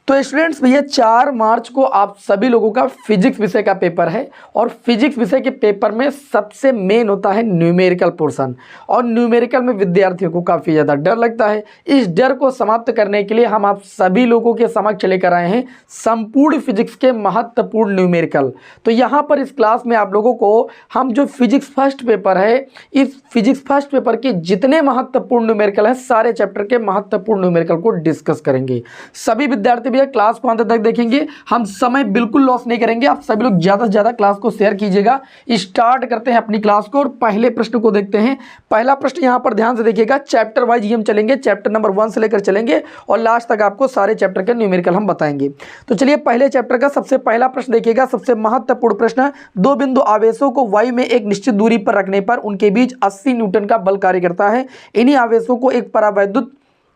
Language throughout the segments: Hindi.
तो स्टूडेंट्स भैया 4 मार्च को आप सभी लोगों का फिजिक्स विषय का पेपर है और फिजिक्स विषय के पेपर में सबसे मेन होता है न्यूमेरिकल पोर्शन। और न्यूमेरिकल में विद्यार्थियों को काफ़ी ज़्यादा डर लगता है। इस डर को समाप्त करने के लिए हम आप सभी लोगों के समक्ष लेकर आए हैं संपूर्ण फिजिक्स के महत्वपूर्ण न्यूमेरिकल। तो यहाँ पर इस क्लास में आप लोगों को हम जो फिजिक्स फर्स्ट पेपर है, इस फिजिक्स फर्स्ट पेपर के जितने महत्वपूर्ण न्यूमेरिकल हैं सारे चैप्टर के महत्वपूर्ण न्यूमेरिकल को डिस्कस करेंगे। सभी विद्यार्थी भैया क्लास को अंत तक देखेंगे, हम समय बिल्कुल लॉस नहीं करेंगे। आप सभी लोग ज्यादा से ज्यादा क्लास को शेयर कीजिएगा। स्टार्ट करते हैं अपनी क्लास को और पहले प्रश्न को देखते हैं। पहला प्रश्न यहां पर ध्यान से देखिएगा, चैप्टर वाइज ही हम चलेंगे, चैप्टर नंबर 1 से लेकर चलेंगे और लास्ट तक आपको सारे चैप्टर के न्यूमेरिकल हम बताएंगे। तो चलिए पहले चैप्टर का सबसे पहला प्रश्न देखिएगा, सबसे महत्वपूर्ण प्रश्न। दो बिंदु आवेशों को वायु में एक निश्चित दूरी पर रखने पर उनके बीच 80 न्यूटन का बल कार्य करता है। इन्हीं आवेशों को एक परावैद्युत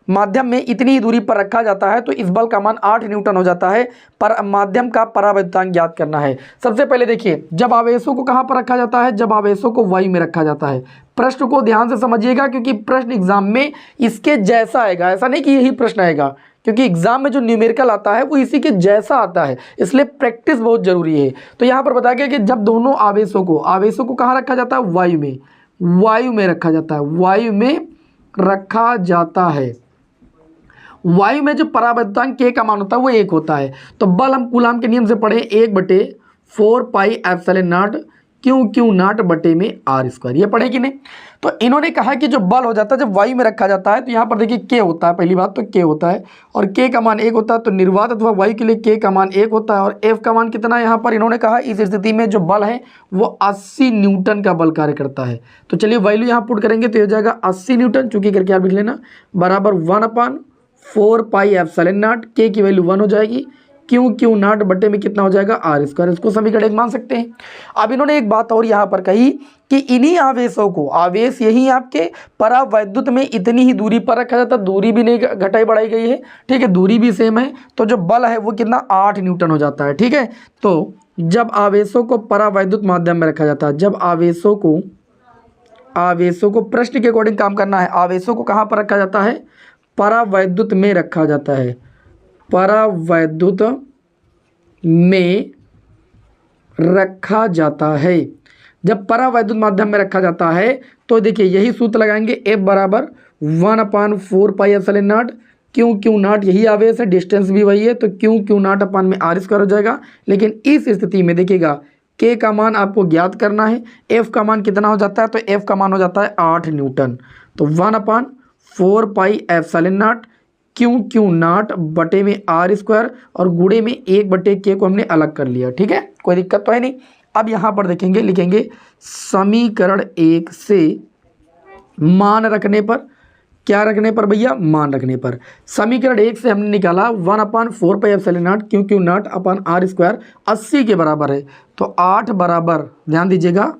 माध्यम में इतनी ही दूरी पर रखा जाता है तो इस बल का मान 8 न्यूटन हो जाता है। पर माध्यम का परावैद्युतांक ज्ञात करना है। सबसे पहले देखिए, जब आवेशों को कहां पर रखा जाता है, जब आवेशों को वायु में रखा जाता है। प्रश्न को ध्यान से समझिएगा क्योंकि प्रश्न एग्जाम में इसके जैसा आएगा, ऐसा नहीं कि यही प्रश्न आएगा, क्योंकि एग्जाम में जो न्यूमेरिकल आता है वो इसी के जैसा आता है, इसलिए प्रैक्टिस बहुत जरूरी है। तो यहाँ पर बताया गया कि जब दोनों आवेशों को कहाँ रखा जाता है, वायु में रखा जाता है, वायु में रखा जाता है। वायु में जो परावैद्युतांक के का मान होता है वो 1 होता है। तो बल हम कूलाम के नियम से पढ़े 1/4 pi epsilon naught Q not बटे में आर स्क्वायर, ये पढ़े कि नहीं। तो इन्होंने कहा कि जो बल हो जाता है जब वायु में रखा जाता है तो यहाँ पर देखिए के होता है, पहली बात तो के होता है और के का मान 1 होता है। तो निर्वात अथवा वायु के लिए के का मान 1 होता है और एफ का मान कितना है, यहाँ पर इन्होंने कहा इस स्थिति में जो बल है वो 80 न्यूटन का बल कार्य करता है। तो चलिए वैल्यू यहाँ पुट करेंगे तो हो जाएगा 80 न्यूटन, चूंकि करके आप लिख लेना, बराबर 1/4 पाई एप्सिलॉन नॉट, के की वैल्यू 1 हो जाएगी, क्यू नॉट बटे में कितना हो जाएगा आर स्क्वायर। इसको समीकरण 1 मान सकते हैं। अब इन्होंने एक बात और यहाँ पर कही कि इन्हीं आवेशों को, आवेश यही आपके परावैद्युत में इतनी ही दूरी पर रखा जाता है, दूरी भी नहीं घटाई बढ़ाई गई है, ठीक है, दूरी भी सेम है। तो जो बल है वो कितना 8 न्यूटन हो जाता है, ठीक है। तो जब आवेशों को परावैद्युत माध्यम में रखा जाता है, जब आवेशों को प्रश्न के अकॉर्डिंग काम करना है, आवेशों को कहाँ पर रखा जाता है, परावैद्युत में रखा जाता है, परावैद्युत में रखा जाता है। जब परावैद्युत माध्यम में रखा जाता है तो देखिए यही सूत्र लगाएंगे, F बराबर 1/4 pi epsilon naught, Q not यही आवेश है, डिस्टेंस भी वही है, तो क्यू नॉट अपान में आर स्क्वायर हो जाएगा। लेकिन इस स्थिति में देखिएगा के का मान आपको ज्ञात करना है, एफ का मान कितना हो जाता है, तो एफ का मान हो जाता है 8 न्यूटन। तो 1/4 pi epsilon naught Q not बटे में आर स्क्वायर और गुणे में 1/k को हमने अलग कर लिया, ठीक है, कोई दिक्कत तो है नहीं। अब यहाँ पर देखेंगे, लिखेंगे समीकरण 1 से मान रखने पर, क्या रखने पर भैया, मान रखने पर। समीकरण 1 से हमने निकाला 1/4 pi epsilon naught Q naught upon R square 80 के बराबर है। तो 8 बराबर, ध्यान दीजिएगा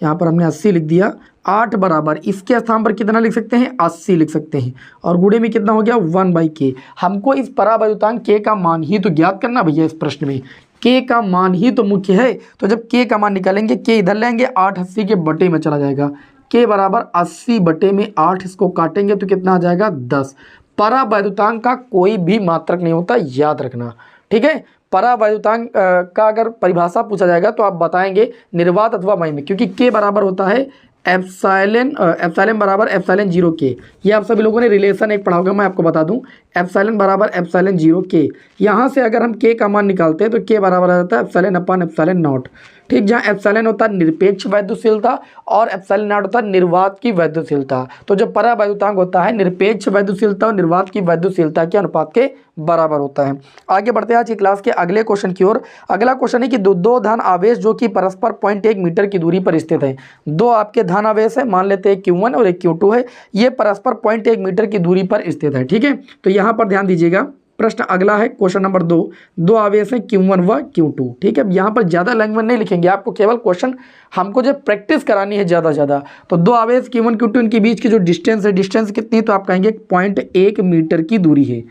यहाँ पर हमने 80 लिख दिया, 8 बराबर इसके स्थान पर कितना लिख सकते हैं, 80 लिख सकते हैं और गुणे में कितना हो गया 1/k। हमको इस परावैद्युतांक के का मान ही तो ज्ञात करना भैया, इस प्रश्न में के का मान ही तो मुख्य है। तो जब के का मान निकालेंगे, के इधर लेंगे, 8 80 के बटे में चला जाएगा, के बराबर 80 बटे में 8, इसको काटेंगे तो कितना आ जाएगा 10। परावैद्युतांक का कोई भी मात्रक नहीं होता, याद रखना, ठीक है। परावैद्युतांक का अगर परिभाषा पूछा जाएगा तो आप बताएंगे निर्वात अथवा वायु में, क्योंकि के बराबर होता है एप्सिलॉन बराबर एप्सिलॉन 0k। ये आप सभी लोगों ने रिलेशन एक पढ़ा होगा, मैं आपको बता दूं, एप्सिलॉन बराबर एप्सिलॉन 0k। यहाँ से अगर हम के का मान निकालते हैं तो के बराबर आ जाता है एप्सिलॉन अपान एप्सिलॉन नॉट, ठीक, जहाँ एप्सिलॉन होता है निरपेक्ष वैद्युशीलता और एप्सिलॉन नॉट होता है निर्वात की वैद्युशीलता। तो जो परावैद्युतांक होता है निरपेक्ष वैद्युशीलता और निर्वात की वैद्युशीलता के अनुपात के बराबर होता है। आगे बढ़ते हैं आज की क्लास के अगले क्वेश्चन की ओर। अगला क्वेश्चन है कि दो धन आवेश जो कि परस्पर 0.1 मीटर की दूरी पर स्थित है। दो आपके धन आवेश है, मान लेते हैं Q1 और एक Q2 है, ये परस्पर 0.1 मीटर की दूरी पर स्थित है, ठीक है। तो यहाँ पर ध्यान दीजिएगा, प्रश्न अगला है क्वेश्चन नंबर 2, दो आवेश है Q1 व Q2, ठीक है। यहाँ पर ज़्यादा लैंग्वेज नहीं लिखेंगे, आपको केवल क्वेश्चन हमको जो प्रैक्टिस करानी है ज़्यादा। तो दो आवेश Q1 Q2 इनके बीच की जो डिस्टेंस है, डिस्टेंस कितनी, तो आप कहेंगे 0.1 मीटर की दूरी है,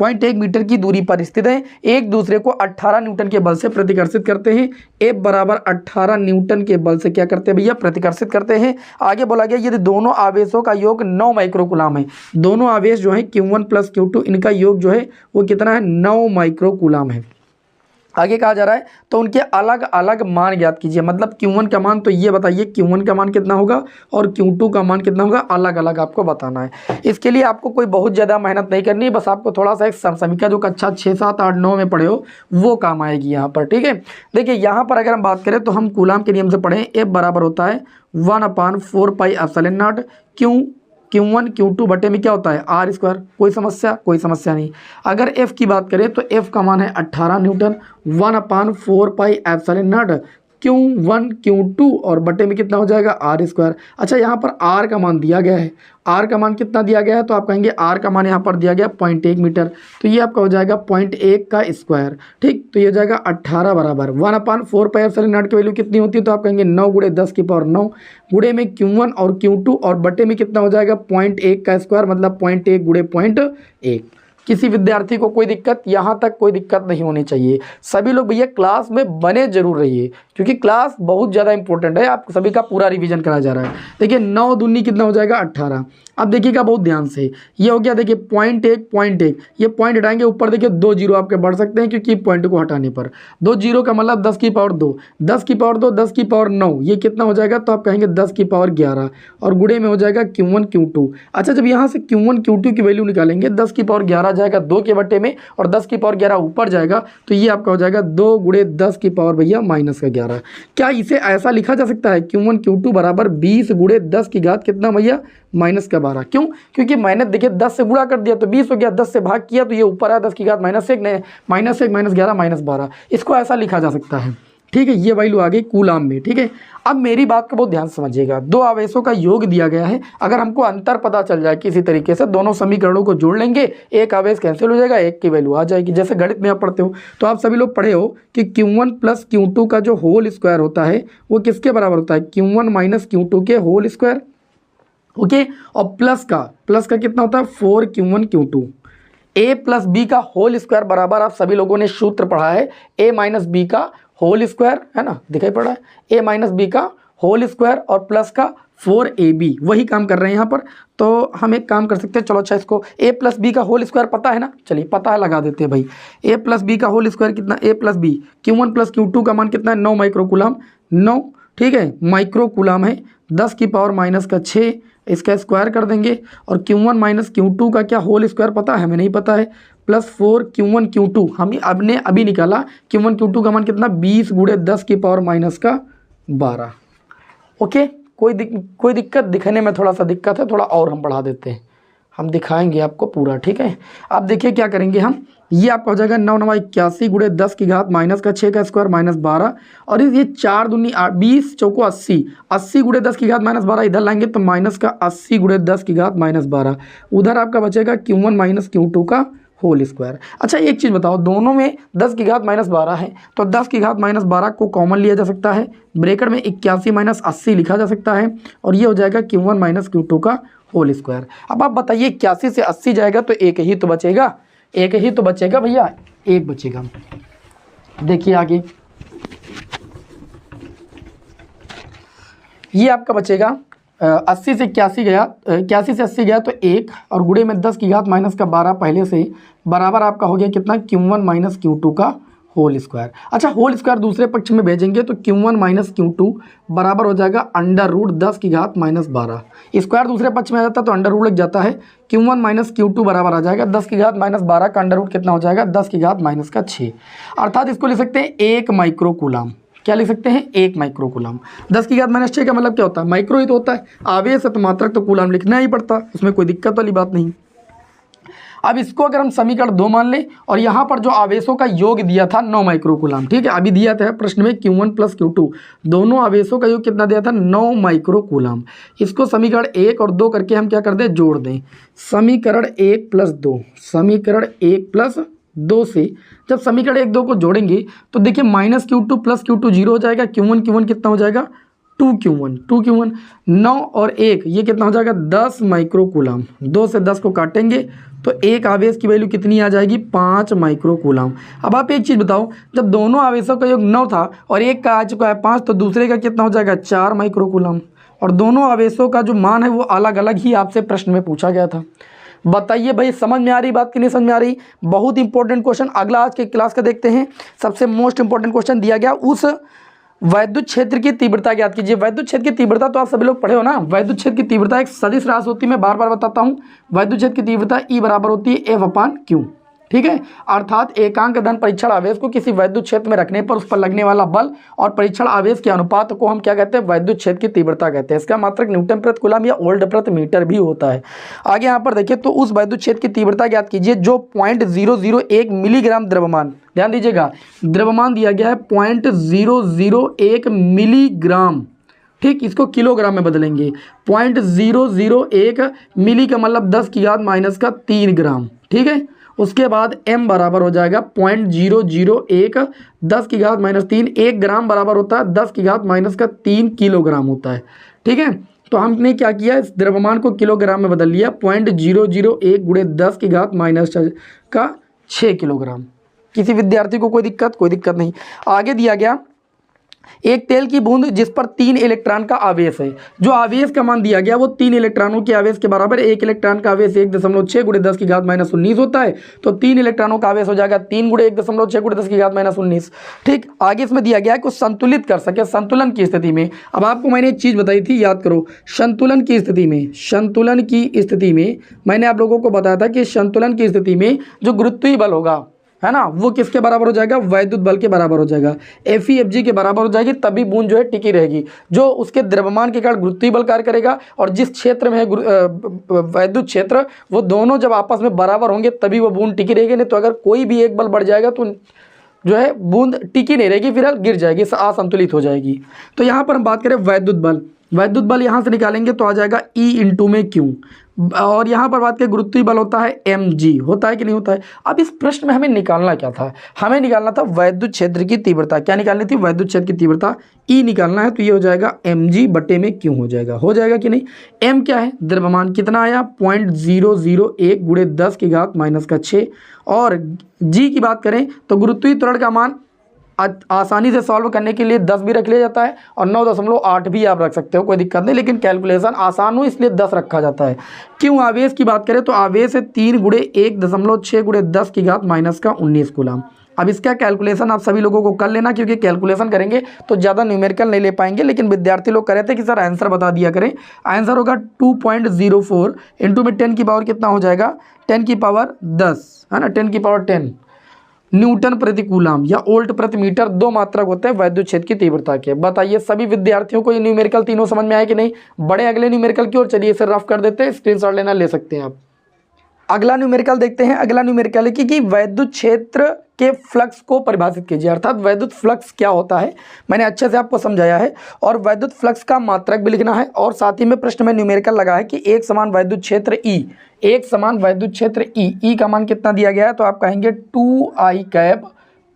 0.1 मीटर की दूरी पर स्थित हैं, एक दूसरे को 18 न्यूटन के बल से प्रतिकर्षित करते हैं। F बराबर 18 न्यूटन के बल से क्या करते हैं भैया, प्रतिकर्षित करते हैं। आगे बोला गया यदि दोनों आवेशों का योग 9 माइक्रोकूलाम है, दोनों आवेश जो है Q1 प्लस Q2 इनका योग जो है वो कितना है, 9 माइक्रोकूलाम है। आगे कहा जा रहा है तो उनके अलग अलग मान ज्ञात कीजिए। मतलब Q1 का मान तो ये बताइए Q1 का मान कितना होगा और Q2 का मान कितना होगा, अलग अलग आपको बताना है। इसके लिए आपको कोई बहुत ज़्यादा मेहनत नहीं करनी है, बस आपको थोड़ा सा एक समीक्षा जो कक्षा 6, 7, 8, 9 में पढ़े हो वो काम आएगी यहाँ पर, ठीक है। देखिए यहाँ पर अगर हम बात करें तो हम कूलाम के नियम से पढ़ें, F बराबर होता है 1/4 pi epsilon not Q1 Q2 बटे में क्या होता है R स्क्वायर। कोई समस्या नहीं। अगर F की बात करें तो F का मान है 18 Newton, 1/4 pi epsilon not Q1 Q2 और बटे में कितना हो जाएगा R स्क्वायर। अच्छा यहाँ पर R का मान दिया गया है, R का मान कितना दिया गया है तो आप कहेंगे R का मान यहाँ पर दिया गया 0.1 मीटर, तो ये आपका हो जाएगा 0.1 का स्क्वायर, ठीक। तो ये हो जाएगा 18 बराबर 1/4 पाई एप्सिलॉन नॉट की वैल्यू कितनी होती है तो आप कहेंगे 9 × 10⁹ गुणे में Q1 और Q2 और बटे में कितना हो जाएगा 0.1 का स्क्वायर, मतलब 0.1 × 0.1। किसी विद्यार्थी को कोई दिक्कत, यहाँ तक कोई दिक्कत नहीं होनी चाहिए। सभी लोग भैया क्लास में बने जरूर रहिए, क्योंकि क्लास बहुत ज़्यादा इंपॉर्टेंट है, आप सभी का पूरा रिवीजन कराया जा रहा है। देखिए 9 दूनी कितना हो जाएगा 18। अब देखिएगा बहुत ध्यान से, ये हो गया देखिए 0.1, ये पॉइंट हटाएंगे ऊपर देखिए 2 जीरो आपके बढ़ सकते हैं, क्योंकि पॉइंट को हटाने पर 2 जीरो का मतलब 10 की पावर 2, 10 की पावर 2, 10 की पावर 9, ये कितना हो जाएगा तो आप कहेंगे 10 की पावर 11 और गुणे में हो जाएगा Q1 Q2। अच्छा जब यहाँ से Q1 Q2 की वैल्यू निकालेंगे 10 की पावर 11 जाएगा 2 के बटे में और 10 की पावर 11 ऊपर जाएगा, तो ये आपका हो जाएगा 2 × 10 की पावर भैया -11। क्या इसे ऐसा लिखा जा सकता है Q1 Q2 बराबर 20 × 10 की घात कितना भैया -12। क्यों, क्योंकि मैंने देखिए 10 से गुणा कर दिया तो 20 हो गया, 10 से भाग किया तो ये ऊपर आया 10 की घात -1 -11 -12, इसको ऐसा लिखा जा सकता है, ठीक है। ये वैल्यू आ गई कूलाम में, ठीक है। अब मेरी बात को बहुत ध्यान से समझिएगा, दो आवेशों का योग दिया गया है, अगर हमको अंतर पता चल जाए किसी तरीके से, दोनों समीकरणों को जोड़ लेंगे, एक आवेश कैंसिल हो जाएगा, एक की वैल्यू आ जाएगी। जैसे गणित में आप पढ़ते हो तो आप सभी लोग पढ़े हो कि Q1 प्लस Q2 का जो होल स्क्वायर होता है वो किसके बराबर होता है, Q1 माइनस Q2 के होल स्क्वायर, ओके। और प्लस का कितना होता है 4Q1 Q2। A plus B का होल स्क्वायर बराबर, आप सभी लोगों ने सूत्र पढ़ा है, A माइनस बी का होल स्क्वायर, है ना, दिखाई पड़ा है, A माइनस बी का होल स्क्वायर और प्लस का 4AB, वही काम कर रहे हैं यहाँ पर। तो हम एक काम कर सकते हैं, चलो अच्छा इसको A प्लस बी का होल स्क्वायर पता है ना, चलिए पता है लगा देते हैं भाई। A प्लस बी का होल स्क्वायर कितना, A plus B Q1 plus Q2 का मान कितना है 9 माइक्रोकूलाम, 9, ठीक है, माइक्रोकूलाम है, 10 की पावर -6, इसका स्क्वायर कर देंगे। और Q1 माइनस Q2 का क्या होल स्क्वायर पता है, हमें नहीं पता है, प्लस 4Q1 Q2 हम हमने अभी निकाला, Q1 Q2 का मान कितना 20 × 10 की पावर -12, ओके। कोई दिक्कत, दिखने में थोड़ा सा दिक्कत है, थोड़ा और हम बढ़ा देते हैं, हम दिखाएंगे आपको पूरा, ठीक है। अब देखिए क्या करेंगे हम, ये आपका हो जाएगा 9 9 81 × 10 की घात -6 का स्क्वायर -12, और ये 4 दूनी 20 चौको 80, 80 × 10 की घात -12 इधर लाएंगे तो -80 × 10 की घात -12, उधर आपका बचेगा Q1 माइनस Q2 का होल स्क्वायर। अच्छा एक चीज़ बताओ, दोनों में 10 की घात -12 है, तो 10 की घात -12 को कॉमन लिया जा सकता है, ब्रैकेट में 81 - 80 लिखा जा सकता है, और ये हो जाएगा Q1 माइनस Q2 का होल स्क्वायर। अब आप बताइए 81 से 80 जाएगा तो एक ही तो बचेगा, भैया, एक बचेगा। देखिए आगे ये आपका बचेगा 80 से 81 गया, 81 से 80 गया तो 1, और गुणे में 10 की घात -12 पहले से ही बराबर आपका हो गया कितना Q1 माइनस Q2 का होल स्क्वायर। अच्छा होल स्क्वायर दूसरे पक्ष में भेजेंगे तो Q1 माइनस Q2 बराबर हो जाएगा √10 की घात -12, स्क्वायर दूसरे पक्ष में आ जाता है तो अंडर लग जाता है, Q1 माइनस Q2 बराबर आ जाएगा 10 की घात -12 का अंडर कितना हो जाएगा 10 की घात -6, अर्थात इसको लिख सकते हैं 1 माइक्रोकूलाम। क्या लिख सकते हैं 1 माइक्रोकूलाम। 10 की घात -6 का मतलब क्या होता है, माइक्रो ही तो होता है, आवेश है तो मात्रक तो कूलाम लिखना ही पड़ता, उसमें कोई दिक्कत वाली बात नहीं। अब इसको अगर हम समीकरण 2 मान लें, और यहाँ पर जो आवेशों का योग दिया था 9 माइक्रोकूलाम, ठीक है, अभी दिया था प्रश्न में Q1 प्लस Q2 दोनों आवेशों का योग कितना दिया था 9 माइक्रोकूलाम। इसको समीकरण 1 और 2 करके हम क्या कर दें, जोड़ दें। समीकरण 1 प्लस 2 से जब समीकरण 1 2 को जोड़ेंगे तो देखिए -Q2 प्लस Q2 0 हो जाएगा, Q1 कितना हो जाएगा 2Q1 2Q1 9 और 1 ये कितना हो जाएगा 10 माइक्रो कूलम। 2 से 10 को काटेंगे तो एक आवेश की वैल्यू कितनी आ जाएगी 5 माइक्रो कूलम। अब आप एक चीज़ बताओ, जब दोनों आवेशों का योग 9 था और एक का आ चुका है 5 तो दूसरे का कितना हो जाएगा 4 माइक्रो कूलम। और दोनों आवेशों का जो मान है वो अलग अलग ही आपसे प्रश्न में पूछा गया था। बताइए भाई समझ में आ रही बात कि नहीं समझ में आ रही। बहुत इंपॉर्टेंट क्वेश्चन अगला आज के क्लास का देखते हैं। सबसे मोस्ट इंपॉर्टेंट क्वेश्चन दिया गया, उस वैद्युत क्षेत्र की तीव्रता ज्ञात कीजिए। वैद्युत क्षेत्र की तीव्रता तो आप सभी लोग पढ़े हो ना। वैद्युत क्षेत्र की तीव्रता एक सदिश राशि होती है, मैं बार बार बताता हूँ। वैद्युत क्षेत्र की तीव्रता E बराबर होती है F/Q, ठीक है। अर्थात एकांक धन परीक्षण आवेश को किसी वैद्युत क्षेत्र में रखने पर उस पर लगने वाला बल और परीक्षण आवेश के अनुपात को हम क्या कहते हैं वैद्युत क्षेत्र की तीव्रता कहते हैं। इसका मात्रक न्यूटन प्रति कूलम या वोल्ट प्रति मीटर भी होता है। आगे यहाँ पर देखिए, तो उस वैद्युत क्षेत्र की तीव्रता ज्ञात कीजिए जो 0.001 मिलीग्राम द्रव्यमान, ध्यान दीजिएगा द्रव्यमान दिया गया है 0.001 मिलीग्राम, ठीक, इसको किलोग्राम में बदलेंगे। 0.001 मिली का मतलब 10 की घात माइनस का 3 ग्राम, ठीक है। उसके बाद m बराबर हो जाएगा 0.001 10 की घात माइनस 3, 1 ग्राम बराबर होता है 10 की घात माइनस का 3 किलोग्राम होता है, ठीक है। तो हमने क्या किया, इस द्रव्यमान को किलोग्राम में बदल लिया। 0.001 गुणे 10 की घात माइनस का 6 किलोग्राम। किसी विद्यार्थी को कोई दिक्कत नहीं। आगे दिया गया एक तेल की बूंद जिस पर 3 इलेक्ट्रॉन का आवेश है। जो आवेश का मान दिया गया वो 3 इलेक्ट्रॉनों के आवेश के बराबर। एक इलेक्ट्रॉन का आवेश 1.6 गुणे 10 की घात माइनस 19 होता है, तो 3 इलेक्ट्रॉनों का आवेश हो जाएगा 3 गुणे 1.6 गुणे 10 की घात माइनस 19, ठीक। आगे इसमें दिया गया है कुछ संतुलित कर सके संतुलन की स्थिति में। अब आपको मैंने एक चीज़ बताई थी, याद करो, संतुलन की स्थिति में मैंने आप लोगों को बताया था कि संतुलन की स्थिति में जो गुरुत्वीय बल होगा, है ना, वो किसके बराबर हो जाएगा वैद्युत बल के बराबर हो जाएगा। FeFg के बराबर हो जाएगी, तभी बूंद जो है टिकी रहेगी। जो उसके द्रव्यमान के कारण गुरुत्वीय बल कार्य करेगा और जिस क्षेत्र में है वैद्युत क्षेत्र, वो दोनों जब आपस में बराबर होंगे तभी वो बूंद टिकी रहेगी। नहीं तो अगर कोई भी एक बल बढ़ जाएगा तो जो है बूंद टिकी नहीं रहेगी, फिर गिर जाएगी, असंतुलित हो जाएगी। तो यहाँ पर हम बात करें वैद्युत बल यहाँ से निकालेंगे तो आ जाएगा E इंटू में Q। और यहाँ पर बात करें गुरुत्वीय बल होता है mg, होता है कि नहीं होता है। अब इस प्रश्न में हमें निकालना क्या था, हमें निकालना था वैद्युत क्षेत्र की तीव्रता। क्या निकालनी थी, वैद्युत क्षेत्र की तीव्रता E निकालना है। तो ये हो जाएगा mg बटे में Q हो जाएगा कि नहीं। m क्या है, द्रव्यमान कितना आया 0.001 गुणे 10 की घात माइनस का 6। और g की बात करें तो गुरुत्वीय त्वरण का मान आसानी से सॉल्व करने के लिए 10 भी रख लिया जाता है और 9.8 भी आप रख सकते हो, कोई दिक्कत नहीं, लेकिन कैलकुलेशन आसान हो इसलिए 10 रखा जाता है। क्यों, आवेश की बात करें तो आवेश है 3 गुणे 1.6 गुणे 10 की घात माइनस का 19 कूलम। अब इसका कैलकुलेशन आप सभी लोगों को कर लेना, क्योंकि कैलकुलेशन करेंगे तो ज़्यादा न्यूमेरिकल नहीं ले पाएंगे। लेकिन विद्यार्थी लोग कह रहे थे कि सर आंसर बता दिया करें। आंसर होगा 2.04 इंटू में 10 की पावर कितना हो जाएगा 10 की पावर 10, है ना, 10 की पावर 10 न्यूटन प्रति कूलम या वोल्ट प्रति मीटर, 2 मात्रक होते हैं वैद्युत क्षेत्र की तीव्रता के। बताइए सभी विद्यार्थियों को ये न्यूमेरिकल तीनों समझ में आए कि नहीं। बड़े अगले न्यूमेरिकल की ओर, चलिए इसे रफ कर देते हैं, स्क्रीनशॉट लेना ले सकते हैं आप। अगला न्यूमेरिकल देखते हैं। अगला न्यूमेरिकल है कि वैद्युत क्षेत्र के फ्लक्स को परिभाषित कीजिए। अर्थात वैद्युत फ्लक्स क्या होता है मैंने अच्छे से आपको समझाया है, और वैद्युत फ्लक्स का मात्रक भी लिखना है। और साथ ही में प्रश्न में न्यूमेरिकल लगा है कि एक समान वैद्युत क्षेत्र E का मान कितना दिया गया है, तो आप कहेंगे 2I कैप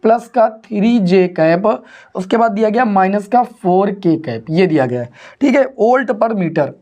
प्लस का 3J कैप, उसके बाद दिया गया माइनस का 4K कैप, ये दिया गया है, ठीक है। वोल्ट पर मीटर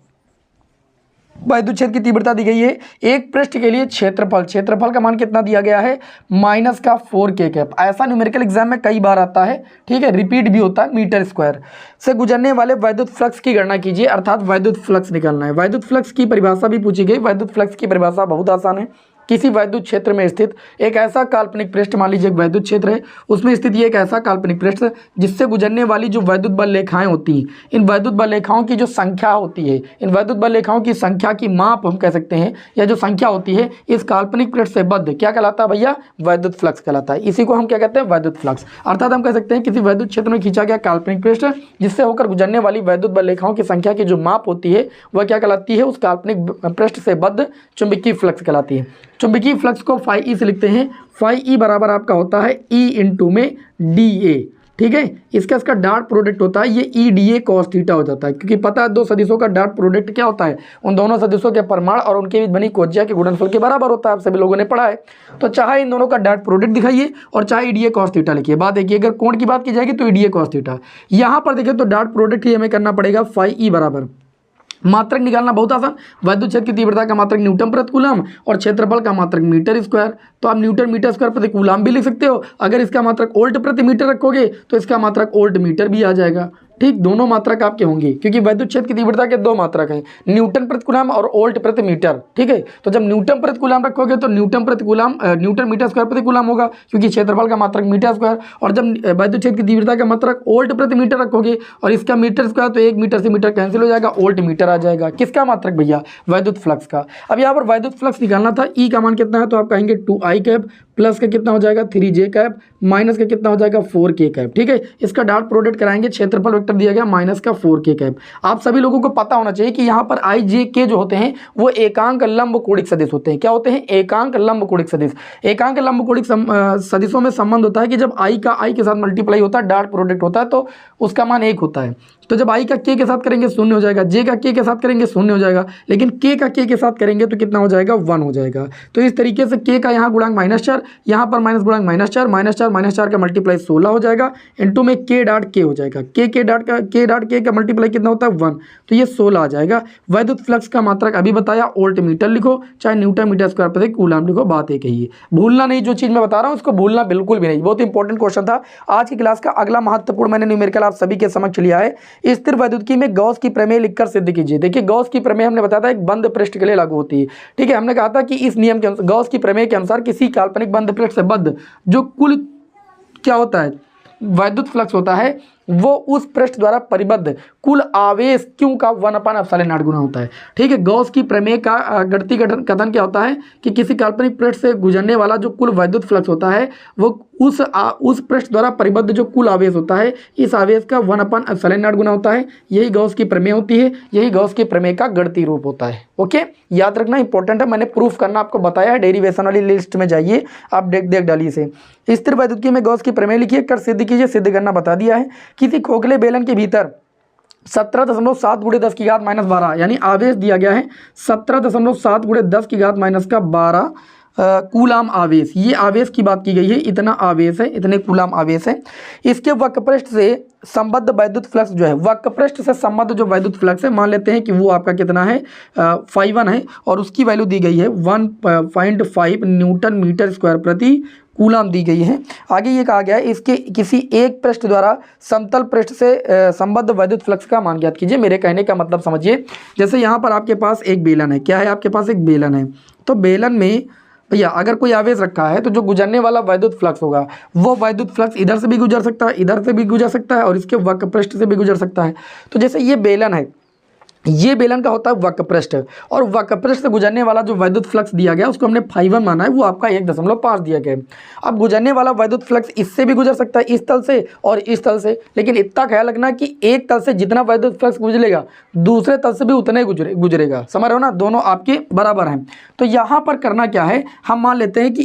वैद्युत क्षेत्र की तीव्रता दी गई है। एक पृष्ठ के लिए क्षेत्रफल का मान कितना दिया गया है माइनस का 4K कैप। ऐसा न्यूमेरिकल एग्जाम में कई बार आता है, ठीक है, रिपीट भी होता है। मीटर स्क्वायर से गुजरने वाले वैद्युत फ्लक्स की गणना कीजिए। अर्थात वैद्युत फ्लक्स निकालना है। वैद्युत फ्लक्स की परिभाषा भी पूछी गई। वैद्युत फ्लक्स की परिभाषा बहुत आसान है। किसी वैद्युत क्षेत्र में स्थित एक ऐसा काल्पनिक पृष्ठ, मान लीजिए एक वैद्युत क्षेत्र है, उसमें स्थित ये एक ऐसा काल्पनिक पृष्ठ जिससे गुजरने वाली जो वैद्युत बल रेखाएं होती हैं, इन वैद्युत बल रेखाओं की जो संख्या होती है, इन वैद्युत बल रेखाओं की संख्या की माप हम कह सकते हैं, या जो संख्या होती है इस काल्पनिक पृष्ठ से बद्ध क्या कहलाता है भैया, वैद्युत फ्लक्स कहलाता है। इसी को हम क्या कहते हैं, वैद्युत फ्लक्स। अर्थात हम कह सकते हैं किसी वैद्युत क्षेत्र में खींचा गया काल्पनिक पृष्ठ जिससे होकर गुजरने वाली वैद्युत बल रेखाओं की संख्या की जो माप होती है वह क्या कहलाती है, उस काल्पनिक पृष्ठ से बद्ध चुंबकीय फ्लक्स कहलाती है। चुंबकीय फ्लक्स को φe से लिखते हैं। φe बराबर आपका होता है E इंटू में dA, ठीक है। इसका डॉट प्रोडक्ट होता है ये EDA cos थीटा हो जाता है, क्योंकि पता है दो सदिशों का डॉट प्रोडक्ट क्या होता है, उन दोनों सदिशों के परिमाण और उनके बीच बनी कोज्या के गुणनफल के बराबर होता है, आप सभी लोगों ने पढ़ा है। तो चाहे इन दोनों का डॉट प्रोडक्ट दिखाइए और चाहे EDA cos थीटा लिखिए। बात देखिए, अगर कोण की बात की जाएगी तो EDA cos थीटा, यहाँ पर देखिए तो डॉट प्रोडक्ट ही हमें करना पड़ेगा फाई ई बराबर, मात्रक निकालना बहुत आसान, वैद्युत क्षेत्र की तीव्रता का मात्रक न्यूटन प्रति कूलम और क्षेत्रफल का मात्रक मीटर स्क्वायर, तो आप न्यूटन मीटर स्क्वायर प्रति कूलम भी लिख सकते हो। अगर इसका मात्रक वोल्ट प्रति मीटर रखोगे तो इसका मात्रक वोल्ट मीटर भी आ जाएगा। ठीक, दोनों मात्रक आपके होंगे, क्योंकि वैद्युत क्षेत्र की तीव्रता के दो मात्रक हैं, न्यूटन प्रति कूलम और वोल्ट प्रति मीटर। ठीक है, तो जब न्यूटन प्रति कूलम रखोगे तो न्यूटन प्रति कूलम न्यूटन मीटर स्क्वायर प्रति कूलम होगा, क्योंकि क्षेत्रफल का मात्रक मीटर स्क्वायर। और जब वैद्युत क्षेत्र की तीव्रता का मात्रक वोल्ट प्रति मीटर रखोगे और इसका मीटर स्क्वायर, तो 1 मीटर से मीटर कैंसिल हो जाएगा, वोल्ट मीटर आ जाएगा। किसका मात्रक भैया? वैद्युत फ्लक्स का। अब यहाँ पर वैद्युत फ्लक्स निकालना था, ई का मान कितना है, तो आप कहेंगे 2I कैप, प्लस का कितना हो जाएगा 3J कैप, माइनस का कितना हो जाएगा 4K कैप। ठीक है, इसका डॉट प्रोडक्ट कराएंगे, क्षेत्रफल वेक्टर दिया गया माइनस का 4K कैप। आप सभी लोगों को पता होना चाहिए कि यहाँ पर IJK जो होते हैं वो एकांक लंब कोणिक सदिश होते हैं। क्या होते हैं? एकांक लंब कोणिक सदिश। एकांक लंब कोणिक सदिशों में संबंध होता है कि जब I का I के साथ मल्टीप्लाई होता है, डॉट प्रोडक्ट होता है, तो उसका मान 1 होता है। तो जब I का K के साथ करेंगे 0 हो जाएगा, J का K के साथ करेंगे 0 हो जाएगा, लेकिन K का K के साथ करेंगे तो कितना हो जाएगा 1 हो जाएगा। तो इस तरीके से K का यहाँ गुणांक -4, यहाँ पर माइनस गुणांक -4, -4 का मल्टीप्लाई 16 हो जाएगा, इनटू में K डॉट K हो जाएगा। K डॉट K का मल्टीप्लाई कितना होता है 1, तो ये 16 आ जाएगा। वैद्युत फ्लक्स का मात्रक अभी बताया, वोल्ट मीटर लिखो चाहे न्यूटन मीटर स्क्वायर प्रति कूलम लिखो, बात एक ही है। भूलना नहीं, जो चीज़ मैं बता रहा हूँ उसको भूलना बिल्कुल भी नहीं। बहुत इंपॉर्टेंट क्वेश्चन था आज की क्लास का। अगला महत्वपूर्ण मैंने न्यूमेरिकल आप सभी के समक्ष लिया है, स्थिर वैद्युतिकी में गॉस की प्रमेय लिखकर सिद्ध कीजिए। देखिए गॉस की प्रमेय हमने बताया था एक बंद पृष्ठ के लिए लागू होती है। ठीक है, हमने कहा था कि इस नियम के अनुसार, गॉस की प्रमेय के अनुसार, किसी काल्पनिक बंद पृष्ठ से बद्ध जो कुल क्या होता है वैद्युत फ्लक्स होता है, वो उस पृष्ठ द्वारा परिबद्ध कुल आवेश Q का 1/ε0 गुना होता है। ठीक है, गॉस की प्रमेय का गणितीय कथन क्या होता है कि किसी काल्पनिक पृष्ठ से गुजरने वाला जो कुल वैद्युत फ्लक्स होता है वो उस पृष्ठ द्वारा परिबद्ध जो कुल आवेश होता है, इस आवेश का 1/ε0 गुना होता है। यही गॉस की प्रमेय होती है, यही गॉस की प्रमेय का गणितीय रूप होता है। ओके, याद रखना इंपॉर्टेंट है, मैंने प्रूफ करना आपको बताया है। डेरिवेशन वाली लिस्ट में जाइए, आप देख डालिए से। स्थिर वैद्युतिकी में गॉस की प्रमेय लिखिए, कर सिद्ध कीजिए। सिद्ध करना बता दिया है। किसी खोखले बेलन के भीतर 17.7 × 10 की घात -12 यानी आवेश दिया गया है 17.7 × 10 की घात -12 कूलाम आवेश। ये आवेश की बात की गई है, इतना आवेश है, इतने कूलाम आवेश है। इसके वक्रपृष्ठ से संबद्ध वैद्युत फ्लक्स जो है, वक्रपृष्ठ से संबद्ध जो वैद्युत फ्लक्स है, मान लेते हैं कि वो आपका कितना है 5 है, और उसकी वैल्यू दी गई है 1.5 न्यूटन मीटर स्क्वायर प्रति कूलम दी गई है। आगे ये कहा गया है इसके किसी एक पृष्ठ द्वारा समतल पृष्ठ से संबद्ध वैद्युत फ्लक्स का मान ज्ञात कीजिए। मेरे कहने का मतलब समझिए, जैसे यहाँ पर आपके पास एक बेलन है, क्या है आपके पास एक बेलन है, तो बेलन में भैया अगर कोई आवेश रखा है तो जो गुजरने वाला वैद्युत फ्लक्स होगा वो वैद्युत फ्लक्स इधर से भी गुजर सकता है, इधर से भी गुजर सकता है और इसके वक्रपृष्ठ से भी गुजर सकता है। तो जैसे ये बेलन है, ये बेलन का होता है वक्रपृष्ठ, और वक्रपृष्ठ से गुजरने वाला जो वैद्युत फ्लक्स दिया गया उसको हमने φ1 माना है, वो आपका 1.5 दिया गया है। अब गुजरने वाला वैद्युत फ्लक्स इससे भी गुजर सकता है, इस तल से और इस तल से, लेकिन इतना ख्याल रखना कि एक तल से जितना वैद्युत फ्लक्स गुजरेगा दूसरे तल से भी उतना ही गुजरेगा। समझ रहे हो ना, दोनों आपके बराबर हैं। तो यहाँ पर करना क्या है, हम मान लेते हैं कि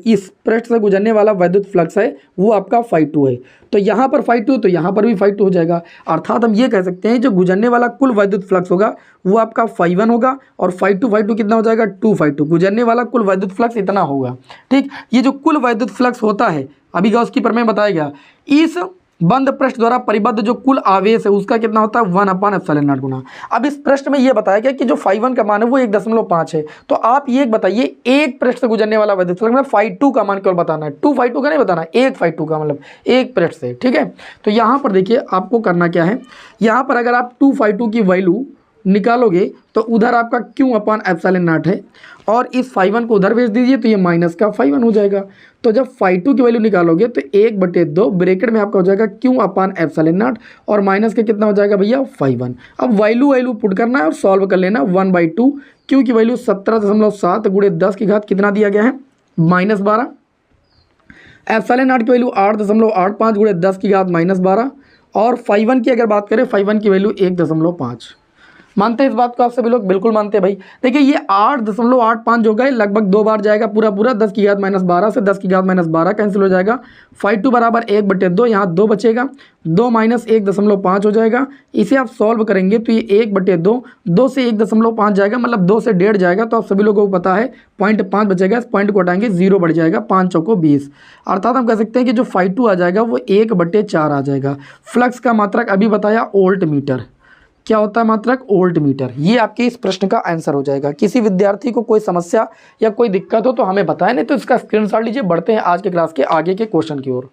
इस पृष्ठ से गुजरने वाला वैद्युत फ्लक्स है वो आपका φ2 है, तो यहाँ पर φ2 तो यहाँ पर भी φ2 हो जाएगा। अर्थात हम ये कह सकते हैं जो गुजरने वाला कुल वैद्युत फ्लक्स होगा वो आपका φ1 होगा, और φ2 कितना हो जाएगा 2φ2। गुजरने वाला कुल वैद्युत फ्लक्स इतना होगा। ठीक, ये जो कुल वैद्युत फ्लक्स होता है अभी गॉस की प्रमेय बताया गया, इस बंद पृष्ठ द्वारा परिबद्ध जो कुल आवेश है उसका कितना होता है 1/ε0 गुना। अब इस पृष्ठ में ये बताया गया कि जो φ1 का मान है वो 1.5 है, तो आप ये बताइए एक पृष्ठ से गुजरने वाला वैद्युत फ्लक्स मतलब φ2 का मान केवल बताना है, 2φ2 का नहीं बताना, एक φ2 का मतलब एक पृष्ठ से। ठीक है, तो यहाँ पर देखिए आपको करना क्या है, यहाँ पर अगर आप 2φ2 की वैल्यू निकालोगे तो उधर आपका Q/ε0 है, और इस φ1 को उधर भेज दीजिए तो ये माइनस का φ1 हो जाएगा। तो जब φ2 की वैल्यू निकालोगे तो 1/2 ब्रैकेट में आपका हो जाएगा Q/ε0 और माइनस का कितना हो जाएगा भैया φ1। अब वैल्यू पुट करना है और सॉल्व कर लेना। 1/2 Q की वैल्यू 17.7 × 10 की घात कितना दिया गया है -12, ε0 की वैल्यू 8.85 × 10 की घात -12, और φ1 की अगर बात करें φ1 की वैल्यू 1.5 मानते हैं इस बात को आप सभी लोग? बिल्कुल मानते हैं भाई। देखिए ये 8.85 जो गए लगभग 2 बार जाएगा पूरा पूरा, 10 की घात -12 से 10 की घात -12 कैंसिल हो जाएगा। 5 बराबर 1/2, यहाँ 2 बचेगा, 2 - 1.5 हो जाएगा। इसे आप सॉल्व करेंगे तो ये 1/2, 2 से 1.5 जाएगा, मतलब 2 से 1.5 जाएगा, तो आप सभी लोगों को पता है 0.5 बचेगा। इस पॉइंट को हटाएंगे 0 बढ़ जाएगा, 5 चौको 20, अर्थात हम कह सकते हैं कि जो φ2 आ जाएगा वो 1/4 आ जाएगा। फ्लक्स का मात्रक अभी बताया वोल्ट मीटर, क्या होता है मात्रक? Volt meter. ये आपके इस प्रश्न का आंसर हो जाएगा। किसी विद्यार्थी को कोई समस्या या कोई दिक्कत हो तो हमें बताएं, नहीं तो इसका स्क्रीनशॉट लीजिए। बढ़ते हैं आज के क्लास के आगे के क्वेश्चन की ओर।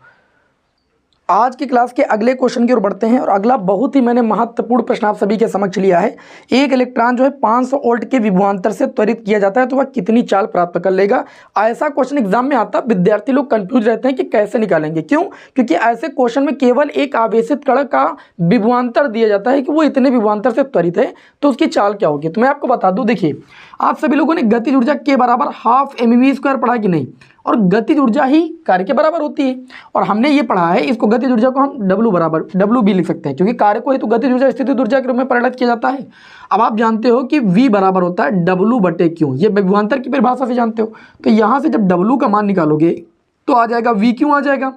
आज की क्लास के अगले क्वेश्चन की ओर बढ़ते हैं और अगला बहुत ही मैंने महत्वपूर्ण प्रश्न आप सभी के समक्ष लिया है। एक इलेक्ट्रॉन जो है 500 वोल्ट के विभवांतर से त्वरित किया जाता है तो वह कितनी चाल प्राप्त कर लेगा? ऐसा क्वेश्चन एग्जाम में आता, विद्यार्थी लोग कंफ्यूज रहते हैं कि कैसे निकालेंगे। क्यों? क्योंकि ऐसे क्वेश्चन में केवल एक आवेशित कण का विभवांतर दिया जाता है कि वो इतने विभवांतर से त्वरित है, तो उसकी चाल क्या होगी। तो मैं आपको बता दूं, देखिए आप सभी लोगों ने गतिज ऊर्जा के बराबर ½ mv² पढ़ा कि नहीं, और गतिज ऊर्जा ही कार्य के बराबर होती है। और हमने ये पढ़ा है, इसको गतिज ऊर्जा को हम W बराबर W भी लिख सकते हैं, क्योंकि कार्य को हेतु गतिज ऊर्जा स्थितिज ऊर्जा के रूप में परिणत किया जाता है। अब आप जानते हो कि V बराबर होता है W/Q, ये विभवांतर की परिभाषा से जानते हो। तो यहाँ से जब W का मान निकालोगे तो आ जाएगा VQ आ जाएगा।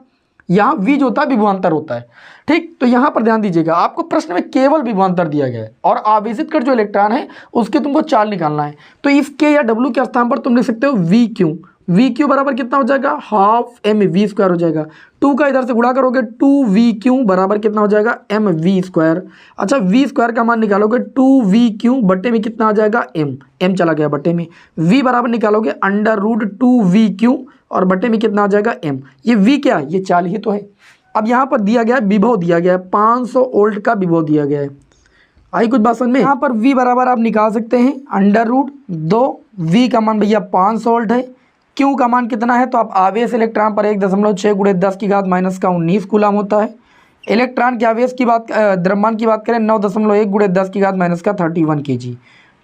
यहाँ V जो होता है विभवांतर होता है, ठीक। तो यहाँ पर ध्यान दीजिएगा, आपको प्रश्न में केवल विभवांतर दिया गया है और आवेशित कण जो इलेक्ट्रॉन है उसके तुमको चाल निकालना है। तो इसके या W के स्थान पर तुम लिख सकते हो VQ। VQ बराबर कितना हो जाएगा? ½ mv² हो जाएगा। 2 का इधर से गुणा करोगे 2VQ बराबर कितना हो जाएगा? mv²। अच्छा v² का मान निकालोगे 2VQ बट्टे में कितना आ जाएगा? m चला गया बट्टे में। v बराबर निकालोगे √2VQ और बट्टे में कितना आ जाएगा? m। ये v क्या है? ये चाल ही तो है। अब यहाँ पर दिया गया है विभव, दिया गया है 500 वोल्ट का विभव दिया गया है। आई कुछ बात समझ में? यहाँ पर v बराबर आप निकाल सकते हैं √2, v का मान भैया 500 वोल्ट है, Q का मान कितना है? तो आप आवेश इलेक्ट्रॉन पर 1.6 × 10 की घात -19 कूलम होता है। इलेक्ट्रॉन के आवेश की बात, द्रव्यमान की बात करें 9.1 × 10 की घात -31 kg,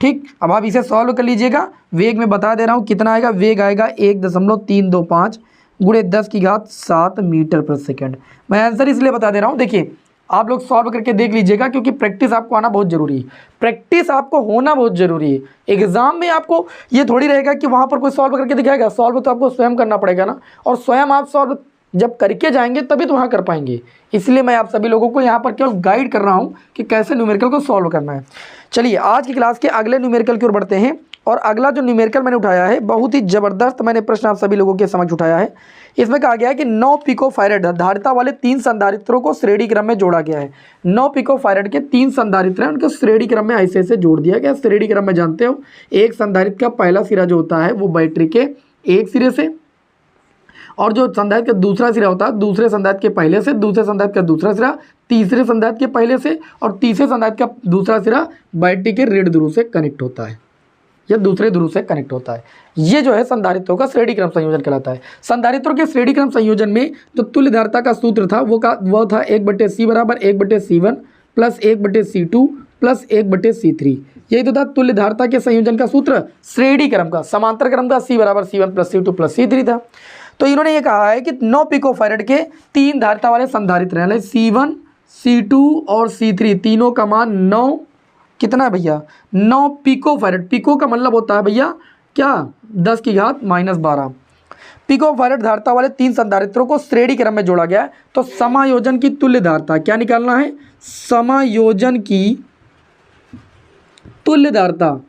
ठीक। अब आप इसे सॉल्व कर लीजिएगा। वेग में बता दे रहा हूँ कितना आएगा। वेग आएगा 1.325 × 10 की घात 7 मीटर प्रति सेकेंड। मैं आंसर इसलिए बता दे रहा हूँ, देखिए आप लोग सॉल्व करके देख लीजिएगा, क्योंकि प्रैक्टिस आपको आना बहुत जरूरी है, प्रैक्टिस आपको होना बहुत जरूरी है। एग्जाम में आपको ये थोड़ी रहेगा कि वहाँ पर कोई सॉल्व करके दिखाएगा, सॉल्व तो आपको स्वयं करना पड़ेगा ना, और स्वयं आप सॉल्व जब करके जाएंगे तभी तो वहाँ कर पाएंगे। इसलिए मैं आप सभी लोगों को यहाँ पर केवल गाइड कर रहा हूँ कि कैसे न्यूमेरिकल को सॉल्व करना है। चलिए आज की क्लास के अगले न्यूमेरिकल की ओर बढ़ते हैं। और अगला जो न्यूमेरिकल मैंने उठाया है, बहुत ही ज़बरदस्त मैंने प्रश्न आप सभी लोगों के समक्ष उठाया है। इसमें कहा गया है कि 9 पिकोफैरेड धारिता वाले 3 संधारित्रों को श्रेणी क्रम में जोड़ा गया है। 9 पिकोफैरेड के 3 संधारित्र हैं, उनको श्रेणी क्रम में ऐसे ऐसे जोड़ दिया गया। श्रेणी क्रम में जानते हो, एक संधारित्र का पहला सिरा जो होता है वो बैटरी के एक सिरे से, और जो संधारित्र का दूसरा सिरा होता है दूसरे संधारित्र के पहले से, दूसरे संधारित्र का दूसरा सिरा तीसरे संधारित्र के पहले से, और तीसरे संधारित्र का दूसरा सिरा बैटरी के ऋण ध्रुव से कनेक्ट होता है या दूसरे ध्रुव से कनेक्ट होता है। ये जो है संधारित्रों का श्रेणी क्रम संयोजन कहलाता है। संधारित्रों के श्रेणी क्रम संयोजन में जो तुल्य धारिता का सूत्र था वो था 1/c बराबर 1/c1 plus 1/c2 plus 1/c3। यही तो था तुल्य धारिता के संयोजन का सूत्र श्रेणी क्रम का। समांतर क्रम का c बराबर c1 plus c2 plus c3 था। तो इन्होंने ये कहा है कि 9 पिकोफैरेड के 3 धारिता वाले संधारित्र हैं, C1 C2 और C3, तीनों का मान 9 कितना है भैया? 9 पिकोफैरेड। पिको का मतलब होता है भैया क्या? 10 की घात -12 पिकोफैरेड धारिता वाले 3 संधारित्रों को श्रेणी क्रम में जोड़ा गया है। तो समायोजन की तुल्य धारिता क्या निकालना है? समायोजन की तुल्य धारिता,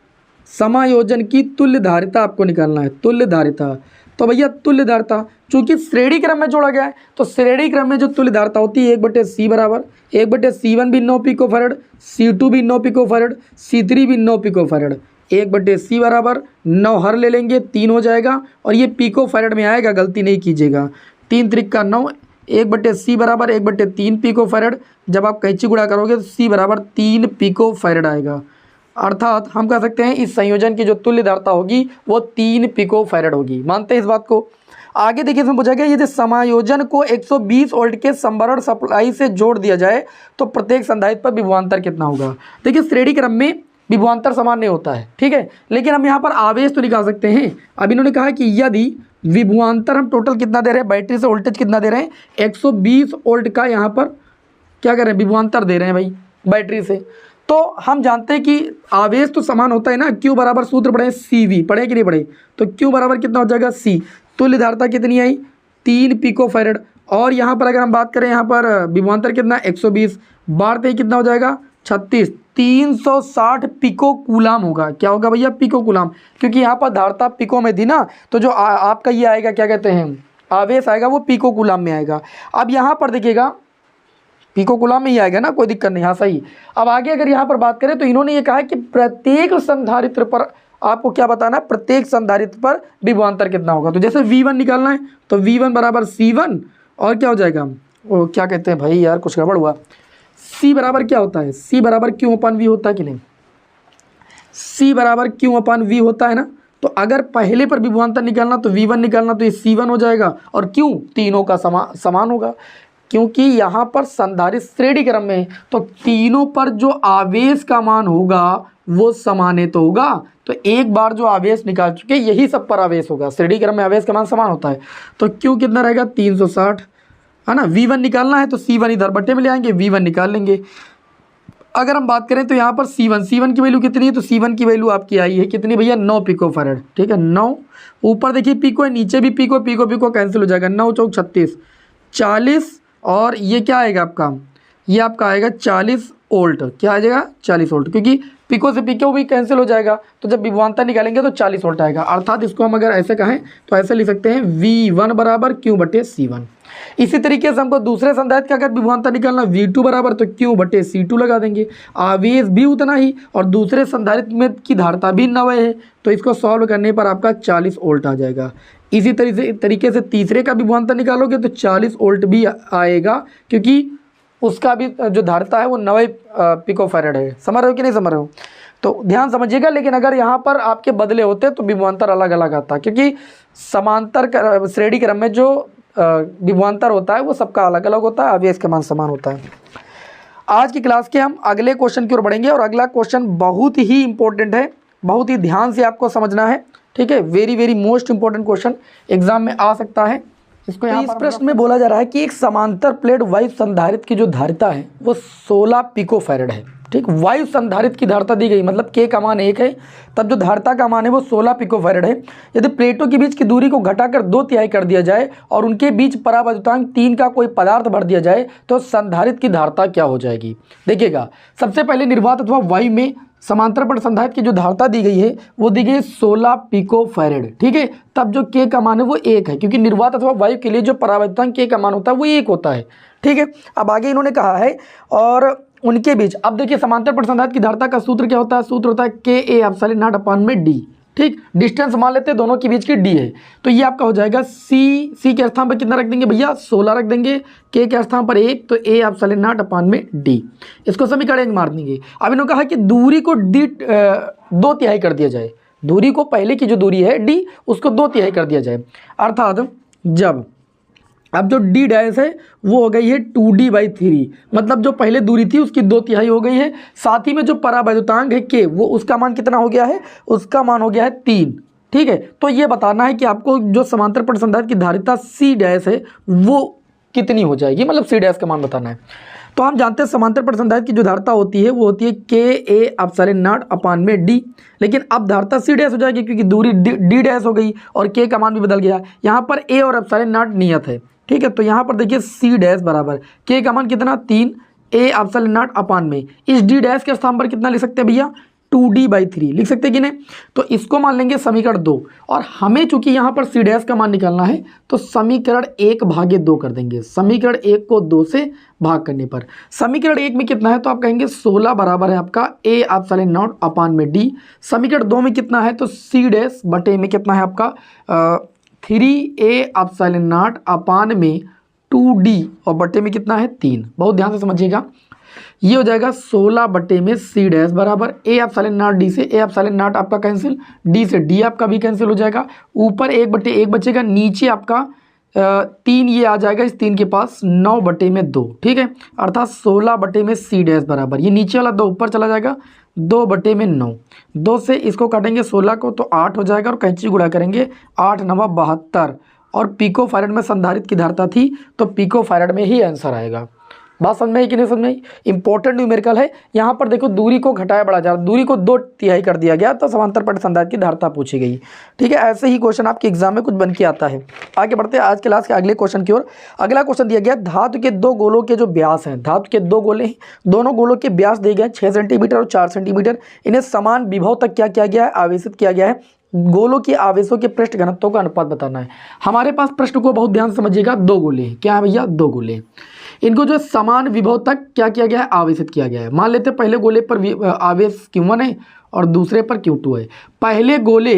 समायोजन की तुल्य धारिता आपको निकालना है, तुल्य धारिता। तो भैया तुल्य धारिता चूंकि श्रेणी क्रम में जोड़ा गया है, तो श्रेणी क्रम में जो तुल्य धारिता होती है 1/c बराबर 1/c1 भी 9 पिकोफैरेड, C2 भी 9 पिकोफैरेड, C3 भी 9 पिकोफैरेड। 1/c बराबर 9 हर ले लेंगे 3 हो जाएगा, और ये पिकोफैरेड में आएगा, गलती नहीं कीजिएगा। 3 त्रिक का 9, 1/c बराबर 1/3 पिकोफैरेड। जब आप कैंची गुणा करोगे तो c बराबर 3 पिकोफैरेड आएगा। अर्थात हम कह सकते हैं इस संयोजन की जो तुल्य धारिता होगी वो 3 पिकोफैरेड होगी। मानते हैं इस बात को? आगे देखिए इसमें पूछा गया यदि समायोजन को 120 वोल्ट के संभरण सप्लाई से जोड़ दिया जाए तो प्रत्येक संधारित्र पर विभवांतर कितना होगा। देखिए श्रेणी क्रम में विभवांतर समान नहीं होता है, ठीक है, लेकिन हम यहाँ पर आवेश तो निकाल सकते हैं। अब इन्होंने कहा कि यदि विभवांतर हम टोटल कितना दे रहे हैं, बैटरी से वोल्टेज कितना दे रहे हैं, 120 वोल्ट का यहाँ पर क्या कर रहे हैं, विभवांतर दे रहे हैं भाई बैटरी से। तो हम जानते हैं कि आवेश तो समान होता है ना, Q बराबर सूत्र पढ़े CV, पढ़े कि नहीं पढ़े, तो Q बराबर कितना हो जाएगा C। तुल्य धारिता कितनी आई 3 पिकोफैरेड, और यहाँ पर अगर हम बात करें यहाँ पर विभवांतर कितना 120, बाढ़ते ही कितना हो जाएगा 36, 360 पिको कूलाम होगा। क्या होगा भैया पिको कूलाम, क्योंकि यहाँ पर धारिता पिको में थी ना, तो जो आपका ये आएगा क्या कहते हैं आवेश आएगा वो पिको कूलाम में आएगा। अब यहाँ पर देखिएगा पिको कूलाम में ही आएगा ना, कोई दिक्कत नहीं, हाँ सही। अब आगे अगर यहाँ पर बात करें तो इन्होंने ये कहा कि प्रत्येक संधारित्र पर आपको क्या बताना है, प्रत्येक संधारित्र पर विभवांतर कितना होगा। तो जैसे V1 निकालना है तो V1 बराबर C1 और क्या हो जाएगा वो क्या कहते हैं भाई यार कुछ गड़बड़ हुआ, C बराबर क्या होता है, C बराबर Q/V होता है कि नहीं, C बराबर Q/V होता है ना। तो अगर पहले पर विभवांतर निकालना तो V1 निकालना तो ये C1 हो जाएगा, और क्यों तीनों का समान होगा, क्योंकि यहाँ पर संधारित्र श्रेणी क्रम में है, तो तीनों पर जो आवेश का मान होगा वो समान तो होगा। तो एक बार जो आवेश निकाल चुके यही सब पर आवेश होगा, श्रेणी क्रम में आवेश का मान समान होता है। तो Q कितना रहेगा 360 है ना। V1 निकालना है तो C1 इधर बट्टे में ले आएंगे, V1 निकाल लेंगे। अगर हम बात करें तो यहाँ पर C1 की वैल्यू कितनी है, तो C1 की वैल्यू आपकी आई है कितनी भैया 9 पिकोफैरेड, ठीक है 9। ऊपर देखिए पिको है, नीचे भी पिको, पिको कैंसिल हो जाएगा, 9 चौक 36, 40, और ये क्या आएगा आपका, ये आपका आएगा 40 वोल्ट, क्या आ जाएगा 40 वोल्ट, क्योंकि पिको से पिको भी कैंसिल हो जाएगा, तो जब विभवांतर निकालेंगे तो 40 वोल्ट आएगा। अर्थात इसको हम अगर ऐसे कहें तो ऐसे लिख सकते हैं V1 बराबर Q/C1। इसी तरीके से हमको दूसरे संधारित्र का अगर विभवांतर निकालना V2 बराबर तो Q/C2 लगा देंगे, आवेश भी उतना ही और दूसरे संधारित्र में की धारिता भी 9 है, तो इसको सॉल्व करने पर आपका 40 वोल्ट आ जाएगा। इसी तरीके से तीसरे का विभवांतर निकालोगे तो 40 वोल्ट भी आएगा, क्योंकि उसका भी जो धारिता है वो 9 पिकोफैरेड है। समझ रहे हो कि नहीं समझ रहे हो, तो ध्यान समझिएगा। लेकिन अगर यहाँ पर आपके बदले होते तो विभवांतर अलग अलग आता, क्योंकि समांतर श्रेणी क्रम में जो विभवांतर होता है वो सबका अलग अलग होता है, आवेश का मान समान होता है। आज की क्लास के हम अगले क्वेश्चन की ओर बढ़ेंगे, और अगला क्वेश्चन बहुत ही इंपॉर्टेंट है, बहुत ही ध्यान से आपको समझना है, ठीक है। Very most important question exam में आ सकता है। इसको यहाँ इस प्रश्न में बोला जा रहा है कि एक समांतर प्लेट वायु संधारित्र की जो धारिता है वो 16 पिकोफैरेड है, ठीक। वायु संधारित्र की धारिता दी गई, मतलब K का मान 1 है, तब जो धारिता का मान है वो 16 पिकोफैरेड है। यदि प्लेटों के बीच की दूरी को घटाकर 2/3 कर दिया जाए और उनके बीच परावैद्युतांक 3 का कोई पदार्थ भर दिया जाए तो संधारित्र की धारिता क्या हो जाएगी। देखिएगा, सबसे पहले निर्वात अथवा वायु में समांतर पर संधारित्र की जो धारिता दी गई है वो दी गई है 16 पिकोफैरेड, ठीक है। तब जो K का मान है वो 1 है, क्योंकि निर्वात अथवा वायु के लिए जो परावैद्युतांक K का मान होता है वो 1 होता है, ठीक है। अब आगे इन्होंने कहा है और उनके बीच, अब देखिए समांतर पर संधारित्र की धारिता का सूत्र क्या होता है, सूत्र होता है Ka/0/d, ठीक। डिस्टेंस मान लेते हैं दोनों के बीच की d है, तो ये आपका हो जाएगा C के स्थान पर कितना रख देंगे भैया 16 रख देंगे, K के स्थान पर 1 तो A/0/d, इसको समीकरण 1 मार देंगे। अब इन्होंने कहा कि दूरी को d 2/3 कर दिया जाए, दूरी को पहले की जो दूरी है d उसको 2/3 कर दिया जाए, अर्थात जब अब जो d डैश है वो हो गई है 2d/3, मतलब जो पहले दूरी थी उसकी 2/3 हो गई है। साथ ही में जो परावैद्युतांक है K वो उसका मान कितना हो गया है, उसका मान हो गया है 3, ठीक है। तो ये बताना है कि आपको जो समांतर पर संधारित्र की धारिता C डैश है वो कितनी हो जाएगी, मतलब C डैश का मान बताना है। तो हम जानते हैं समांतर पर संधारित्र की जो धारिता होती है वो होती है Ka/0/d, लेकिन अब धारिता C डैश हो जाएगी क्योंकि दूरी d डैश हो गई और K का मान भी बदल गया। यहाँ पर A और ε0 नियत है, ठीक है। तो यहाँ पर देखिए C डैश बराबर K का मान कितना 3 A/0 में, इस D डैश के स्थान पर कितना लिख सकते हैं भैया 2d/3 लिख सकते हैं कि नहीं। तो इसको मान लेंगे समीकरण 2, और हमें चूंकि यहाँ पर C डैश का मान निकालना है तो समीकरण 1/2 कर देंगे। समीकरण 1 को 2 से भाग करने पर समीकरण 1 में कितना है, तो आप कहेंगे 16 बराबर है आपका A/0/d। समीकरण 2 में कितना है, तो C डैश बटे में कितना है आपका 3A/0 में 2d और बटे में कितना है 3। बहुत ध्यान से समझिएगा, ये हो जाएगा 16 बटे में C डैश बराबर A/0d से A/0 आपका कैंसिल, d से d आपका भी कैंसिल हो जाएगा, ऊपर 1/1 बचेगा, नीचे आपका 3 ये आ जाएगा, इस 3 के पास 9 बटे में 2, ठीक है। अर्थात 16 बटे में C डैश बराबर, ये नीचे वाला 2 ऊपर चला जाएगा, 2 बटे में 9, 2 से इसको काटेंगे 16 को तो 8 हो जाएगा, और कैंची गुणा करेंगे 8 9 72, और पिकोफैरेड में संधारित्र की धारिता थी तो पिकोफैरेड में ही आंसर आएगा। बात समझ में आई कि नहीं समझ में आई? इंपॉर्टेंट न्यूमेरिकल है। यहाँ पर देखो दूरी को घटाया बढ़ा जा रहा है, दूरी को 2/3 कर दिया गया तो समांतर पट संधारित्र की धारिता पूछी गई। ठीक है, ऐसे ही क्वेश्चन आपके एग्जाम में कुछ बन के आता है। आगे बढ़ते हैं आज क्लास के अगले क्वेश्चन की ओर। अगला क्वेश्चन दिया गया धातु के 2 गोलों के जो व्यास हैं, धातु के 2 गोले हैं, दोनों गोलों के व्यास दिए गए 6 सेंटीमीटर और 4 सेंटीमीटर। इन्हें समान विभव तक क्या किया गया है, आवेशित किया गया है। गोलों के आवेशों के पृष्ठ घनत्वों का अनुपात बताना है। हमारे पास प्रश्न को बहुत ध्यान से समझिएगा, 2 गोले हैं। क्या है भैया? 2 गोले। इनको जो समान विभव तक क्या किया गया है, आवेशित किया गया है। मान लेते हैं पहले गोले पर आवेश Q1 है और दूसरे पर Q2 है। पहले गोले,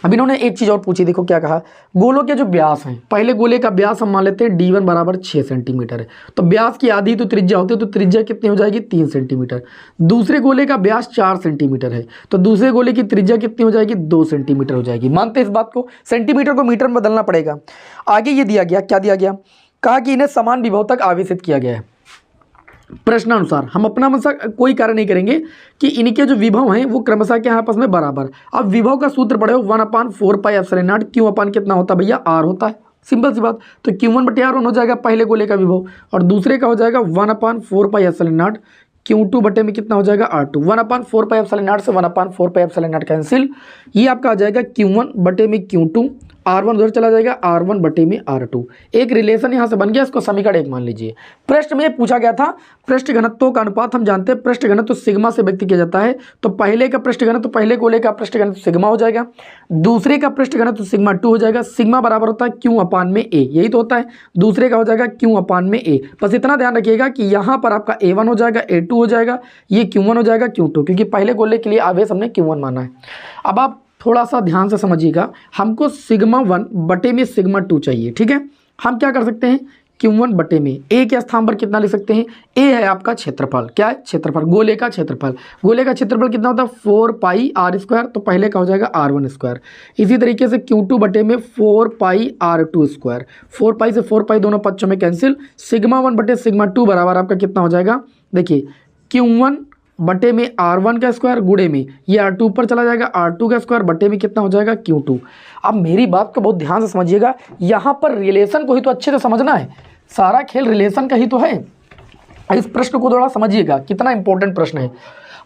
अब इन्होंने एक चीज और पूछी, देखो क्या कहा, गोलों के जो व्यास हैं, पहले गोले का व्यास हम मान लेते हैं D1 बराबर 6 सेंटीमीटर है, तो व्यास की आधी तो त्रिज्या होती है, तो त्रिज्या कितनी हो जाएगी, 3 सेंटीमीटर। दूसरे गोले का व्यास 4 सेंटीमीटर है, तो दूसरे गोले की त्रिज्या कितनी हो जाएगी, 2 सेंटीमीटर हो जाएगी। मानते हैं इस बात को, सेंटीमीटर को मीटर में बदलना पड़ेगा। आगे ये दिया गया, क्या दिया गया, कहा कि इन्हें समान विभव तक आवेशित किया गया है। प्रश्नानुसार हम अपना मतलब कोई कार्य नहीं करेंगे कि इनके जो विभव हैं वो क्रमशः के आपस में बराबर। अब विभव का सूत्र पढ़े 1/4 पाई एप्सिलॉन नॉट, क्यू अपान कितना होता है भैया, आर होता है। सिंपल सी बात, तो Q1/R1 हो जाएगा पहले गोले का विभव, और दूसरे का हो जाएगा 1/4 पाई एप्सिलॉन नॉट Q2 बटे में कितना हो जाएगा, R2। 1/4 पाई एप्सिलॉन नॉट से 1/4 पाई एप्सिलॉन नॉट कैंसिल, ये आपका आ जाएगा Q1 बटे में Q2, R1 उधर चला जाएगा, R1 बटे में R2। एक रिलेशन यहाँ से बन गया, इसको समीकरण 1 मान लीजिए। प्रश्न में पूछा गया था पृष्ठ घनत्वों का अनुपात, हम जानते हैं पृष्ठ घनत्व सिग्मा से व्यक्त किया जाता है, तो पहले का पृष्ठ घनत्व, पहले गोले का पृष्ठ घनत्व सिग्मा हो जाएगा, दूसरे का पृष्ठ घनत्व सिग्मा 2 हो जाएगा। सिग्मा बराबर होता है Q अपान में A, यही तो होता है। दूसरे का हो जाएगा Q अपान में A। बस इतना ध्यान रखिएगा कि यहाँ पर आपका A1 हो जाएगा, A2 हो जाएगा, ये Q1 हो जाएगा, Q2, क्योंकि पहले गोले के लिए आवेश हमने Q1 माना है। अब आप थोड़ा सा ध्यान से समझिएगा, हमको सिग्मा 1 बटे में सिग्मा 2 चाहिए। ठीक है, हम क्या कर सकते हैं, Q1 बटे में A के स्थान पर कितना लिख सकते हैं, A है आपका क्षेत्रफल, क्या है, क्षेत्रफल, गोले का क्षेत्रफल। गोले का क्षेत्रफल कितना होता है, 4 पाई R स्क्वायर, तो पहले का हो जाएगा R1 स्क्वायर। इसी तरीके से Q2 बटे में 4 पाई R2 स्क्वायर, 4 पाई से 4 पाई दोनों पक्षों में कैंसिल, सिग्मा 1 बटे सिग्मा 2 बराबर आपका कितना हो जाएगा, देखिए Q1 बटे में R1 का स्क्वायर गुणे में ये R2 पर चला जाएगा, R2 का स्क्वायर बटे में कितना हो जाएगा, Q2। अब मेरी बात को बहुत ध्यान से समझिएगा, यहाँ पर रिलेशन को ही तो अच्छे से समझना है, सारा खेल रिलेशन का ही तो है। इस प्रश्न को थोड़ा समझिएगा, कितना इंपॉर्टेंट प्रश्न है।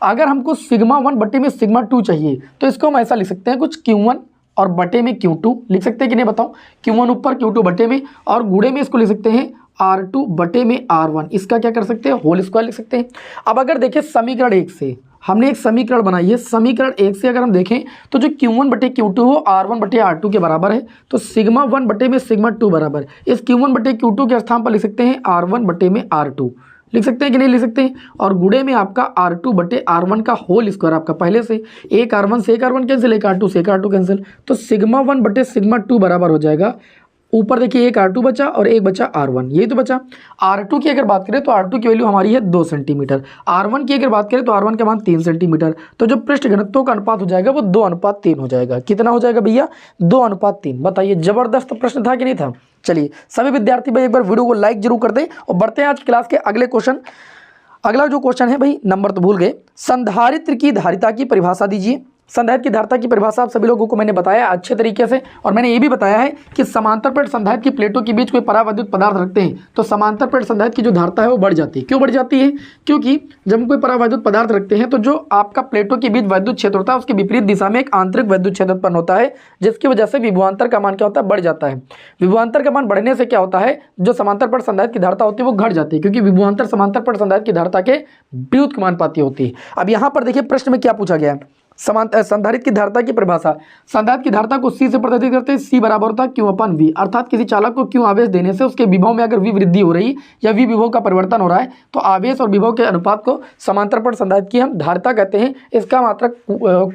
अगर हमको सिग्मा 1 बटे में सिग्मा 2 चाहिए तो इसको हम ऐसा लिख सकते हैं, कुछ Q1 और बटे में Q2 लिख सकते हैं कि नहीं बताओ, Q1 ऊपर Q2 बटे में, और गुणे में इसको लिख सकते हैं R2 बटे में R1, इसका क्या कर सकते हैं, होल स्क्वायर लिख सकते हैं। अब अगर देखें समीकरण 1 से, हमने एक समीकरण बनाई है, समीकरण 1 से अगर हम देखें तो जो Q1 बटे Q2 हो R1 बटे R2 के बराबर है, तो सिग्मा 1 बटे में सिग्मा 2 बराबर, इस Q1 बटे Q2 के स्थान पर लिख सकते हैं R1 बटे में R2, लिख सकते हैं कि नहीं लिख सकते हैं। और गुणे में आपका R2 बटे R1 का होल स्क्वायर, आपका पहले से एक R1 से एक R1 कैंसिल, एक R2 से एक R2 कैंसिल, तो सिग्मा 1 बटे सिग्मा 2 बराबर हो जाएगा, ऊपर देखिए एक R2 बचा और एक बचा R1, यही तो बचा। R2 की अगर बात करें तो R2 की वैल्यू हमारी है 2 सेंटीमीटर, R1 की अगर बात करें तो R1 का मान 3 सेंटीमीटर, तो जो पृष्ठ घनत्वों का अनुपात हो जाएगा वो 2:3 हो जाएगा। कितना हो जाएगा भैया, 2:3। बताइए, जबरदस्त प्रश्न था कि नहीं था। चलिए सभी विद्यार्थी भाई एक बार वीडियो को लाइक जरूर कर दें और बढ़ते हैं आज क्लास के अगले क्वेश्चन। अगला जो क्वेश्चन है भाई, नंबर तो भूल गए, संधारित्र की धारिता की परिभाषा दीजिए। संधारित्र की धारिता की परिभाषा आप सभी लोगों को मैंने बताया अच्छे तरीके से, और मैंने ये भी बताया है कि समांतर प्लेट संधारित्र की प्लेटों के बीच कोई परावैद्युत पदार्थ रखते हैं तो समांतर प्लेट संधारित्र की जो धारिता है वो बढ़ जाती है। क्यों बढ़ जाती है, क्योंकि जब हम कोई परावैद्युत पदार्थ रखते हैं तो जो आपका प्लेटों के बीच वैद्युत क्षेत्र होता है उसके विपरीत दिशा में एक आंतरिक वैद्युत क्षेत्र उत्पन्न होता है, जिसकी वजह से विभवांतर का मान क्या होता है, बढ़ जाता है। विभवांतर का मान बढ़ने से क्या होता है, जो समांतर प्लेट संधारित्र की धारिता होती है वो घट जाती है, क्योंकि विभवांतर समांतर प्लेट संधारित्र की धारिता के विपरीत समानुपाती होती है। अब यहाँ पर देखिए प्रश्न में क्या पूछा गया है, संधारित्र की धारिता की परिभाषा। संधारित्र की धारिता को C से प्रदर्शित करते हैं, C बराबर होता है Q अपन V, अर्थात किसी चालक को Q आवेश देने से उसके विभव में अगर V वृद्धि हो रही या V विभव का परिवर्तन हो रहा है तो आवेश और विभव के अनुपात को समांतर प्लेट संधारित्र की हम धारिता कहते हैं। इसका मात्रक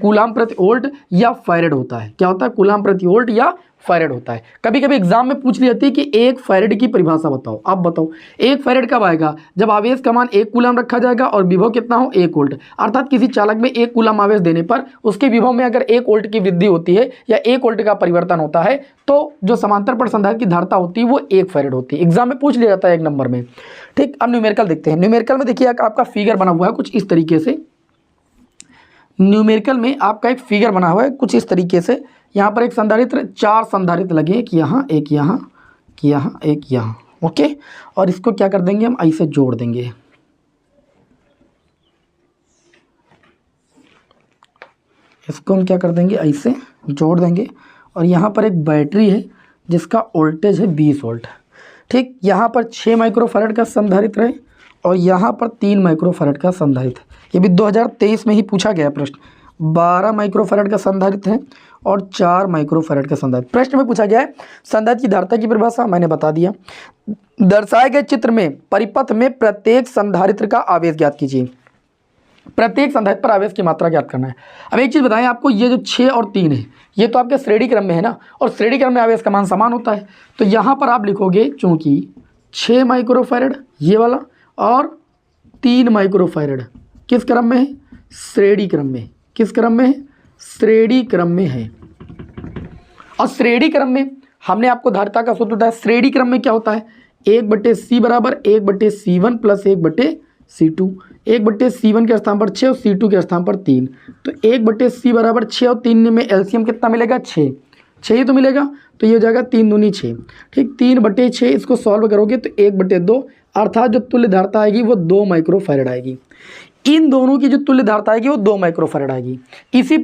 कूलाम प्रति वोल्ट या फैरेड होता है। क्या होता है, कूलाम प्रति वोल्ट या फैरेड होता है। कभी कभी एग्जाम में पूछ ली जाती है कि 1 फैरेड की परिभाषा बताओ। अब बताओ 1 फैरेड कब आएगा, जब आवेश का मान 1 कूलाम रखा जाएगा और विभव कितना हो, 1 वोल्ट। अर्थात किसी चालक में 1 कूलाम आवेश देने पर उसके विभव में अगर 1 वोल्ट की वृद्धि होती है या 1 वोल्ट का परिवर्तन होता है तो जो समांतर प्लेट संधारित्र की धारिता होती है वो 1 फैरेड होती है। एग्जाम में पूछ लिया जाता है 1 नंबर में। ठीक, अब न्यूमेरिकल देखते हैं। न्यूमेरिकल में देखिए आपका फिगर बना हुआ है कुछ इस तरीके से। न्यूमेरिकल में आपका एक फिगर बना हुआ है कुछ इस तरीके से। यहाँ पर एक संधारित्र, 4 संधारित्र लगे, एक यहाँ, एक यहाँ, एक यहाँ, एक यहाँ, ओके, और इसको क्या कर देंगे हम, आई से जोड़ देंगे। इसको हम क्या कर देंगे, आई से जोड़ देंगे। और यहाँ पर एक बैटरी है जिसका वोल्टेज है 20 वोल्ट। ठीक, यहाँ पर 6 माइक्रोफैरड का संधारित्र है और यहाँ पर 3 माइक्रोफैरड का संधारित्र। ये भी 2023 में ही पूछा गया प्रश्न। 12 माइक्रोफैरड का संधारित्र है और 4 माइक्रोफैरड का संधारित्र। प्रश्न में पूछा गया है संधारित्र की धारिता की परिभाषा मैंने बता दिया। दर्शाए गए चित्र में परिपथ में प्रत्येक संधारित्र का आवेश ज्ञात कीजिए। प्रत्येक संधारित्र पर आवेश की मात्रा ज्ञात करना है। अब एक चीज़ बताएं आपको, ये जो 6 और 3 है ये तो आपके श्रेणी क्रम में है ना, और श्रेणी क्रम में आवेश का मान समान होता है। तो यहाँ पर आप लिखोगे चूंकि 6 माइक्रोफैरड ये वाला और 3 माइक्रोफैरड किस क्रम में है, श्रेणी क्रम में। किस क्रम में है, श्रेणी क्रम में है। और श्रेणी क्रम में हमने आपको धारिता का सूत्र बताया। श्रेणी क्रम में क्या होता है, 1/c बराबर 1/c1 प्लस 1/c2। 1/c1 के स्थान पर 6 और c2 के स्थान पर 3। तो 1/c बराबर 6 और 3 में एलसीएम कितना मिलेगा, 6 ही तो मिलेगा। तो ये हो जाएगा 3 दूनी 6। ठीक, 3/6 इसको सॉल्व करोगे तो 1/2, अर्थात जो तुल्य धारिता आएगी वो 2 माइक्रोफैरड आएगी। इन दोनों की जो तुल्य धारिता आएगी वो 2 माइक्रोफैरड आएगी। इसी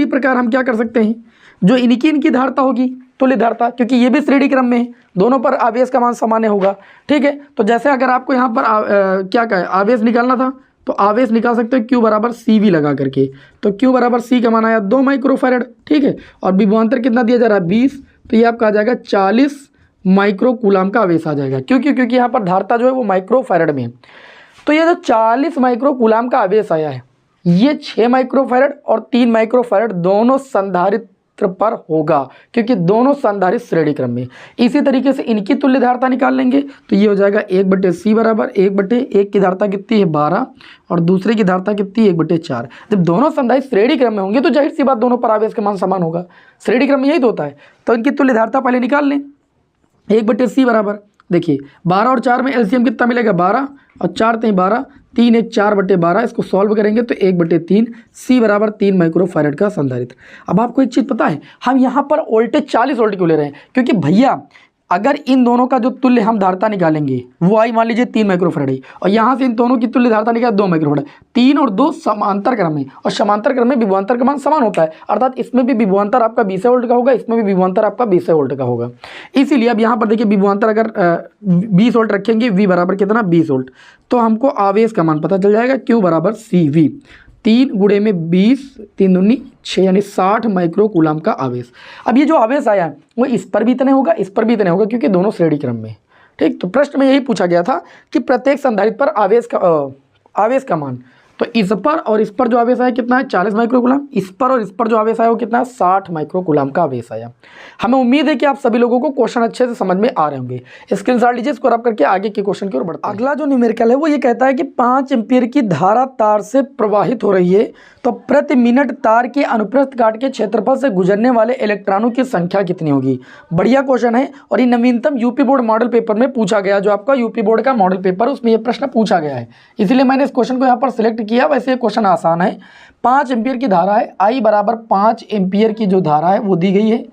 प्रकार हम क्या कर सकते हैं, जो इनकी धारिता होगी तुल्य धारिता, क्योंकि ये भी श्रेणी क्रम में है, दोनों पर आवेश का मान सामान्य होगा। ठीक है, तो जैसे अगर आपको यहाँ पर क्या कहे आवेश निकालना था तो आवेश निकाल सकते हो Q बराबर CV लगा करके। तो Q बराबर C का मान आया 2 माइक्रोफैरड। ठीक है, और विभवांतर कितना दिया जा रहा है, 20। तो ये आपका आ जाएगा 40 माइक्रो कूलाम का आवेश आ जाएगा, क्योंकि यहाँ पर धारिता जो है वो माइक्रोफैरड में है। तो ये जो 40 माइक्रो कूलाम का आवेश आया है ये 6 माइक्रोफैरड और 3 माइक्रोफैरड दोनों संधारित्र पर होगा, क्योंकि दोनों संधारित्र श्रेणी क्रम में। इसी तरीके से इनकी तुल्य धारिता निकाल लेंगे तो ये हो जाएगा 1/c बराबर 1/1 की धारिता कितनी है 12 और दूसरे की धारिता कितनी है 1/4। जब दोनों संधारित्र श्रेणी क्रम में होंगे तो जाहिर सी बात दोनों पर आवेश का मान समान होगा। श्रेणी क्रम में यही तो होता है। तो इनकी तुल्य धारिता पहले निकाल लें। 1/c बराबर देखिए 12 और 4 में एलसीएम कितना मिलेगा 12 और 4 3 12, 3 1 4/12। इसको सॉल्व करेंगे तो 1/3, C बराबर 3 माइक्रोफैरड का संधारित्र। अब आपको एक चीज़ पता है, हम यहाँ पर वोल्टेज 40 वोल्ट क्यों ले रहे हैं, क्योंकि भैया अगर इन दोनों का जो तुल्य हम धारिता निकालेंगे वो आई मान लीजिए 3 माइक्रोफैरड है और यहाँ से इन दोनों की तुल्य धारिता निकाले 2 माइक्रोफैरड। 3 और 2 समांतर क्रम में, और समांतर क्रम में विभवांतर का मान समान होता है, अर्थात इसमें भी विभवांतर आपका 20 वोल्ट का होगा, इसमें भी विभवांतर आपका 20 वोल्ट का होगा। इसीलिए अब यहाँ पर देखिए विभवांतर अगर 20 वोल्ट रखेंगे, V बराबर कितना 20 वोल्ट, तो हमको आवेश का मान पता चल जाएगा Q बराबर CV। 3 गुणे में 20, 3 दूनी 6 यानी 60 माइक्रो कूलाम का आवेश। अब ये जो आवेश आया है वो इस पर भी इतने होगा, इस पर भी इतने होगा, क्योंकि दोनों श्रेणी क्रम में। ठीक, तो प्रश्न में यही पूछा गया था कि प्रत्येक संधारित्र पर आवेश का मान। तो इस पर और इस पर जो आवेश आया कितना है 40 माइक्रो कूलाम, इस पर और इस पर जो आवेश आया वो कितना है 60 माइक्रो कूलाम का आवेश आया। हमें उम्मीद है कि आप सभी लोगों को क्वेश्चन अच्छे से समझ में आ रहे होंगे। स्क्रीनशॉट लीजिए, इसको रब करके आगे के क्वेश्चन की ओर बढ़ते हैं। अगला जो न्यूमेरिकल है वो ये कहता है कि 5 एम्पीयर की धारा तार से प्रवाहित हो रही है तो प्रति मिनट तार के अनुप्रस्थ काट के क्षेत्रफल से गुजरने वाले इलेक्ट्रॉनों की संख्या कितनी होगी। बढ़िया क्वेश्चन है और ये नवीनतम यूपी बोर्ड मॉडल पेपर में पूछा गया, जो आपका यूपी बोर्ड का मॉडल पेपर उसमें ये प्रश्न पूछा गया है, इसीलिए मैंने इस क्वेश्चन को यहाँ पर सिलेक्ट किया। वैसे क्वेश्चन आसान है। 5 एम्पीयर की धारा है, I बराबर 5 एम्पीयर की जो धारा है वो दी गई है।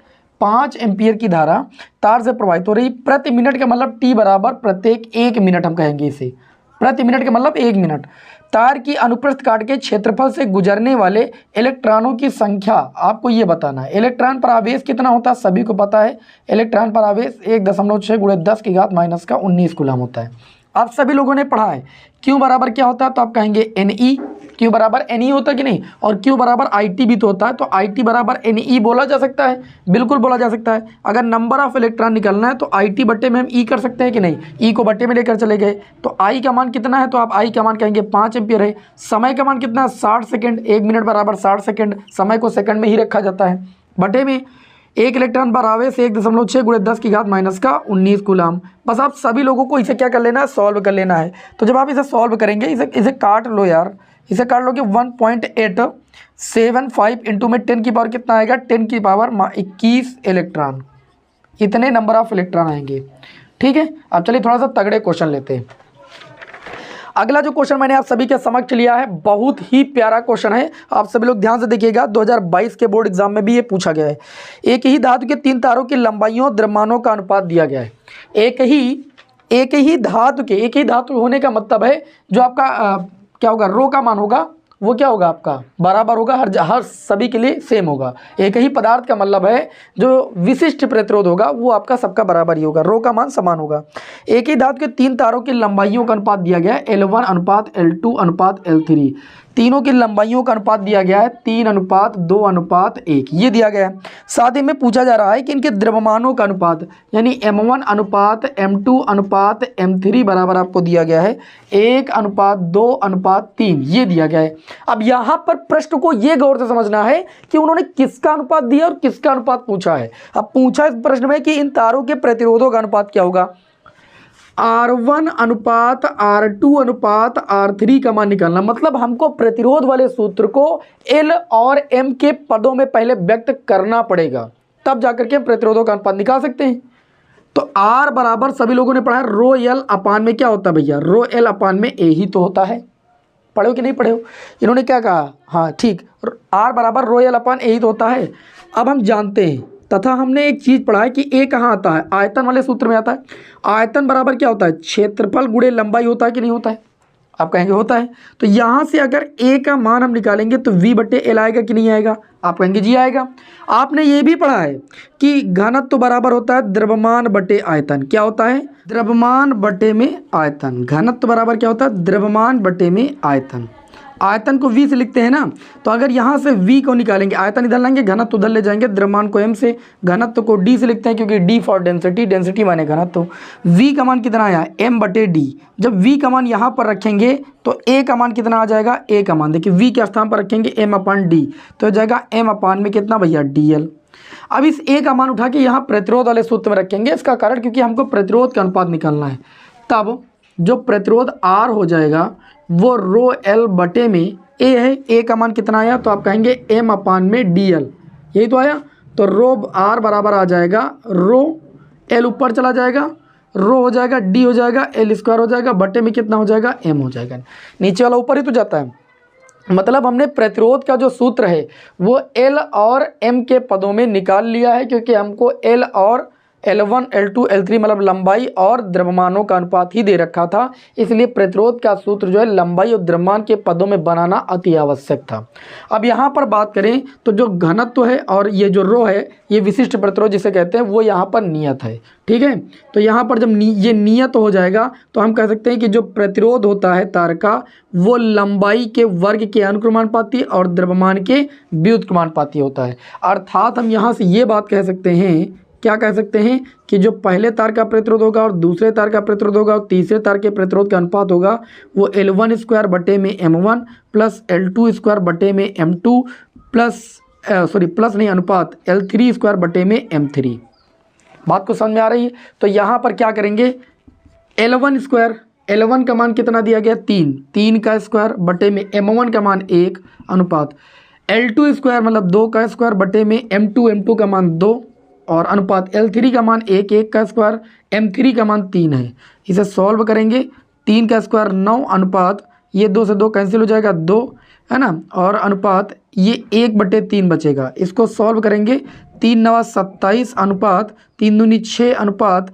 5 एम्पीयर की धारा तार से प्रवाहित हो रही, प्रति मिनट का मतलब T बराबर प्रत्येक 1 मिनट, हम कहेंगे इसे प्रति मिनट का मतलब 1 मिनट। तार की अनुप्रस्थ काट के क्षेत्रफल से गुजरने वाले इलेक्ट्रॉनों की संख्या आपको ये बताना है। इलेक्ट्रॉन पर आवेश कितना होता है सभी को पता है, इलेक्ट्रॉन पर आवेश 1.6 × 10⁻⁻⁻19 कूलम होता है। आप सभी लोगों ने पढ़ा है। Q बराबर क्या होता है, तो आप कहेंगे Ne। Q बराबर Ne होता है कि नहीं, और Q बराबर IT भी तो होता है, तो IT बराबर Ne बोला जा सकता है, बिल्कुल बोला जा सकता है। अगर नंबर ऑफ इलेक्ट्रॉन निकलना है तो IT बट्टे में हम E कर सकते हैं कि नहीं, E को बट्टे में लेकर चले गए तो I का मान कितना है, तो आप I का मान कहेंगे 5 एम्पीयर है। समय का मान कितना है 60 सेकेंड, 1 मिनट बराबर 60 सेकेंड, समय को सेकंड में ही रखा जाता है। बटे में 1 इलेक्ट्रॉन पर आवेश 1.6 × 10⁻⁻19 कूलम। बस आप सभी लोगों को इसे क्या कर लेना है, सॉल्व कर लेना है। तो जब आप इसे सॉल्व करेंगे, इसे काट लो यार, इसे काट लो कि 1.875 इंटू में 10 की पावर कितना आएगा, 10 की पावर 21 इलेक्ट्रॉन, इतने नंबर ऑफ इलेक्ट्रॉन आएंगे। ठीक है, अब चलिए थोड़ा सा तगड़े क्वेश्चन लेते हैं। अगला जो क्वेश्चन मैंने आप सभी के समक्ष लिया है बहुत ही प्यारा क्वेश्चन है, आप सभी लोग ध्यान से देखिएगा। 2022 के बोर्ड एग्जाम में भी ये पूछा गया है। एक ही धातु के 3 तारों की लंबाइयों द्रव्यमानों का अनुपात दिया गया है। एक ही धातु होने का मतलब है जो आपका क्या होगा, रो का मान होगा वो क्या होगा आपका बराबर होगा, हर सभी के लिए सेम होगा। एक ही पदार्थ का मतलब है जो विशिष्ट प्रतिरोध होगा वो आपका सबका बराबर ही होगा, रो का मान समान होगा। एक ही धातु के 3 तारों की लंबाइयों का अनुपात दिया गया है L1 अनुपात L2 अनुपात L3। तीनों की लंबाइयों का अनुपात दिया गया है 3:2:1 ये दिया गया है। साथ ही में पूछा जा रहा है कि इनके द्रव्यमानों का अनुपात यानी M1 अनुपात M2 अनुपात M3 बराबर आपको दिया गया है 1:2:3 ये दिया गया है। अब यहाँ पर प्रश्न को ये गौर से समझना है कि उन्होंने किसका अनुपात दिया और किसका अनुपात पूछा है। अब पूछा इस प्रश्न में कि इन तारों के प्रतिरोधों का अनुपात क्या होगा, R1 अनुपात R2 अनुपात R3 का मान निकालना। मतलब हमको प्रतिरोध वाले सूत्र को L और M के पदों में पहले व्यक्त करना पड़ेगा, तब जाकर के हम प्रतिरोधों का अनुपात निकाल सकते हैं। तो R बराबर सभी लोगों ने पढ़ा है रो L अपान में क्या होता है भैया, रो L अपान में A ही तो होता है। पढ़े हो कि नहीं पढ़े हो, इन्होंने क्या कहा, हाँ ठीक, R बराबर रो L अपान A ही तो होता है। अब हम जानते हैं तथा हमने एक चीज़ पढ़ा है कि ए कहाँ आता है, आयतन वाले सूत्र में आता है। आयतन बराबर क्या होता है, क्षेत्रफल गुणे लंबाई होता है कि नहीं होता है, आप कहेंगे होता है। तो यहाँ से अगर ए का मान हम निकालेंगे तो V/L आएगा कि नहीं आएगा, आप कहेंगे जी आएगा। आपने ये भी पढ़ा है कि घनत्व तो बराबर होता है द्रव्यमान बटे आयतन, क्या होता है, द्रव्यमान बटे में आयतन। घनत्व बराबर क्या होता है, द्रव्यमान बटे में आयतन। आयतन को V से लिखते हैं ना, तो अगर यहाँ से V को निकालेंगे, आयतन इधर लाएंगे, घनत्व उधर ले जाएंगे, द्रव्यमान को M से, घनत्व को D से लिखते हैं क्योंकि D फॉर डेंसिटी, डेंसिटी माने घनत्व। V का मान कितना आया, M/D। जब V का मान यहाँ पर रखेंगे तो A का मान कितना आ जाएगा, A का मान देखिए V के स्थान पर रखेंगे M/D तो हो जाएगा M अपान में कितना भैया DL। अब इस A का मान उठा के यहाँ प्रतिरोध वाले सूत्र में रखेंगे, इसका कारण क्योंकि हमको प्रतिरोध का अनुपात निकालना है। तब जो प्रतिरोध R हो जाएगा वो रो L बटे में A है, A का मान कितना आया, तो आप कहेंगे M अपान में DL, यही तो आया। तो रो R बराबर आ जाएगा रो L ऊपर चला जाएगा, रो हो जाएगा D हो जाएगा, L² हो जाएगा, बटे में कितना हो जाएगा, M हो जाएगा। नीचे वाला ऊपर ही तो जाता है। मतलब हमने प्रतिरोध का जो सूत्र है वो L और M के पदों में निकाल लिया है, क्योंकि हमको L और L1 L2 L3 मतलब लंबाई और द्रव्यमानों का अनुपात ही दे रखा था, इसलिए प्रतिरोध का सूत्र जो है लंबाई और द्रव्यमान के पदों में बनाना अति आवश्यक था। अब यहाँ पर बात करें तो जो घनत्व है और ये जो रो है ये विशिष्ट प्रतिरोध जिसे कहते हैं वो यहाँ पर नियत है, ठीक है। तो यहाँ पर जब ये नियत हो जाएगा तो हम कह सकते हैं कि जो प्रतिरोध होता है तार का वो लंबाई के वर्ग के अनुक्रमानुपाती और द्रव्यमान के व्युत्क्रमानुपाती होता है। अर्थात हम यहाँ से ये बात कह सकते हैं, क्या कह सकते हैं कि जो पहले तार का प्रतिरोध होगा और दूसरे तार का प्रतिरोध होगा और तीसरे तार के प्रतिरोध का अनुपात होगा वो L1² बटे में M1 प्लस L2² बटे में M2 प्लस प्लस नहीं अनुपात L3² बटे में M3। बात को समझ में आ रही है। तो यहाँ पर क्या करेंगे, L1 का मान कितना दिया गया, 3 का स्क्वायर बटे में M1 का मान 1 अनुपात L2² मतलब 2 का स्क्वायर बटे में M2 का मान 2 और अनुपात L3 का मान 1 का स्क्वायर, M3 का मान 3 है। इसे सॉल्व करेंगे, 3 का स्क्वायर 9 अनुपात ये 2 से 2 कैंसिल हो जाएगा 2 है ना, और अनुपात ये 1/3 बचेगा। इसको सॉल्व करेंगे, 3×9 27 अनुपात 3 दूनी 6 अनुपात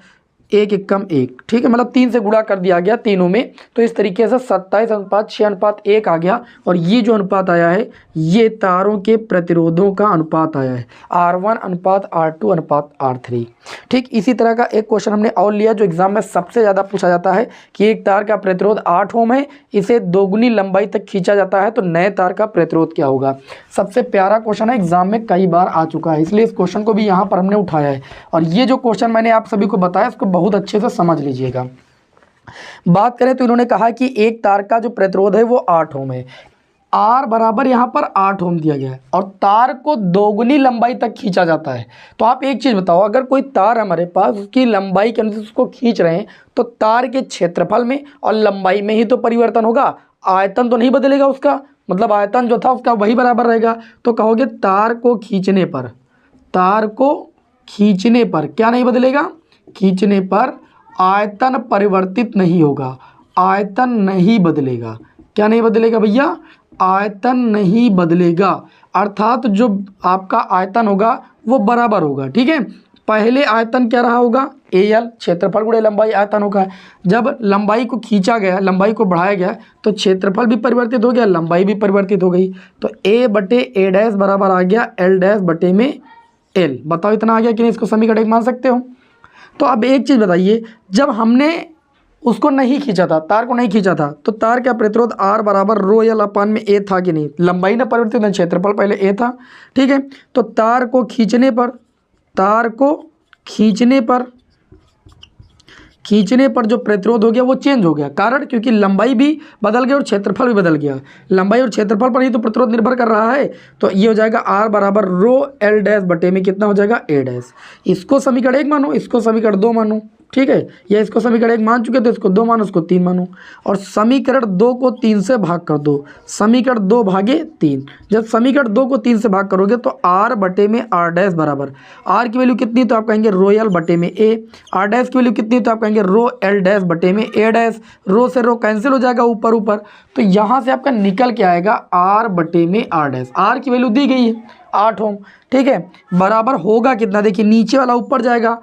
1 एकम 1, ठीक है। मतलब 3 से गुणा कर दिया गया तीनों में, तो इस तरीके से 27:6:1 आ गया। और ये जो अनुपात आया है ये तारों के प्रतिरोधों का अनुपात आया है, R1 अनुपात R2 अनुपात R3। ठीक इसी तरह का एक क्वेश्चन हमने और लिया जो एग्जाम में सबसे ज़्यादा पूछा जाता है कि एक तार का प्रतिरोध 8 ओम है, इसे दोगुनी लंबाई तक खींचा जाता है तो नए तार का प्रतिरोध क्या होगा। सबसे प्यारा क्वेश्चन है, एग्जाम में कई बार आ चुका है, इसलिए इस क्वेश्चन को भी यहाँ पर हमने उठाया है। और ये जो क्वेश्चन मैंने आप सभी को बताया इसको बहुत अच्छे से समझ लीजिएगा। बात करें तो इन्होंने कहा कि एक तार का जो प्रतिरोध है वो 8 ओम है, R बराबर यहाँ पर 8 ओम दिया गया है और तार को दोगुनी लंबाई तक खींचा जाता है। तो आप एक चीज़ बताओ, अगर कोई तार हमारे पास उसकी लंबाई के अनुसार उसको खींच रहे हैं तो तार के क्षेत्रफल में और लंबाई में ही तो परिवर्तन होगा, आयतन तो नहीं बदलेगा उसका, मतलब आयतन जो था उसका वही बराबर रहेगा। तो कहोगे तार को खींचने पर क्या नहीं बदलेगा, खींचने पर आयतन परिवर्तित नहीं होगा, आयतन नहीं बदलेगा। क्या नहीं बदलेगा भैया? आयतन नहीं बदलेगा, अर्थात जो आपका आयतन होगा वो बराबर होगा। ठीक है, पहले आयतन क्या रहा होगा? AL क्षेत्रफल गुणे लंबाई आयतन होगा। जब लंबाई को खींचा गया, लंबाई को बढ़ाया गया तो क्षेत्रफल भी परिवर्तित हो गया, लंबाई भी परिवर्तित हो गई। तो A/A' बराबर आ गया L' बताओ इतना आ गया कि नहीं? इसको समीकरण एक मान सकते हो। तो अब एक चीज़ बताइए, जब हमने उसको नहीं खींचा था, तार को नहीं खींचा था, तो तार का प्रतिरोध R बराबर ρL/A था कि नहीं? लंबाई ना परिवर्तित नहीं, क्षेत्रफल पहले A था। ठीक है, तो तार को खींचने पर जो प्रतिरोध हो गया वो चेंज हो गया। कारण क्योंकि लंबाई भी बदल गई और क्षेत्रफल भी बदल गया। लंबाई और क्षेत्रफल पर ही तो प्रतिरोध निर्भर कर रहा है। तो ये हो जाएगा R बराबर ρL' में कितना हो जाएगा? A'। इसको समीकरण 1 मानो, इसको समीकरण 2 मानो। ठीक है, या इसको समीकरण 1 मान चुके तो इसको 2 मानो, इसको 3 मानो। और समीकरण 2 को 3 से भाग कर दो, समीकरण 2 भागे 3। जब समीकरण 2 को 3 से भाग करोगे तो R/R' बराबर, R की वैल्यू कितनी? तो आप कहेंगे ρL/A। R' की वैल्यू कितनी? तो आप कहेंगे ρL'/A'। रो से रो कैंसिल हो जाएगा ऊपर ऊपर, तो यहाँ से आपका निकल के आएगा R/R'। R की वैल्यू दी गई है 8 ओम। ठीक है, बराबर होगा कितना? देखिए नीचे वाला ऊपर जाएगा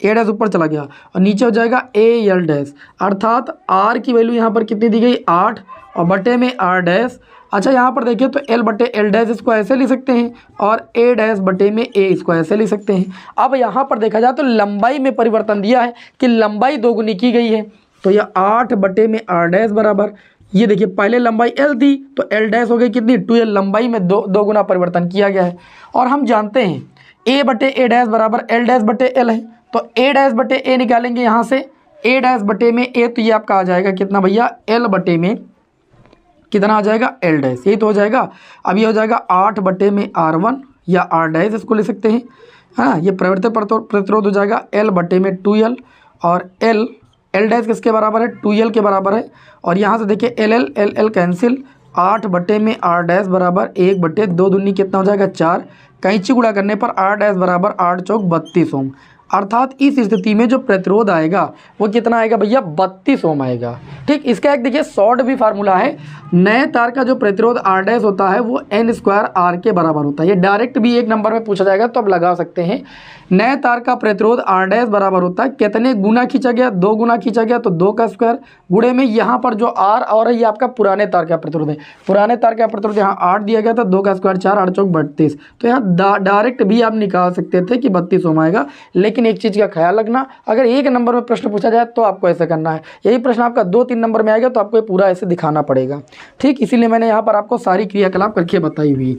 A' ऊपर चला गया और नीचे हो जाएगा AL', अर्थात R की वैल्यू यहाँ पर कितनी दी गई? 8 और बटे में R'। अच्छा, यहाँ पर देखिए तो L/L' इसको ऐसे लिख सकते हैं और A' बटे में A इसको ऐसे लिख सकते हैं। अब यहाँ पर देखा जाए तो लंबाई में परिवर्तन दिया है कि लंबाई दोगुनी की गई है, तो यह 8 बटे में R' बराबर, ये देखिए पहले लंबाई L थी तो L' हो गई कितनी? 2L। लंबाई में दो गुना परिवर्तन किया गया है। और हम जानते हैं A/A' बराबर L'/L है, तो A'/A निकालेंगे यहाँ से, A' बटे में A, तो ये आपका आ जाएगा कितना भैया? L बटे में कितना आ जाएगा? L'। यही तो हो जाएगा। अब ये हो जाएगा 8 बटे में R1 या R' इसको ले सकते हैं। हाँ, ये परिवर्तित प्रतिरोध हो जाएगा L बटे में 2L, और L' किसके बराबर है? 2L के बराबर है। और यहाँ से देखिए L कैंसिल, 8 बटे में R' बराबर 1 बटे 2 दूनी कितना हो जाएगा? 4। कैंची गुणा करने पर R' बराबर 8 चौक 32 ओम, अर्थात इस स्थिति में जो प्रतिरोध आएगा वो कितना आएगा भैया? 32 ओम आएगा। ठीक, इसका एक देखिए शॉर्ट भी फार्मूला है। नए तार का जो प्रतिरोध R' होता है वो N² R के बराबर होता है। ये डायरेक्ट भी एक नंबर में पूछा जाएगा तो आप लगा सकते हैं। नए तार का प्रतिरोध R' बराबर होता है, कितने गुना खींचा गया? 2 गुना खींचा गया तो 2 का स्क्वायर, गुणे में यहाँ पर जो R और है ये आपका पुराने तार का प्रतिरोध है। पुराने तार का प्रतिरोध यहाँ 8 दिया गया था, 2 का स्क्वायर 4, 8 चौक 32। तो यहाँ डायरेक्ट भी आप निकाल सकते थे कि 32 ओम आएगा। लेकिन एक चीज़ का ख्याल रखना, अगर एक नंबर में प्रश्न पूछा जाए तो आपको ऐसे करना है। यही प्रश्न आपका 2-3 नंबर में आएगा तो आपको ये पूरा ऐसे दिखाना पड़ेगा। ठीक, इसीलिए मैंने यहाँ पर आपको सारी क्रियाकलाप करके बताई हुई।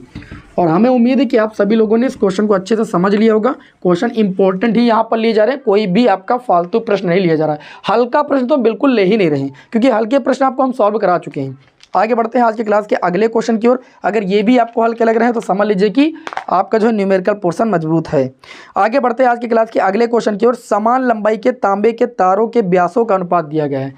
और हमें उम्मीद है कि आप सभी लोगों ने इस क्वेश्चन को अच्छे से समझ लिया होगा। क्वेश्चन इंपॉर्टेंट ही यहाँ पर लिए जा रहे हैं, कोई भी आपका फालतू प्रश्न नहीं लिया जा रहा है। हल्का प्रश्न तो बिल्कुल ले ही नहीं रहे, क्योंकि हल्के प्रश्न आपको हम सॉल्व करा चुके हैं। आगे बढ़ते हैं आज की क्लास के अगले क्वेश्चन की ओर। अगर ये भी आपको हल्के लग रहे हैं तो समझ लीजिए कि आपका जो है न्यूमेरिकल पोर्शन मजबूत है। आगे बढ़ते हैं आज की क्लास के अगले क्वेश्चन की ओर। समान लंबाई के तांबे के तारों के व्यासों का अनुपात दिया गया है।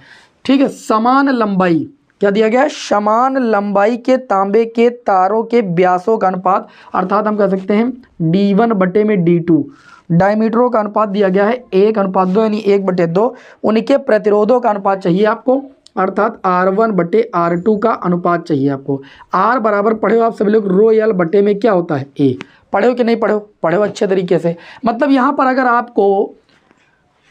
ठीक है, समान लंबाई क्या दिया गया है? समान लंबाई के तांबे के तारों के व्यासों का अनुपात, अर्थात हम कह सकते हैं D1 बटे में D2। डायमीटरों का अनुपात दिया गया है 1:2 यानी 1/2। उनके प्रतिरोधों का अनुपात चाहिए आपको, अर्थात R1 बटे R2 का अनुपात चाहिए आपको। R बराबर पढ़े हो आप सभी लोग ρL बटे में क्या होता है? A। पढ़े हो कि नहीं पढ़े हो? पढ़े हो अच्छे तरीके से। मतलब यहाँ पर अगर आपको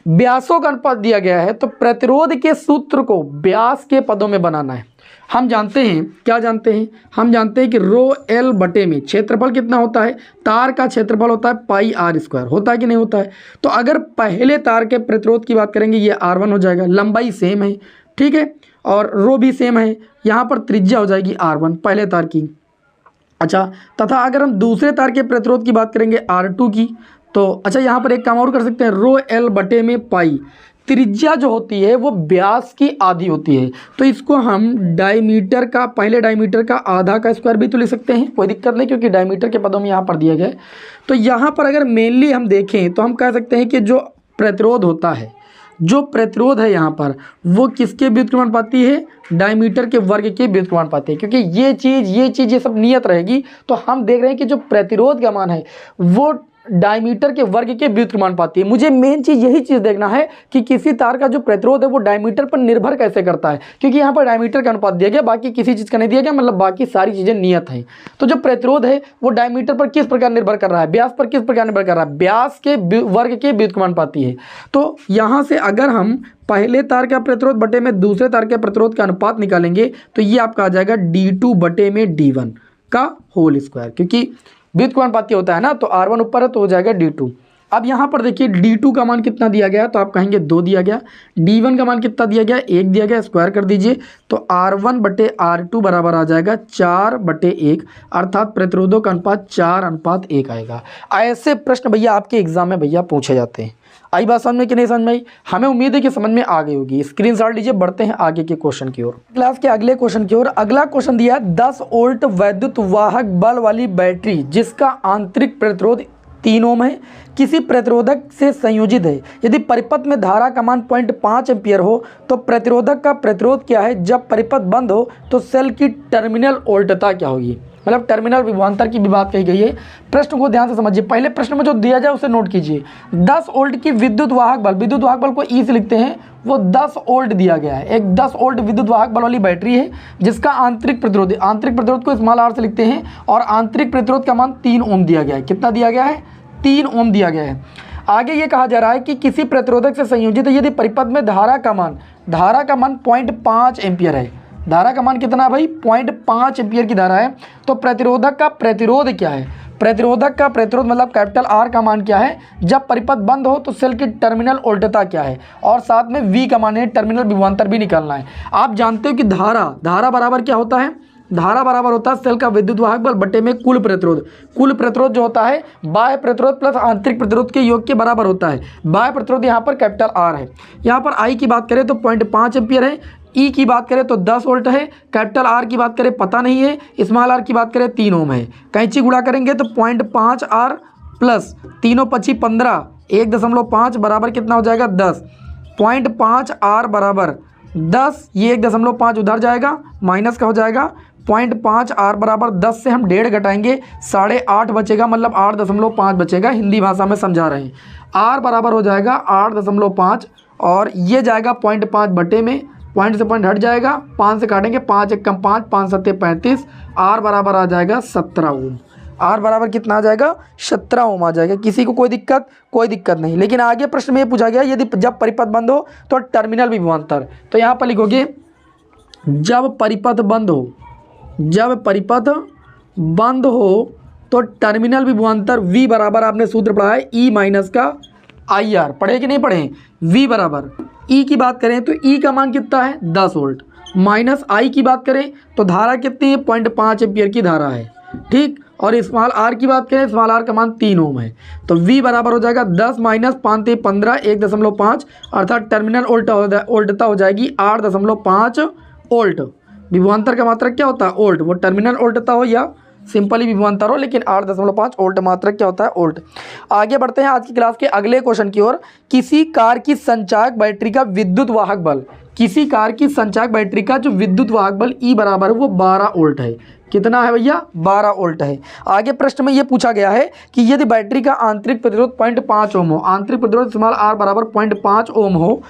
व्यासों का अनुपात दिया गया है तो प्रतिरोध के सूत्र को व्यास के पदों में बनाना है। हम जानते हैं, क्या जानते हैं? हम जानते हैं कि ρL बटे में क्षेत्रफल कितना होता है? तार का क्षेत्रफल होता है πr², होता है कि नहीं होता है? तो अगर पहले तार के प्रतिरोध की बात करेंगे ये R1 हो जाएगा, लंबाई सेम है, ठीक है, और रो भी सेम है। यहाँ पर त्रिज्या हो जाएगी R1 पहले तार की। अच्छा, तथा अगर हम दूसरे तार के प्रतिरोध की बात करेंगे R2 की, तो अच्छा यहाँ पर एक काम और कर सकते हैं, ρL बटे में पाई। त्रिज्या जो होती है वो व्यास की आधी होती है, तो इसको हम डायमीटर का, पहले डायमीटर का आधा का स्क्वायर भी तो लिख सकते हैं, कोई दिक्कत नहीं, क्योंकि डायमीटर के पदों में यहाँ पर दिया गया है। तो यहाँ पर अगर मेनली हम देखें तो हम कह सकते हैं कि जो प्रतिरोध होता है, जो प्रतिरोध है यहाँ पर वो किसके व्युत्क्रमानुपाती है? डायमीटर के वर्ग के व्युत्क्रमानुपाती है। क्योंकि ये चीज़ ये सब नियत रहेगी तो हम देख रहे हैं कि जो प्रतिरोध का मान है वो डायमीटर के वर्ग के व्युत्क्रमानुपाती है। मुझे मेन चीज़ यही चीज़ देखना है कि किसी तार का जो प्रतिरोध है वो डायमीटर पर निर्भर कैसे करता है, क्योंकि यहाँ पर डायमीटर का अनुपात दिया गया, बाकी किसी चीज़ का नहीं दिया गया, मतलब बाकी सारी चीज़ें नियत हैं। तो जो प्रतिरोध है वो डायमीटर पर किस प्रकार निर्भर कर रहा है, व्यास पर किस प्रकार निर्भर कर रहा है, व्यास के वर्ग के व्युत्क्रमानुपाती है। तो यहाँ से अगर हम पहले तार का प्रतिरोध बटे में दूसरे तार के प्रतिरोध का अनुपात निकालेंगे तो ये आपका आ जाएगा d2 बटे में d1 का होल स्क्वायर, क्योंकि व्युत्क्रमानुपाती होता है ना, तो R1 ऊपर है तो हो जाएगा d2। अब यहाँ पर देखिए d2 का मान कितना दिया गया, तो आप कहेंगे 2 दिया गया, d1 का मान कितना दिया गया, 1 दिया गया, स्क्वायर कर दीजिए तो R1 बटे R2 बराबर आ जाएगा 4 बटे 1, अर्थात प्रतिरोधों का अनुपात 4:1 आएगा। ऐसे प्रश्न भैया आपके एग्जाम में भैया पूछे जाते हैं। आई बात समझ में कि नहीं समझ में आई? हमें उम्मीद है कि समझ में आ गई होगी। स्क्रीनशॉट लीजिए, बढ़ते हैं आगे के क्वेश्चन की ओर, क्लास के अगले क्वेश्चन की ओर। अगला क्वेश्चन दिया है 10 वोल्ट वैद्युत वाहक बल वाली बैटरी जिसका आंतरिक प्रतिरोध 3 ओम है, किसी प्रतिरोधक से संयोजित है। यदि परिपथ में धारा का मान 0.5 एम्पियर हो तो प्रतिरोधक का प्रतिरोध क्या है, जब परिपथ बंद हो तो सेल की टर्मिनल वोल्टता क्या होगी, मतलब टर्मिनल विभवांतर की भी बात कही गई है। प्रश्न को ध्यान से समझिए, पहले प्रश्न में जो दिया जाए उसे नोट कीजिए। 10 वोल्ट की विद्युत वाहक बल को ई से लिखते हैं, वो 10 वोल्ट दिया गया है। एक 10 वोल्ट विद्युत वाहक बल वाली बैटरी है जिसका आंतरिक प्रतिरोध को स्मॉल आर से लिखते हैं और आंतरिक प्रतिरोध का मान 3 ओम दिया गया है। कितना दिया गया है, 3 ओम दिया गया है। आगे ये कहा जा रहा है कि किसी प्रतिरोधक से संयोजित है यदि परिपथ में धारा का मान 0.5 एम्पियर है। धारा का मान कितना भाई, 0.5 एम्पियर की धारा है। तो प्रतिरोधक का प्रतिरोध क्या है, प्रतिरोधक का प्रतिरोध मतलब कैपिटल आर का मान क्या है, जब परिपथ बंद हो तो सेल की टर्मिनल वोल्टता क्या है, और साथ में वी का मान है, टर्मिनल विभवांतर भी निकालना है। आप जानते हो कि धारा बराबर क्या होता है, धारा बराबर होता है सेल का विद्युत वाहक बल बटे में कुल प्रतिरोध। कुल प्रतिरोध जो होता है बाह्य प्रतिरोध प्लस आंतरिक प्रतिरोध के योग के बराबर होता है। बाह्य प्रतिरोध यहाँ पर कैपिटल आर है। यहाँ पर आई की बात करें तो 0.5 एम्पियर है, ई की बात करें तो 10 वोल्ट है, कैपिटल आर की बात करें पता नहीं है, स्मॉल आर की बात करें 3 ओम है। कैंची गुणा करेंगे तो 0.5 आर प्लस 3 5 15 1.5 बराबर कितना हो जाएगा 10। 0.5 आर बराबर 10, ये 1.5 उधर जाएगा, माइनस का हो जाएगा। 0.5 आर बराबर 10 से हम 1.5 घटाएंगे, 8.5 बचेगा, मतलब 8.5 बचेगा। हिंदी भाषा में समझा रहे हैं। आर बराबर हो जाएगा 8.5 और ये जाएगा 0.5 बटे में, पॉइंट से पॉइंट हट जाएगा, 5 से काटेंगे, 5 1 कम 5, 5 7 35, आर बराबर आ जाएगा 17 ओम। आर बराबर कितना आ जाएगा, 17 ओम आ जाएगा। किसी को कोई दिक्कत नहीं। लेकिन आगे प्रश्न में ये पूछा गया यदि जब परिपथ बंद हो तो टर्मिनल विभवांतर, तो यहाँ पर लिखोगे जब परिपथ बंद हो तो टर्मिनल विभवांतर V बराबर, आपने सूत्र पढ़ा है E माइनस का IR, पढ़े कि नहीं पढ़े। V बराबर E की बात करें तो E का मान कितना है 10 वोल्ट, माइनस I की बात करें तो धारा कितनी है 0.5 एम्पियर की धारा है, ठीक। और स्मॉल r की बात करें, स्मॉल r का मान 3 ओम है। तो V बराबर हो जाएगा 10 माइनस 5 3 15 1.5, अर्थात टर्मिनल वोल्टता हो जाएगी 8.5 वोल्ट। विभवांतर का मात्रक क्या होता है वोल्ट, वो टर्मिनल वोल्टता हो या सिंपली विभवांतर हो, लेकिन 8.5 वोल्ट मात्रक क्या होता है वोल्ट। आगे बढ़ते हैं आज की क्लास के अगले क्वेश्चन की ओर। किसी कार की संचायक बैटरी का विद्युत वाहक बल, किसी कार की संचायक बैटरी का जो विद्युत वाहक बल E बराबर है वो 12 वोल्ट है। कितना है भैया, 12 वोल्ट है। आगे प्रश्न में ये पूछा गया है कि यदि बैटरी का आंतरिक प्रतिरोध 0.5 ओम हो, आंतरिक प्रतिरोध स्मॉल r बराबर 0.5 ओम हो,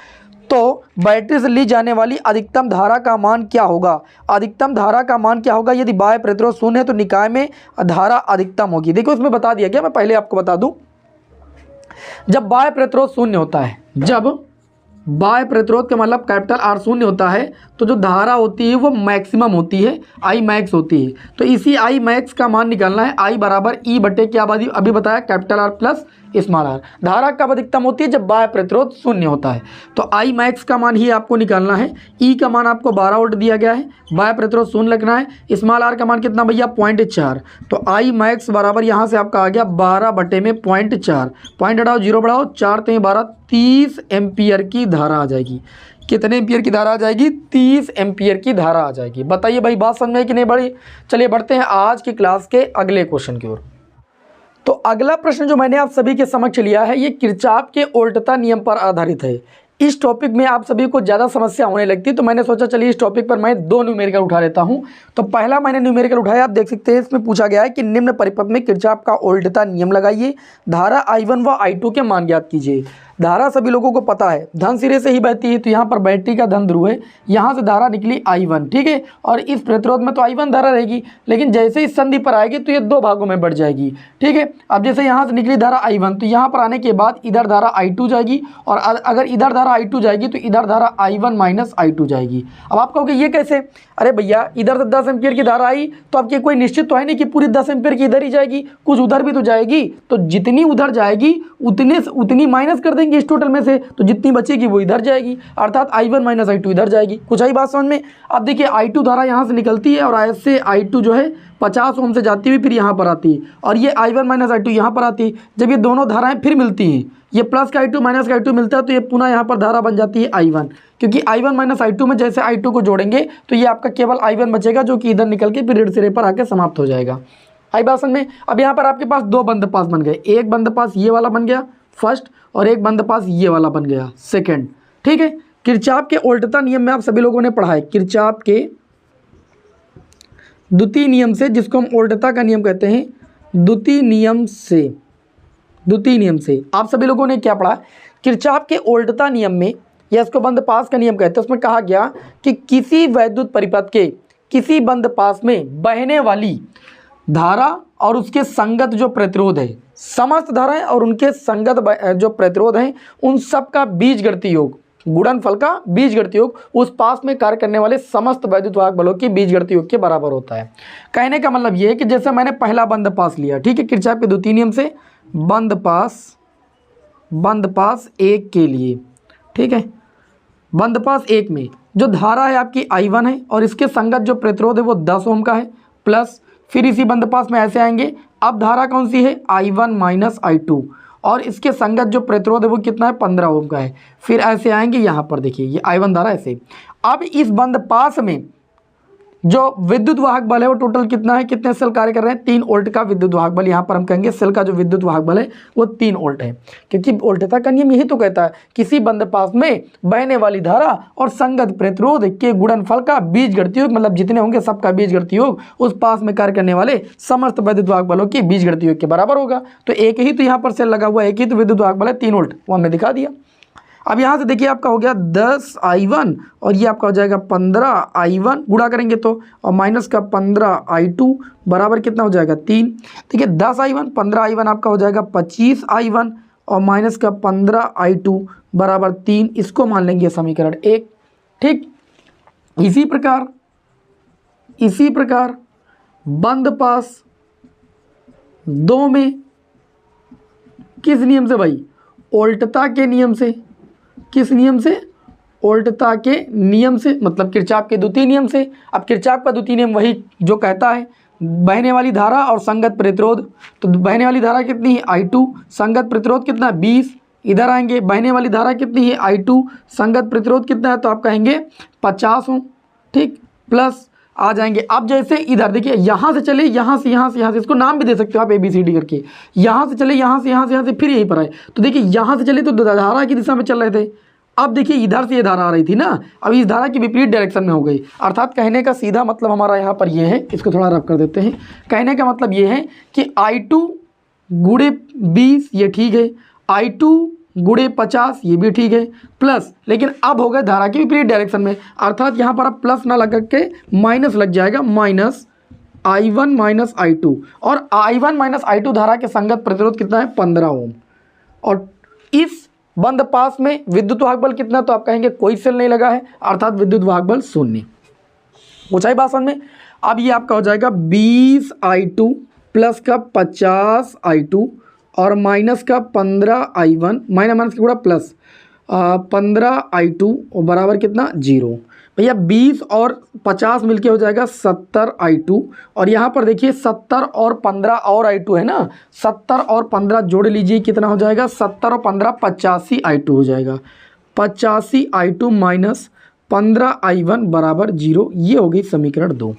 तो बैटरी से ली जाने वाली अधिकतम धारा का मान क्या होगा। अधिकतम धारा का मान क्या होगा, यदि बाह्य प्रतिरोध शून्य है तो निकाय में धारा अधिकतम होगी। देखो इसमें बता दिया गया, मैं पहले आपको बता दूं, जब बाह्य प्रतिरोध शून्य होता है, जब बाह्य प्रतिरोध का मतलब कैपिटल आर शून्य होता है तो जो धारा होती है वो मैक्सिमम होती है, आई मैक्स होती है। तो इसी आई मैक्स का मान निकालना है। आई बराबर ई बटे क्या अभी बताया, capital R plus small R. धारा कब अधिकतम होती है, जब बाह्य प्रतिरोध शून्य होता है। तो आई मैक्स का मान ही आपको निकालना है। ई का मान आपको 12 वोल्ट दिया गया है, बाह्य प्रतिरोध शून्य लगना है। स्मॉल आर का मान कितना भैया 0.4, तो आई मैक्स बराबर यहाँ से आपका आ गया 12 बटे में 0.4, पॉइंट हटाओ, 0 बढ़ाओ, 4 3 12, 30 एम्पियर की धारा आ जाएगी। कितने एम्पियर की धारा आ जाएगी, 30 एम्पियर की धारा आ जाएगी। बताइए भाई बात समझ में कि नहीं बड़ी। चलिए बढ़ते हैं आज की क्लास के अगले क्वेश्चन की ओर। तो अगला प्रश्न जो मैंने आप सभी के समक्ष लिया है ये किरचॉफ के वोल्टता नियम पर आधारित है। इस टॉपिक में आप सभी को ज़्यादा समस्या होने लगती है, तो मैंने सोचा चलिए इस टॉपिक पर मैं 2 न्यूमेरिकल उठा लेता हूं। तो पहला मैंने न्यूमेरिकल उठाया, आप देख सकते हैं इसमें पूछा गया है कि निम्न परिपथ में किरचॉफ का उल्टता नियम लगाइए, धारा I1 व I2 के मान ज्ञात कीजिए। धारा सभी लोगों को पता है धन सिरे से ही बहती है, तो यहाँ पर बैटरी का धन ध्रुव है, यहाँ से धारा निकली I1, ठीक है, और इस प्रतिरोध में तो I1 धारा रहेगी, लेकिन जैसे इस संधि पर आएगी तो ये 2 भागों में बढ़ जाएगी, ठीक है। अब जैसे यहाँ से निकली धारा I1, तो यहाँ पर आने के बाद इधर धारा I2 जाएगी, और अगर इधर धारा I2 जाएगी तो इधर धारा I1 माइनस I2 जाएगी। अब आप कहोगे ये कैसे? अरे भैया इधर से 10 एम्पियर की धारा आई, तो आपकी कोई निश्चित तो है नहीं कि पूरी 10 एम्पियर की इधर ही जाएगी, कुछ उधर भी तो जाएगी, तो जितनी उधर जाएगी उतनी माइनस कर देंगे इस टोटल में से, तो जितनी बचेगी वो इधर जाएगी, अर्थात I1 माइनस I2 इधर जाएगी। कुछ आई बात समझ में? अब देखिए I2 धारा यहाँ से निकलती है और ऐसे I2 जो है 50 ओम से जाती हुई फिर यहाँ पर आती है, और ये I1 माइनस I2 यहाँ पर आती है। जब ये दोनों धाराएं फिर मिलती हैं, ये प्लस का I2 माइनस का I2 मिलता है, तो ये पुनः यहाँ पर धारा बन जाती है I1, क्योंकि I1 माइनस I2 में जैसे I2 को जोड़ेंगे तो ये आपका केवल I1 बचेगा, जो कि इधर निकल के फिर ऋण सिरे पर आके समाप्त हो जाएगा। आई बात समझ में? अब यहाँ पर आपके पास 2 बंद पास बन गए, एक बंद पास ये वाला बन गया फर्स्ट, और एक बंद पास ये वाला बन गया सेकेंड, ठीक है। किरचॉफ के उल्टता नियम में आप सभी लोगों ने पढ़ा है, किरचॉफ के द्वितीय नियम से, जिसको हम उल्टता का नियम कहते हैं, द्वितीय नियम से आप सभी लोगों ने क्या पढ़ा? किरचॉफ के उल्टता नियम में, या इसको बंद पास का नियम कहते हैं, उसमें कहा गया कि किसी वैद्युत परिपथ के किसी बंद पास में बहने वाली धारा और उसके संगत जो प्रतिरोध है, समस्त धाराएं और उनके संगत जो प्रतिरोध हैं, उन सब का बीजगणितीय योग, गुणनफल का बीजगणितीय योग उस पास में कार्य करने वाले समस्त वैद्युत वाहक बलों के बीजगणितीय योग के बराबर होता है। कहने का मतलब ये है कि जैसे मैंने पहला बंद पास लिया, ठीक है, किरचॉफ के द्वितीय नियम से बंद पास 1 के लिए, ठीक है, बंद पास 1 में जो धारा है आपकी I1 है, और इसके संगत जो प्रतिरोध है वो 10 ओम का है, प्लस फिर इसी बंद पास में ऐसे आएंगे, अब धारा कौन सी है? I1 माइनस I2, और इसके संगत जो प्रतिरोध है वो कितना है? 15 ओम का है। फिर ऐसे आएंगे यहाँ पर, देखिए ये I1 धारा ऐसे। अब इस बंद पास में जो विद्युत वाहक बल है वो टोटल कितना है? कितने सेल कार्य कर रहे हैं? 3 वोल्ट का विद्युत वाहक बल। यहाँ पर हम कहेंगे सेल का जो विद्युत वाहक बल है वो 3 वोल्ट है, क्योंकि उल्टता का नियम यही तो कहता है किसी बंद पास में बहने वाली धारा और संगत प्रतिरोध के गुणनफल का बीजगणितीय योग, मतलब जितने होंगे सबका बीजगणितीय योग उस पास में कार्य करने वाले समस्त विद्युत वाहक बलों की बीजगणितीय योग के बराबर होगा। तो एक ही तो यहाँ पर सेल लगा हुआ है, एक ही तो विद्युत वाहक बल है 3 वोल्ट, वो हमने दिखा दिया। अब यहाँ से देखिए आपका हो गया 10I1 और ये आपका हो जाएगा 15I1, गुणा करेंगे तो, और माइनस का 15I2 बराबर कितना हो जाएगा? 3। देखिए 10I1 15I1 आपका हो जाएगा 25I1, और माइनस का 15I2 बराबर 3, इसको मान लेंगे समीकरण 1, ठीक। इसी प्रकार बंद पास 2 में किस नियम से भाई? उल्टता के नियम से। किस नियम से? उल्टता के नियम से, मतलब किरचॉफ के द्वितीय नियम से। अब किरचॉफ का द्वितीय नियम वही जो कहता है बहने वाली धारा और संगत प्रतिरोध, तो बहने वाली धारा कितनी है? I2, संगत प्रतिरोध कितना है? 20। इधर आएंगे बहने वाली धारा कितनी है? I2, संगत प्रतिरोध कितना है? तो आप कहेंगे 50 ओम, ठीक, प्लस आ जाएंगे। अब जैसे इधर देखिए यहाँ से चले, यहाँ से, इसको नाम भी दे सकते हो आप ABCD करके, यहाँ से चले, यहाँ से फिर यहीं पर आए, तो देखिए यहाँ से चले तो धारा की दिशा में चल रहे थे, अब देखिए इधर से ये धारा आ रही थी ना, अब इस धारा की विपरीत डायरेक्शन में हो गई, अर्थात कहने का सीधा मतलब हमारा यहाँ पर ये है, इसको थोड़ा रफ कर देते हैं। कहने का मतलब ये है कि I2 गुणे 20 ये ठीक है, I2 गुणे 50 ये भी ठीक है, प्लस, लेकिन अब हो गए धारा की विपरीत डायरेक्शन में, अर्थात यहाँ पर अब प्लस ना लगा के माइनस लग जाएगा, माइनस I1 माइनस I2, और I1 माइनस I2 धारा के संगत प्रतिरोध कितना है? 15 ओम, और इस बंद पास में विद्युत वाहक बल कितना? तो आप कहेंगे कोई सेल नहीं लगा है, अर्थात विद्युत वाहक बल 0। ऊंचाई बात समझ में? अब ये आपका हो जाएगा 20I2 प्लस का 50I2 और माइनस का 15I1, माइनस का पूरा प्लस 15I2 और बराबर कितना? 0। भैया 20 और 50 मिलके हो जाएगा 70I2, और यहाँ पर देखिए 70 और 15 और I2 है ना, 70 और 15 जोड़ लीजिए कितना हो जाएगा? 70 और 15 85I2 हो जाएगा, 85I2 माइनस 15I1 बराबर 0। ये हो गई समीकरण 2।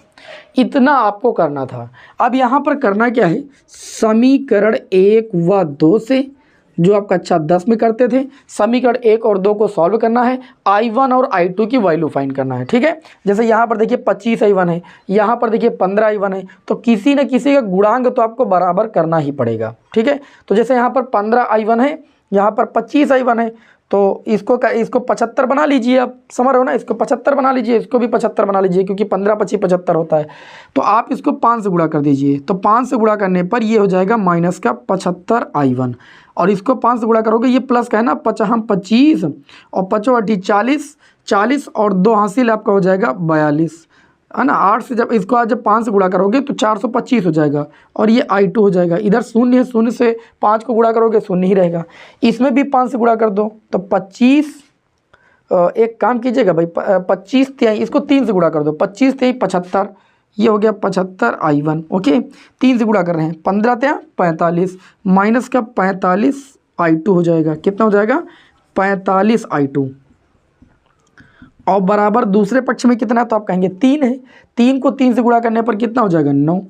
इतना आपको करना था। अब यहाँ पर करना क्या है? समीकरण 1 व 2 से जो आप कक्षा 10 में करते थे। समीकरण 1 और 2 को सॉल्व करना है, I1 और I2 की वैल्यू फाइंड करना है। ठीक है, जैसे यहाँ पर देखिए 25 I1 है, यहाँ पर देखिए 15 I1 है, तो किसी न किसी का गुणांक तो आपको बराबर करना ही पड़ेगा। ठीक है, तो जैसे यहाँ पर 15 I1 है, यहाँ पर 25 I1 है, तो इसको 75 बना लीजिए। आप समझ रहे हो ना, इसको 75 बना लीजिए, इसको भी 75 बना लीजिए, क्योंकि 15 25 75 होता है। तो आप इसको 5 से गुणा कर दीजिए, तो 5 से गुणा करने पर ये हो जाएगा माइनस का 75 I1, और इसको 5 से गुणा करोगे, ये प्लस का है ना, 25 और 5 8 40, 40 और 2 हासिल आपका हो जाएगा 42, है ना। 8 से जब इसको आज जब 5 से गुणा करोगे तो 425 हो जाएगा, और ये I2 हो जाएगा। इधर शून्य है, शून्य से 5 को गुणा करोगे शून्य ही रहेगा। इसमें भी 5 से गुणा कर दो तो 25, एक काम कीजिएगा भाई, 25 तिहाई, इसको 3 से गुणा कर दो, 25 तिहाई 75, ये हो गया 75 I1। ओके, 3 से गुणा कर रहे हैं, 15 तिहाई 45, माइनस का 45 I2 हो जाएगा। कितना हो जाएगा? 45 I2, और बराबर दूसरे पक्ष में कितना है, तो आप कहेंगे 3 है। 3 को 3 से गुणा करने पर कितना हो जाएगा? 9।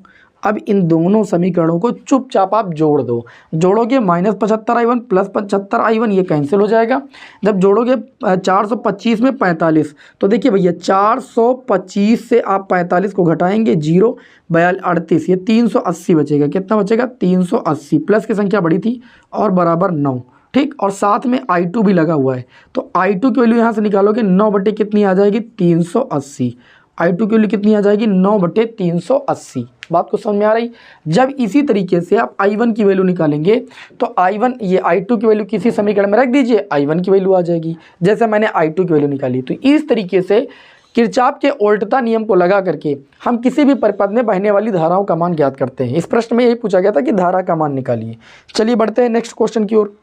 अब इन दोनों समीकरणों को चुपचाप आप जोड़ दो। जोड़ोगे माइनस 75 I1 प्लस 75 I1, ये कैंसिल हो जाएगा। जब जोड़ोगे 425 में 45, तो देखिए भैया 425 से आप 45 को घटाएंगे, 0 38, ये 380 बचेगा। कितना बचेगा? 380, प्लस की संख्या बड़ी थी और बराबर 9। ठीक, और साथ में I2 भी लगा हुआ है, तो I2 की वैल्यू यहाँ से निकालोगे, 9 बटे कितनी आ जाएगी? 380। I2 की वैल्यू कितनी आ जाएगी? 9 बटे 380। बात को समझ में आ रही? जब इसी तरीके से आप I1 की वैल्यू निकालेंगे, तो I1, ये I2 की वैल्यू किसी समीकरण में रख दीजिए, I1 की वैल्यू आ जाएगी। जैसे मैंने I2 की वैल्यू निकाली, तो इस तरीके से किरचॉफ के उल्टता नियम को लगा करके हम किसी भी परिपथ में बहने वाली धाराओं का मान ज्ञात करते हैं। इस प्रश्न में यही पूछा गया था कि धारा का मान निकालिए। चलिए बढ़ते हैं नेक्स्ट क्वेश्चन की ओर।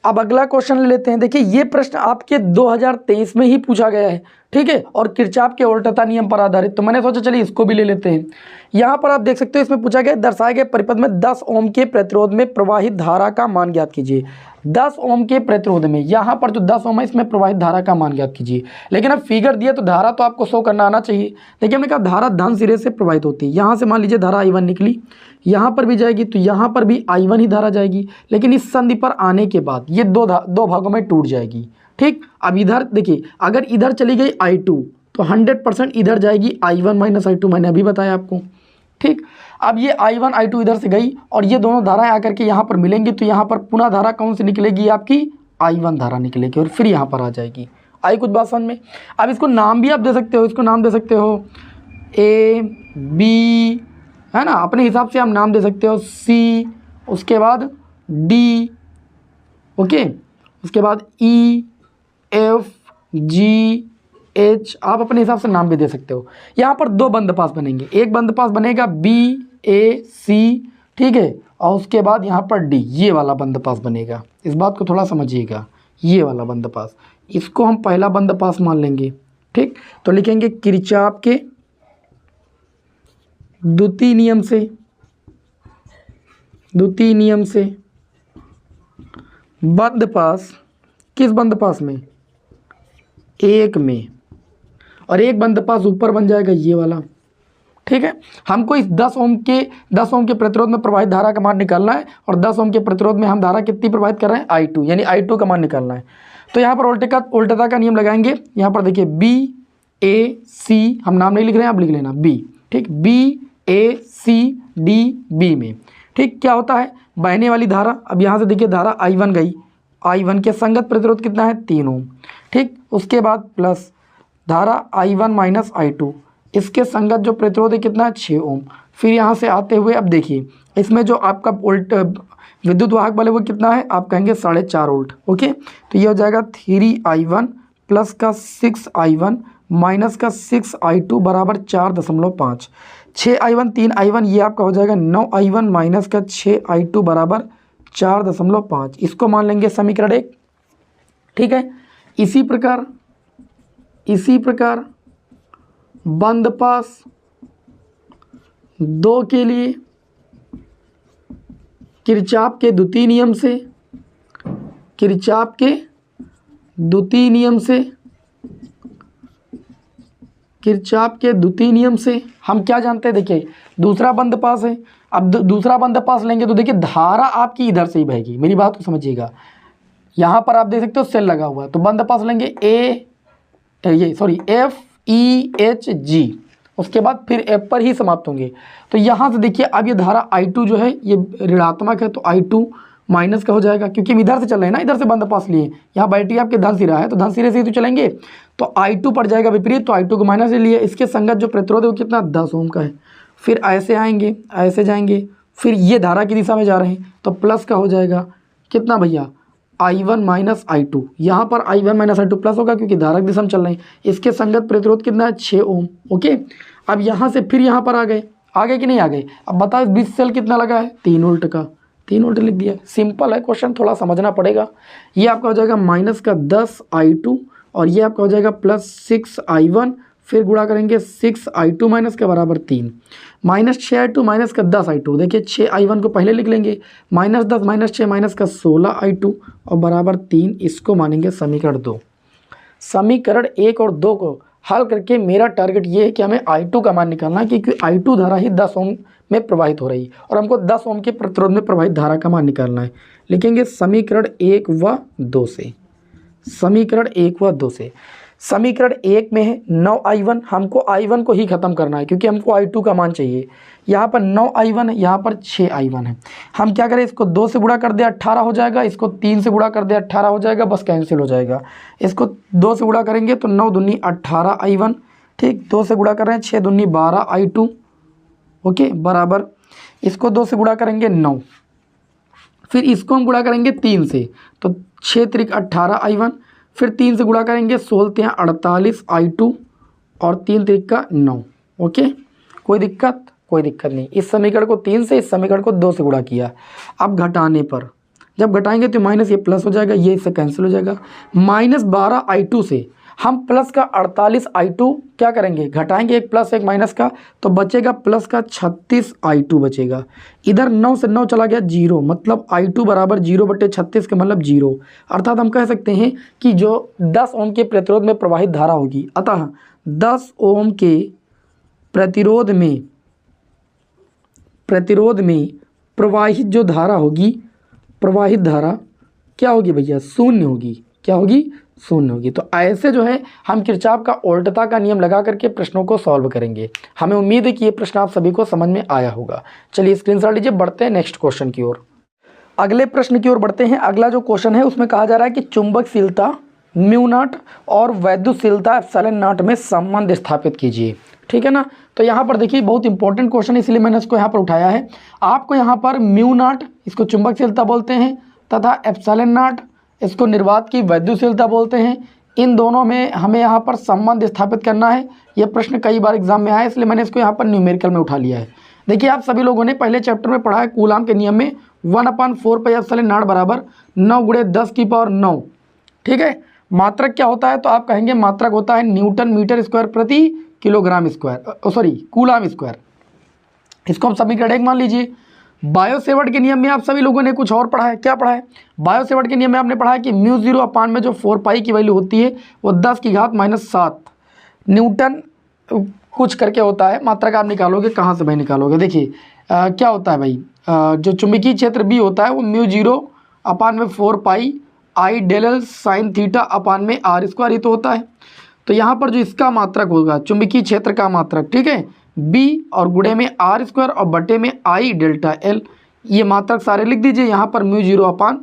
अब अगला क्वेश्चन ले लेते हैं। देखिए ये प्रश्न आपके 2023 में ही पूछा गया है, ठीक है, और किरचॉफ के उल्टता नियम पर आधारित, तो मैंने सोचा चलिए इसको भी ले लेते हैं। यहाँ पर आप देख सकते हो, इसमें पूछा गया दर्शाए गए परिपथ में 10 ओम के प्रतिरोध में प्रवाहित धारा का मान ज्ञात कीजिए। 10 ओम के प्रतिरोध में, यहाँ पर जो 10 ओम है इसमें प्रवाहित धारा का मान ज्ञात कीजिए। लेकिन अब फिगर दिया तो धारा तो आपको शो करना आना चाहिए। देखिए हमने कहा धारा धन सिरे से प्रवाहित होती है। यहाँ से मान लीजिए धारा I1 निकली, यहाँ पर भी जाएगी, तो यहाँ पर भी I1 ही धारा जाएगी, लेकिन इस संधि पर आने के बाद ये दो भागों में टूट जाएगी। ठीक, अब इधर देखिए, अगर इधर चली गई I2 तो 100% इधर जाएगी I1 माइनस I2, मैंने अभी बताया आपको। ठीक, अब ये I1 I2 इधर से गई और ये दोनों धाराएं आकर के यहाँ पर मिलेंगी, तो यहाँ पर पुनः धारा कौन सी निकलेगी? आपकी I1 धारा निकलेगी, और फिर यहाँ पर आ जाएगी। आई कुछ बात समझ में? अब इसको नाम भी आप दे सकते हो, इसको नाम दे सकते हो A B, है ना, अपने हिसाब से आप नाम दे सकते हो, C, उसके बाद D, ओके, उसके बाद E F G H, आप अपने हिसाब से नाम भी दे सकते हो। यहाँ पर 2 बंदपास बनेंगे, एक बंदपास बनेगा B A C, ठीक है, और उसके बाद यहाँ पर D, ये वाला बंदपास बनेगा। इस बात को थोड़ा समझिएगा, ये वाला बंदपास, इसको हम पहला बंदपास मान लेंगे। ठीक, तो लिखेंगे किरचॉफ के द्वितीय नियम से बंदपास, किस बंदपास में? 1 में, और एक बंदपास ऊपर बन जाएगा ये वाला। ठीक है, हमको इस 10 ओम के प्रतिरोध में प्रवाहित धारा का मान निकालना है, और 10 ओम के प्रतिरोध में हम धारा कितनी प्रवाहित कर रहे हैं? I2, यानी I2 का मान निकालना है। तो यहाँ पर उल्टता का नियम लगाएंगे। यहाँ पर देखिए B A C, हम नाम नहीं लिख रहे हैं, आप लिख लेना B। ठीक, B A C D B में, ठीक, क्या होता है? बहने वाली धारा, अब यहाँ से देखिए धारा I1 गई, I1 के संगत प्रतिरोध कितना है? 3 ओम। ठीक, उसके बाद प्लस धारा I1 माइनस I2, इसके संगत जो प्रतिरोध है कितना है? 6 ओम। फिर यहाँ से आते हुए अब देखिए इसमें जो आपका विद्युत वाहक बल है वो कितना है? आप कहेंगे 4.5 वोल्ट। ओके, तो ये हो जाएगा 3I1 प्लस का 6I1 माइनस का 6I2 बराबर 4.5। 6I1 3I1, ये आपका हो जाएगा 9I1 माइनस का 6I2 बराबर 4.5। इसको मान लेंगे समीकरण 1। ठीक है, इसी प्रकार बंदपास 2 के लिए किरचॉफ के द्वितीय नियम से हम क्या जानते हैं? देखिए दूसरा बंदपास है, अब दूसरा बंद पास लेंगे तो देखिए धारा आपकी इधर से ही बहेगी, मेरी बात को समझिएगा। यहाँ पर आप देख सकते हो सेल लगा हुआ है, तो बंद पास लेंगे FEHG, उसके बाद फिर F पर ही समाप्त होंगे। तो यहाँ से देखिए अब ये धारा I2 जो है ये ऋणात्मक है, तो I2 माइनस का हो जाएगा, क्योंकि हम इधर से चल रहे हैं ना, इधर से बंद पास लिए, यहाँ बैटरी आपके धन सिरा है तो धन सिरे से ही तो चलेंगे, तो I2 पड़ जाएगा विपरीत, तो I2 को माइनस ले लिए। इसके संगत जो प्रतिरोध है वो कितना 10 ओम का है। फिर ऐसे आएंगे, ऐसे जाएंगे, फिर ये धारा की दिशा में जा रहे हैं तो प्लस का हो जाएगा कितना भैया I1 माइनस I2, यहाँ पर I1 माइनस I2 प्लस होगा क्योंकि धारा की दिशा में चल रहे हैं। इसके संगत प्रतिरोध कितना है 6 ओम। ओके, अब यहाँ से फिर यहाँ पर आ गए कि नहीं आ गए। अब बताओ 20 सेल कितना लगा है 3 वोल्ट का, 3 वोल्ट लिख दिया। सिंपल है क्वेश्चन, थोड़ा समझना पड़ेगा। ये आपका हो जाएगा माइनस का 10 I2 और ये आपका हो जाएगा प्लस 6 I1, फिर गुणा करेंगे 6 I2 माइनस के बराबर 3, माइनस 6 I2 माइनस का 10 I2। देखिए 6 I1 को पहले लिख लेंगे, माइनस 10 माइनस 6 माइनस का 16 I2 और बराबर 3, इसको मानेंगे समीकरण 2। समीकरण 1 और 2 को हल करके मेरा टारगेट ये है कि हमें I2 का मान निकालना है, क्योंकि I2 धारा ही 10 ओम में प्रवाहित हो रही है और हमको 10 ओम के प्रतिरोध में प्रवाहित धारा का मान निकालना है। लिखेंगे समीकरण 1 व 2 से, समीकरण 1 व 2 से। समीकरण 1 में है 9 I1, हमको I1 को ही ख़त्म करना है क्योंकि हमको I2 का मान चाहिए। यहाँ पर 9 I1 है, यहाँ पर 6 I1 है। हम क्या करें, इसको 2 से गुणा कर दे 18 हो जाएगा, इसको 3 से गुणा कर दे 18 हो जाएगा, बस कैंसिल हो जाएगा। इसको 2 से गुणा करेंगे तो 9 दूनी 18 I1, ठीक, 2 से गुणा कर रहे हैं 6 दूनी 12 I2, ओके, बराबर इसको 2 से गुणा करेंगे 9, फिर इसको हम गुणा करेंगे 3 से तो 6 त्रिक 18 I1, फिर 3 से गुणा करेंगे 16 48 I2 और 3 त्रिक का 9। ओके, कोई दिक्कत नहीं। इस समीकरण को 3 से, इस समीकरण को 2 से गुणा किया। अब घटाने पर जब घटाएंगे तो माइनस ये प्लस हो जाएगा, ये इससे कैंसिल हो जाएगा। माइनस 12 I2 से हम प्लस का 48 I2 क्या करेंगे, घटाएंगे, एक प्लस एक माइनस का, तो बचेगा प्लस का 36 I2 बचेगा। इधर 9 से 9 चला गया 0, मतलब I2 बराबर 0/36 का मतलब 0। अर्थात हम कह सकते हैं कि जो 10 ओम के प्रतिरोध में प्रवाहित धारा होगी, अतः 10 ओम के प्रतिरोध में प्रवाहित जो धारा होगी, प्रवाहित धारा क्या होगी भैया, शून्य होगी। क्या होगी, शून्य होगी। तो ऐसे जो है हम किरचॉफ का उल्टता का नियम लगा करके प्रश्नों को सॉल्व करेंगे। हमें उम्मीद है कि ये प्रश्न आप सभी को समझ में आया होगा। चलिए स्क्रीनशॉट लीजिए, बढ़ते हैं नेक्स्ट क्वेश्चन की ओर। अगले प्रश्न की ओर बढ़ते हैं। अगला जो क्वेश्चन है उसमें कहा जा रहा है कि चुंबकशीलता म्यू नॉट और वैद्युतशीलता एप्सिलॉन नॉट में संबंध स्थापित कीजिए। ठीक है ना। तो यहाँ पर देखिए बहुत इंपॉर्टेंट क्वेश्चन है, इसलिए मैंने इसको यहाँ पर उठाया है। आपको यहाँ पर म्यू नॉट, इसको चुंबकशीलता बोलते हैं, तथा एप्सिलॉन नॉट, इसको निर्वात की वैद्युतशीलता बोलते हैं। इन दोनों में हमें यहाँ पर संबंध स्थापित करना है। यह प्रश्न कई बार एग्जाम में आया, इसलिए मैंने इसको यहाँ पर न्यूमेरिकल में उठा लिया है। देखिए आप सभी लोगों ने पहले चैप्टर में पढ़ा है कूलाम के नियम में 1/4 पाई एप्सिलॉन नॉट बराबर 9 × 10⁻⁹। ठीक है। मात्रक क्या होता है, तो आप कहेंगे मात्रक होता है न्यूटन मीटर स्क्वायर प्रति kilogram square, sorry coulomb square. इसको हम समीकरण 1 मान लीजिए। बायोसेवर्ट के नियम में आप सभी लोगों ने कुछ और पढ़ा है। क्या पढ़ा है, बायोसेवर्ट के नियम में आपने पढ़ा है कि μ0 अपान में जो 4 पाई की वैल्यू होती है वो 10⁻⁷ न्यूटन कुछ करके होता है। मात्रक आप निकालोगे कहाँ से भाई निकालोगे, देखिए क्या होता है भाई, जो चुंबकीय क्षेत्र B होता है वो μ0 अपान में 4 pi I del L sine theta upon में r² ही तो होता है। तो यहाँ पर जो इसका मात्रक होगा चुंबकीय क्षेत्र का मात्रक, ठीक है, B और गुणे में r² और बटे में I डेल्टा L, ये मात्रक सारे लिख दीजिए। यहाँ पर μ0 अपान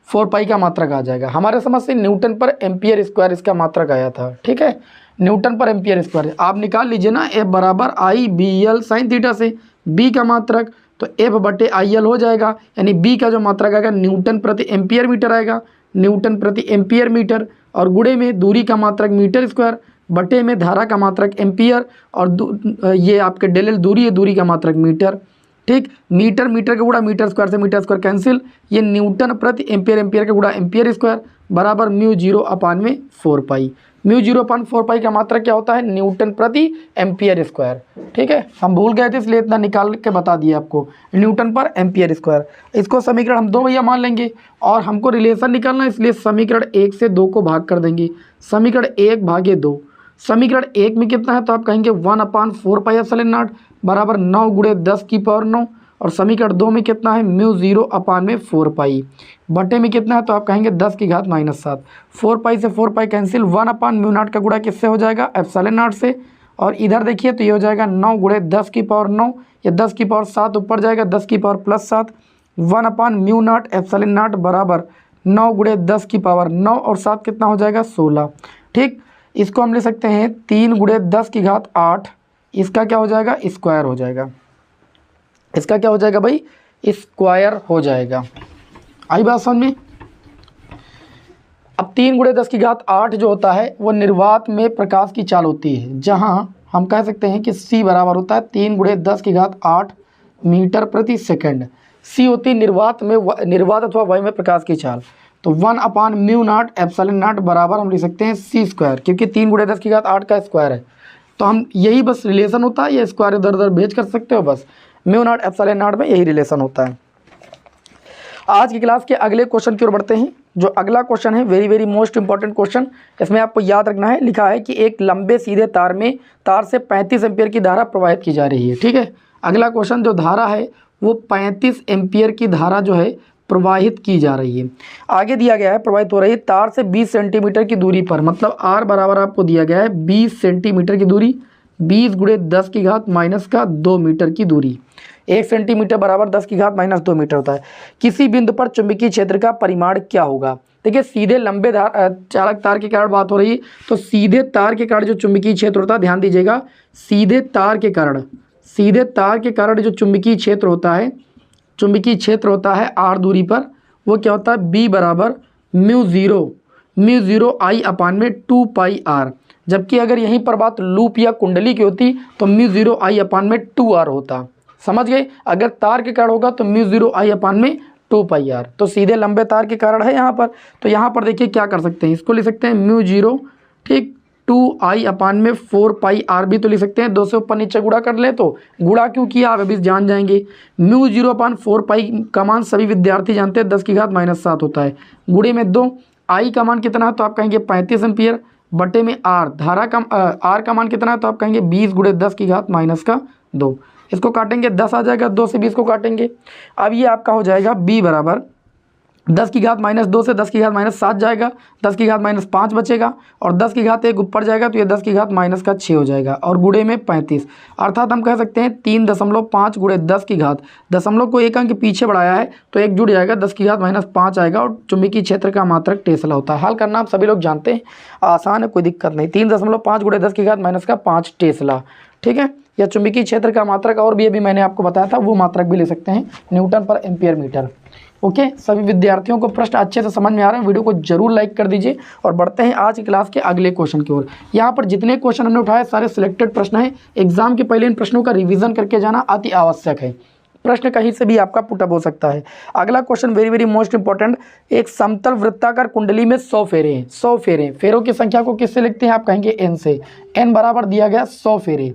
4 पाई का मात्रक आ जाएगा। हमारे समझ से न्यूटन पर एम्पियर स्क्वायर इसका मात्रक आया था। ठीक है, न्यूटन पर एम्पियर स्क्वायर आप निकाल लीजिए ना, F बराबर I/BL साइन थीटा से B का मात्रक तो F/IL हो जाएगा, यानी B का जो मात्रक आएगा न्यूटन प्रति एम्पियर मीटर आएगा, न्यूटन प्रति एम्पियर मीटर, और गुणे में दूरी का मात्रक मीटर स्क्वायर, बटे में धारा का मात्रक एम्पियर, और ये आपके डेल L दूरी है, दूरी का मात्रक मीटर। ठीक, मीटर मीटर का गुणा मीटर स्क्वायर से मीटर स्क्वायर कैंसिल, ये न्यूटन प्रति एम्पियर, एम्पियर का गुणा एम्पियर स्क्वायर बराबर μ0 अपान में 4 पाई। μ0 अपान 4 पाई का मात्रक क्या होता है, न्यूटन प्रति एम्पियर स्क्वायर। ठीक है, हम भूल गए थे इसलिए इतना निकाल के बता दिया आपको, न्यूटन पर एम्पियर स्क्वायर। इसको समीकरण हम 2 भैया मान लेंगे और हमको रिलेशन निकालना है, इसलिए समीकरण 1 से 2 को भाग कर देंगे। समीकरण 1 भागे 2, समीकरण 1 में कितना है, तो आप कहेंगे 1/4 पाई एप्सिलॉन नॉट बराबर 9 × 10⁻⁹ और समीकरण 2 में कितना है म्यू 0 अपान में 4 पाई, बटे में कितना है तो आप कहेंगे 10 की घात -7। 4 पाई से 4 पाई कैंसिल, 1 अपान म्यू नॉट का गुणा किससे हो जाएगा एप्सिलॉन नॉट से, और इधर देखिए तो ये हो जाएगा 9 गुणे 10 की पावर 9, या 10 की पावर 7 ऊपर जाएगा 10 की power +7, 1 upon mu naught epsilon not बराबर 9 गुणे 10 की पावर 9 और 7 कितना हो जाएगा 16। ठीक, इसको हम ले सकते हैं 3 गुणे 10 की घात 8, इसका क्या हो जाएगा स्क्वायर हो जाएगा, इसका क्या हो जाएगा भाई स्क्वायर हो जाएगा। आई बात समझ में। अब 3 गुणे 10 की घात 8 जो होता है वो निर्वात में प्रकाश की चाल होती है, जहां हम कह सकते हैं कि c बराबर होता है 3 गुणे 10 की घात 8 मीटर प्रति सेकंड। c होती है निर्वात अथवा वायु में प्रकाश की चाल, तो 1 अपान म्यू नॉट एप्सिलॉन नॉट बराबर हम लिख सकते हैं c स्क्वायर, क्योंकि 3 गुणे 10 की घात 8 का स्क्वायर है, तो हम यही बस रिलेशन होता है, ये स्क्वायर इधर उधर भेज कर सकते हो, बस म्यू नॉट एप्सिलॉन नॉट में यही रिलेशन होता है। आज की क्लास के अगले क्वेश्चन की ओर बढ़ते हैं। जो अगला क्वेश्चन है वेरी मोस्ट इंपॉर्टेंट क्वेश्चन, इसमें आपको याद रखना है, लिखा है कि एक लंबे सीधे तार से 35 एम्पियर की धारा प्रवाहित की जा रही है। ठीक है, अगला क्वेश्चन जो धारा है वो 35 एम्पियर की धारा जो है प्रवाहित की जा रही है। आगे दिया गया है प्रवाहित हो रही है तार से 20 सेंटीमीटर की दूरी पर, मतलब r बराबर आपको दिया गया है 20 सेंटीमीटर की दूरी, 20 गुणे 10 की घात -2 मीटर की दूरी, 1 सेंटीमीटर बराबर 10 की घात -2 मीटर होता है। किसी बिंदु पर चुंबकीय क्षेत्र का परिमाण क्या होगा। देखिए सीधे लंबे चालक तार के कारण बात हो रही है, तो सीधे तार के कारण जो चुंबकीय क्षेत्र होता है, ध्यान दीजिएगा, सीधे तार के कारण जो चुंबकीय क्षेत्र होता है r दूरी पर, वो क्या होता है b बराबर म्यू 0 I अपान में 2 पाई r, जबकि अगर यहीं पर बात लूप या कुंडली की होती तो म्यू 0 I अपान में 2r होता। समझ गए, अगर तार के कारण होगा तो म्यू 0 I अपान में 2 पाई r, तो सीधे लंबे तार के कारण है यहाँ पर, तो यहाँ पर देखिए क्या कर सकते हैं, इसको लिख सकते हैं म्यू 0 ठीक 2 I अपान में 4 पाई r भी तो लिख सकते हैं, 2 से ऊपर नीचे गुणा कर ले, तो गुणा क्यों किया आप अभी जान जाएंगे। म्यू 0 अपान 4 पाई का मान सभी विद्यार्थी जानते हैं 10 की घात -7 होता है, गुणे में 2, I का मान कितना है तो आप कहेंगे 35 एम्पियर, बटे में r r का मान कितना है तो आप कहेंगे 20 गुणे 10 की घात -2, इसको काटेंगे 10 आ जाएगा, 2 से 20 को काटेंगे, अब ये आपका हो जाएगा b बराबर 10 की घात -2 से 10 की घात -7 जाएगा, 10 की घात -5 बचेगा, और 10 की घात 1 ऊपर जाएगा तो ये 10 की घात -6 हो जाएगा, और गुणे में 35, अर्थात हम कह सकते हैं 3.5 गुणे 10 की घात, दशमलव को 1 अंक पीछे बढ़ाया है तो 1 जुड़ जाएगा, 10 की घात -5 आएगा, और चुंबकीय क्षेत्र का मात्रक टेस्ला होता है। हल करना आप सभी लोग जानते हैं, आसान है, कोई दिक्कत नहीं। 3.5 गुणे 10 की घात -5 टेस्ला, ठीक है, या चुंबकीय क्षेत्र का मात्रक, और भी अभी मैंने आपको बताया था वो मात्रक भी ले सकते हैं, न्यूटन पर एम्पियर मीटर। ओके, सभी विद्यार्थियों को प्रश्न अच्छे से समझ में आ रहे हैं, वीडियो को जरूर लाइक कर दीजिए, और बढ़ते हैं आज की क्लास के अगले क्वेश्चन की ओर। यहाँ पर जितने क्वेश्चन हमने उठाए सारे सिलेक्टेड प्रश्न हैं, एग्जाम के पहले इन प्रश्नों का रिवीजन करके जाना अति आवश्यक है, प्रश्न कहीं से भी आपका पुटअप हो सकता है। अगला क्वेश्चन वेरी मोस्ट इंपॉर्टेंट, एक समतल वृत्ताकार कुंडली में 100 फेरे हैं, 100 फेरे, फेरों की संख्या को किससे लिखते हैं आप कहेंगे n से, n बराबर दिया गया 100 फेरे,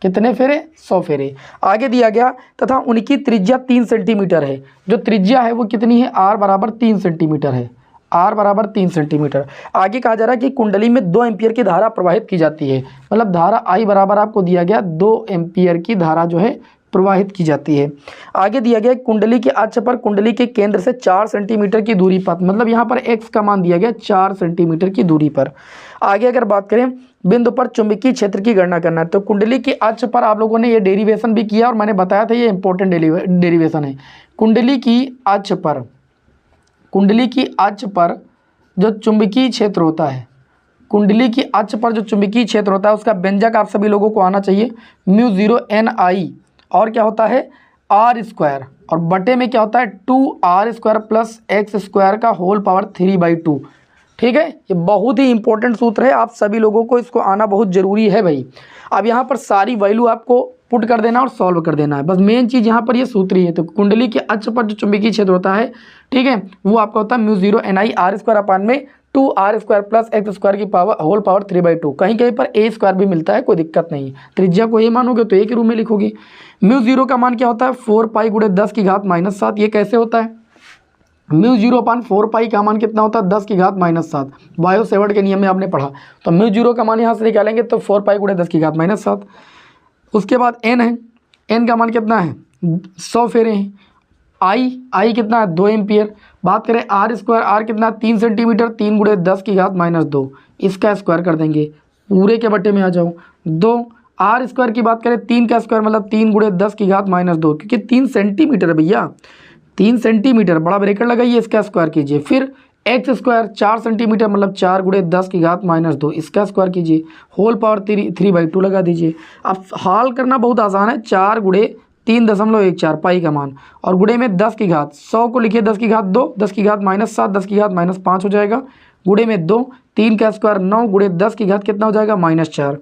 कितने फेरे 100 फेरे। आगे दिया गया तथा उनकी त्रिज्या 3 सेंटीमीटर है, जो त्रिज्या है वो कितनी है r बराबर 3 सेंटीमीटर है, r बराबर 3 सेंटीमीटर। आगे कहा जा रहा है कि कुंडली में 2 एम्पियर की धारा प्रवाहित की जाती है, मतलब धारा I बराबर आपको दिया गया 2 एम्पियर की धारा जो है प्रवाहित की जाती है। आगे दिया गया कुंडली के अक्ष पर कुंडली के केंद्र से 4 सेंटीमीटर की दूरी पर, मतलब यहाँ पर x का मान दिया गया 4 सेंटीमीटर की दूरी पर। आगे अगर बात करें बिंदु पर चुंबकीय क्षेत्र की गणना करना है, तो कुंडली के अक्ष पर आप लोगों ने ये डेरिवेशन भी किया और मैंने बताया था ये इंपॉर्टेंट डेरिवेशन है। कुंडली की अक्ष पर जो चुंबकीय क्षेत्र होता है, कुंडली की अक्ष पर जो चुंबकीय क्षेत्र होता है उसका व्यंजक आप सभी लोगों को आना चाहिए म्यू 0 NI, और क्या होता है r स्क्वायर, और बटे में क्या होता है 2r square plus x square का होल पावर 3/2। ठीक है, ये बहुत ही इंपॉर्टेंट सूत्र है, आप सभी लोगों को इसको आना बहुत ज़रूरी है भाई। अब यहाँ पर सारी वैल्यू आपको पुट कर देना और सॉल्व कर देना है, बस मेन चीज़ यहाँ पर ये सूत्र ही है। तो कुंडली के अक्ष पर जो चुंबकीय क्षेत्र होता है, ठीक है, वो आपका होता है mu 0 NI r square upon में 2r square plus x square की पावर होल पावर 3/2। कहीं कहीं पर a स्क्वायर भी मिलता है, कोई दिक्कत नहीं, त्रिज्या को a मानोगे तो a के रूप में लिखोगे। म्यू 0 का मान क्या होता है 4 पाई गुणे 10 की घात -7, ये कैसे होता है, म्यू 0 अपान 4 पाई का मान कितना होता है 10 की घात -7, बायो सेवर्ट के नियम में आपने पढ़ा, तो म्यू 0 का मान यहाँ से निकालेंगे तो 4 पाई गुणे 10 की घात -7। उसके बाद n है, n का मान कितना है 100 फेरे हैं। आई कितना है 2 एम्पियर। बात करें आर स्क्वायर, आर कितना 3 सेंटीमीटर, 3 गुणे 10 की घात -2, इसका स्क्वायर कर देंगे, पूरे के बटे में आ जाओ 2। आर स्क्वायर की बात करें 3 का स्क्वायर मतलब 3 गुणे 10 की घात -2, क्योंकि 3 सेंटीमीटर है भैया, 3 सेंटीमीटर, बड़ा ब्रेकेट लगाइए, इसका स्क्वायर कीजिए। फिर एक्स स्क्वायर 4 सेंटीमीटर मतलब 4 गुणे 10 की घात -2, इसका स्क्वायर कीजिए, होल पावर 3/2 लगा दीजिए। अब हाल करना बहुत आसान है, 4 गुणे 3.14 पाई का मान, और गुणे में 10 की घात, 100 को लिखिए 10 की घात 2, 10 की घात -7, 10 की घात -5 हो जाएगा, गुणे में 2, 3 का स्क्वायर 9 गुणे 10 की घात कितना हो जाएगा -4,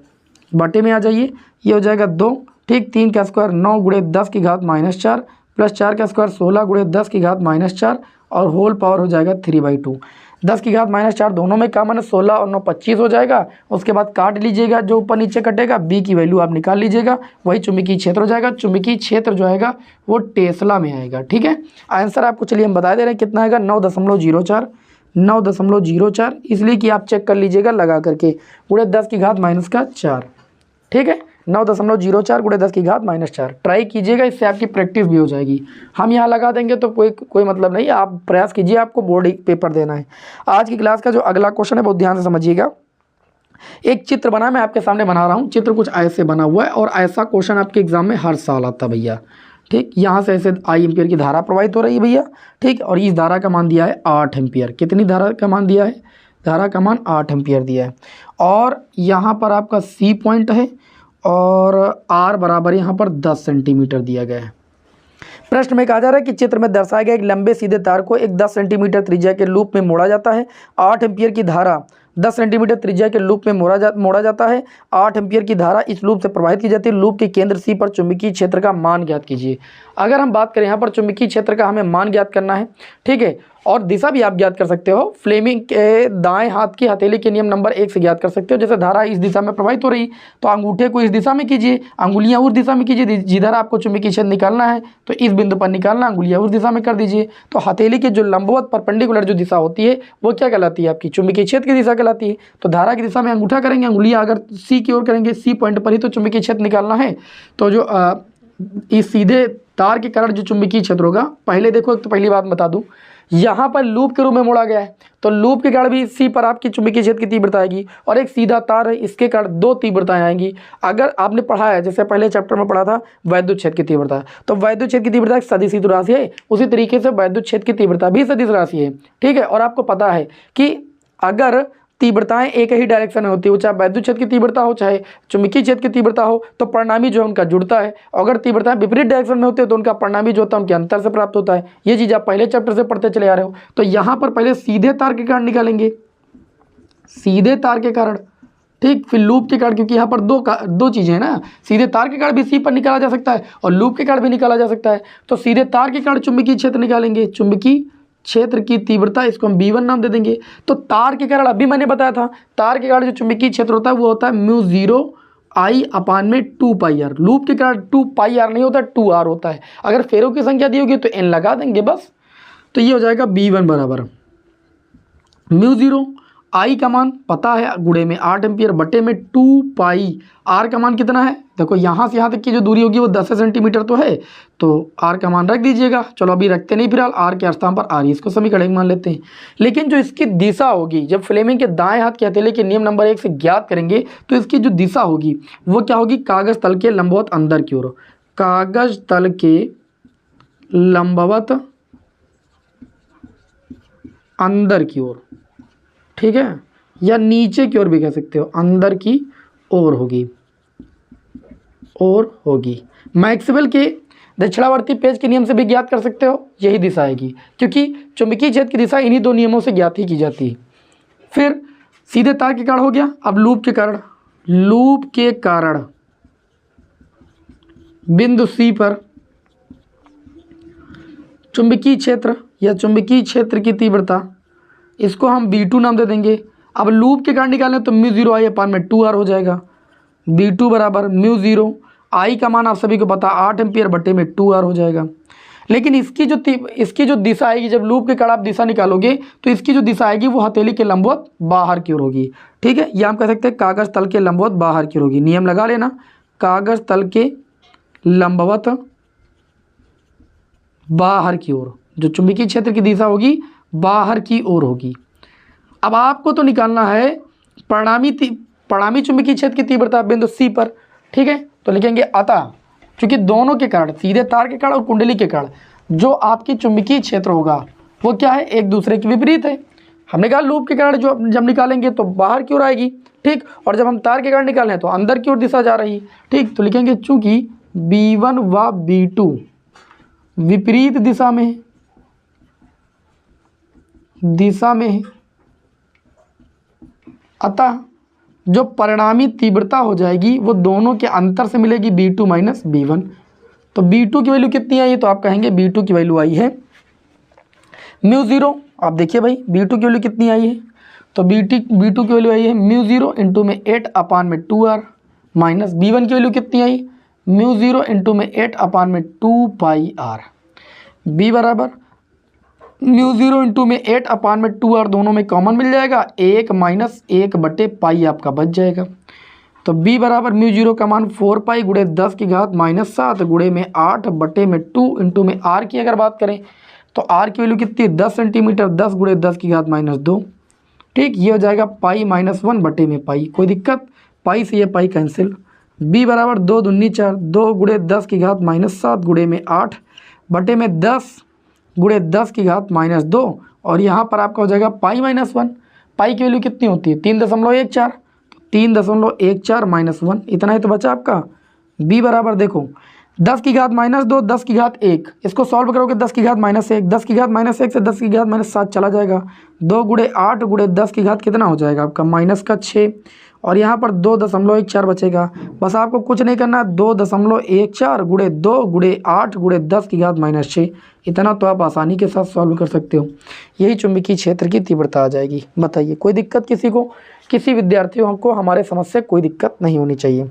बटे में आ जाइए, ये हो जाएगा 2, ठीक, 3 का स्क्वायर 9 गुणे 10 की घात -4 प्लस 4 का स्क्वायर 16 गुणे 10 की घात -4 और होल पावर हो जाएगा 3/2। 10 की घात -4 दोनों में कॉमन है, 16 और 9 25 हो जाएगा। उसके बाद काट लीजिएगा, जो ऊपर नीचे कटेगा बी की वैल्यू आप निकाल लीजिएगा, वही चुंबकीय क्षेत्र हो जाएगा। चुंबकीय क्षेत्र जो आएगा वो टेस्ला में आएगा, ठीक है। आंसर आपको चलिए हम बता दे रहे हैं कितना आएगा, 9.04, 9.04, इसलिए कि आप चेक कर लीजिएगा लगा करके, गुणे 10 की घात -4, ठीक है, 9.04 गुणे 10 की घात -4। ट्राई कीजिएगा, इससे आपकी प्रैक्टिस भी हो जाएगी। हम यहाँ लगा देंगे तो कोई मतलब नहीं, आप प्रयास कीजिए, आपको बोर्ड पेपर देना है। आज की क्लास का जो अगला क्वेश्चन है बहुत ध्यान से समझिएगा। एक चित्र बना, मैं आपके सामने बना रहा हूँ, चित्र कुछ ऐसे बना हुआ है और ऐसा क्वेश्चन आपके एग्जाम में हर साल आता है भैया, ठीक। यहाँ से ऐसे आई एम्पियर की धारा प्रवाहित हो रही है भैया, ठीक, और इस धारा का मान दिया है 8 एम्पियर। कितनी धारा का मान दिया है, धारा का मान 8 एम्पियर दिया है, और यहाँ पर आपका सी पॉइंट है और आर बराबर यहाँ पर 10 सेंटीमीटर दिया गया है। प्रश्न में कहा जा रहा है कि चित्र में दर्शाए गए एक लंबे सीधे तार को एक 10 सेंटीमीटर त्रिज्या के लूप में मोड़ा जाता है। 8 एम्पियर की धारा 10 सेंटीमीटर त्रिज्या के लूप में मोड़ा जाता है। 8 एम्पियर की धारा इस लूप से प्रवाहित की जाती है। लूप के केंद्र सी पर चुंबकीय क्षेत्र का मान ज्ञात कीजिए। अगर हम बात करें यहाँ पर चुंबकीय क्षेत्र का हमें मान ज्ञात करना है, ठीक है, और दिशा भी आप ज्ञात कर सकते हो। फ्लेमिंग के दाएं हाथ की हथेली के नियम नंबर 1 से ज्ञात कर सकते हो। जैसे धारा इस दिशा में प्रवाहित हो रही तो अंगूठे को इस दिशा में कीजिए, अंगुलियां उस दिशा में कीजिए। जिधर आपको चुंबकीय क्षेत्र निकालना है तो इस बिंदु पर निकालना, अंगुलियां उस दिशा में कर दीजिए। तो हथेली के जो लंबवत परपेंडिकुलर जो दिशा होती है वो क्या कहलाती है, आपकी चुंबकीय क्षेत्र की दिशा कहलाती है। तो धारा की दिशा में अंगूठा करेंगे, अंगुलियां अगर सी की ओर करेंगे, सी पॉइंट पर ही तो चुंबकीय क्षेत्र निकालना है। तो जो इस सीधे तार के कारण जो चुंबकीय क्षेत्र होगा, पहले देखो, तो पहली बात बता दूं, यहाँ पर लूप के रूप में मोड़ा गया है तो लूप के कारण भी सी पर आपकी चुंबकीय क्षेत्र की तीव्रता आएगी, और एक सीधा तार है इसके कारण 2 तीव्रताएं आएंगी। अगर आपने पढ़ा है, जैसे पहले चैप्टर में पढ़ा था वैद्युत क्षेत्र की तीव्रता, तो वैद्युत क्षेत्र की तीव्रता एक सदिश राशि है, उसी तरीके से वैद्युत क्षेत्र की तीव्रता भी सदिश राशि है, ठीक है। और आपको पता है कि अगर तीव्रताएं एक ही डायरेक्शन में होती है, चाहे वैद्युत क्षेत्र की तीव्रता हो चाहे चुंबकीय क्षेत्र की तीव्रता हो, तो परिणामी जो है उनका जुड़ता है। अगर तीव्रताएं विपरीत डायरेक्शन में होती है तो उनका परिणामी जो होता है उनके अंतर से प्राप्त होता है। ये चीज़ आप पहले चैप्टर से पढ़ते चले आ रहे हो। तो यहाँ पर पहले सीधे तार के कारण निकालेंगे, सीधे तार के कारण, ठीक, फिर लूप के कारण, क्योंकि यहाँ पर दो चीज़ें हैं ना, सीधे तार के कारण भी सी पर निकाला जा सकता है और लूप के कारण भी निकाला जा सकता है। तो सीधे तार के कारण चुंबकीय क्षेत्र निकालेंगे, चुंबकीय क्षेत्र की तीव्रता, इसको हम B1 नाम दे देंगे। तो तार के कारण अभी मैंने बताया था, तार के कारण जो चुंबकीय क्षेत्र होता है वो होता है μ0I/2πr। लूप के कारण 2πr नहीं होता, 2r होता है। अगर फेरों की संख्या दी होगी तो n लगा देंगे बस। तो ये हो जाएगा B1 बराबर μ0I का मान पता है, गुणे में 8 एम्पियर बटे में 2π, r का मान कितना है, देखो यहाँ से यहाँ तक की जो दूरी होगी वो 10 सेंटीमीटर तो है, तो r का मान रख दीजिएगा। चलो अभी रखते नहीं फिलहाल, r के स्थान पर r, इसको समीकरण मान लेते हैं। लेकिन जो इसकी दिशा होगी, जब फ्लेमिंग के दाएं हाथ के हथेली के नियम नंबर 1 से ज्ञात करेंगे तो इसकी जो दिशा होगी वो क्या होगी, कागज तल के लंबवत अंदर की ओर, कागज तल के लंबवत अंदर की ओर, ठीक है, या नीचे की ओर भी कह सकते हो, अंदर की ओर होगी। मैक्सवेल के दक्षिणावर्ती पेज के नियम से भी ज्ञात कर सकते हो, यही दिशा आएगी, क्योंकि चुंबकीय क्षेत्र की दिशा इन्हीं 2 नियमों से ज्ञात ही की जाती है। फिर सीधे तार के कारण हो गया। अब लूप के कारण बिंदु सी पर चुंबकीय क्षेत्र या चुंबकीय क्षेत्र की तीव्रता, इसको हम B2 नाम दे देंगे। अब लूप के कारण निकालें तो μ0I/2r हो जाएगा। B2 बराबर μ0I का मान आप सभी को पता 8 एम्पियर बटे में 2r हो जाएगा। लेकिन इसकी जो दिशा आएगी, जब लूप के कारण आप दिशा निकालोगे तो इसकी जो दिशा आएगी वो हथेली के लंबवत बाहर की ओर होगी, ठीक है। या हम कह सकते हैं कागज तल के लंबवत बाहर की ओर होगी। नियम लगा लेना, कागज तल के लंबवत बाहर की ओर, जो चुंबकीय क्षेत्र की दिशा होगी बाहर की ओर होगी। अब आपको तो निकालना है परिणामी चुंबकीय क्षेत्र की तीव्रता बिंदु सी पर, ठीक है। तो लिखेंगे अतः क्योंकि दोनों के कारण, सीधे तार के कारण और कुंडली के कारण, जो आपकी चुंबकीय क्षेत्र होगा वो क्या है, एक दूसरे के विपरीत है। हमने कहा लूप के कारण जो जब निकालेंगे तो बाहर की ओर आएगी, ठीक, और जब हम तार के कारण निकालें तो अंदर की ओर दिशा जा रही, ठीक। तो लिखेंगे चूंकि B1 व B2 विपरीत दिशा में है, अतः जो परिणामी तीव्रता हो जाएगी वो दोनों के अंतर से मिलेगी B2 माइनस B1। तो B2 की वैल्यू कितनी आई है, तो आप कहेंगे B2 की वैल्यू आई है μ0। आप देखिए भाई B2 की वैल्यू कितनी आई है, तो B2 की वैल्यू आई है μ0 इंटू में 8/2r माइनस B1 की वैल्यू कितनी आई, μ0 इंटू में 8/2πr। B बराबर μ0 इंटू में 8/2r, दोनों में कॉमन मिल जाएगा, 1 माइनस 1/पाई आपका बच जाएगा। तो B बराबर μ0 का मान 4π गुणे 10 की घात -7 गुणे में 8/2 इंटू में r की अगर बात करें तो r की वैल्यू कितनी है 10 सेंटीमीटर, 10 गुणे 10 की घात -2, ठीक। ये हो जाएगा पाई -1/पाई, कोई दिक्कत, पाई से ये पाई कैंसिल। B बराबर 2 दूनी 4, 2 गुणे 10 की घात -7 गुणे में 8/10 गुणे 10 की घात -2, और यहाँ पर आपका हो जाएगा पाई -1। पाई की वैल्यू कितनी होती है 3.14, 3.14 -1, इतना ही तो बचा आपका। B बराबर देखो 10 की घात -2, 10 की घात 1, इसको सॉल्व करोगे 10 की घात -1, 10 की घात -1 से 10 की घात -7 चला जाएगा, 2 गुणे 8 गुणे 10 की घात कितना हो जाएगा आपका -6, और यहाँ पर 2.14 बचेगा। बस आपको कुछ नहीं करना है, 2.14 गुणे 2 गुणे 8 गुणे 10 की घात -6, इतना तो आप आसानी के साथ सॉल्व कर सकते हो। यही चुंबकीय क्षेत्र की तीव्रता आ जाएगी। बताइए कोई दिक्कत किसी को, किसी विद्यार्थियों को हमारे समझ से कोई दिक्कत नहीं होनी चाहिए।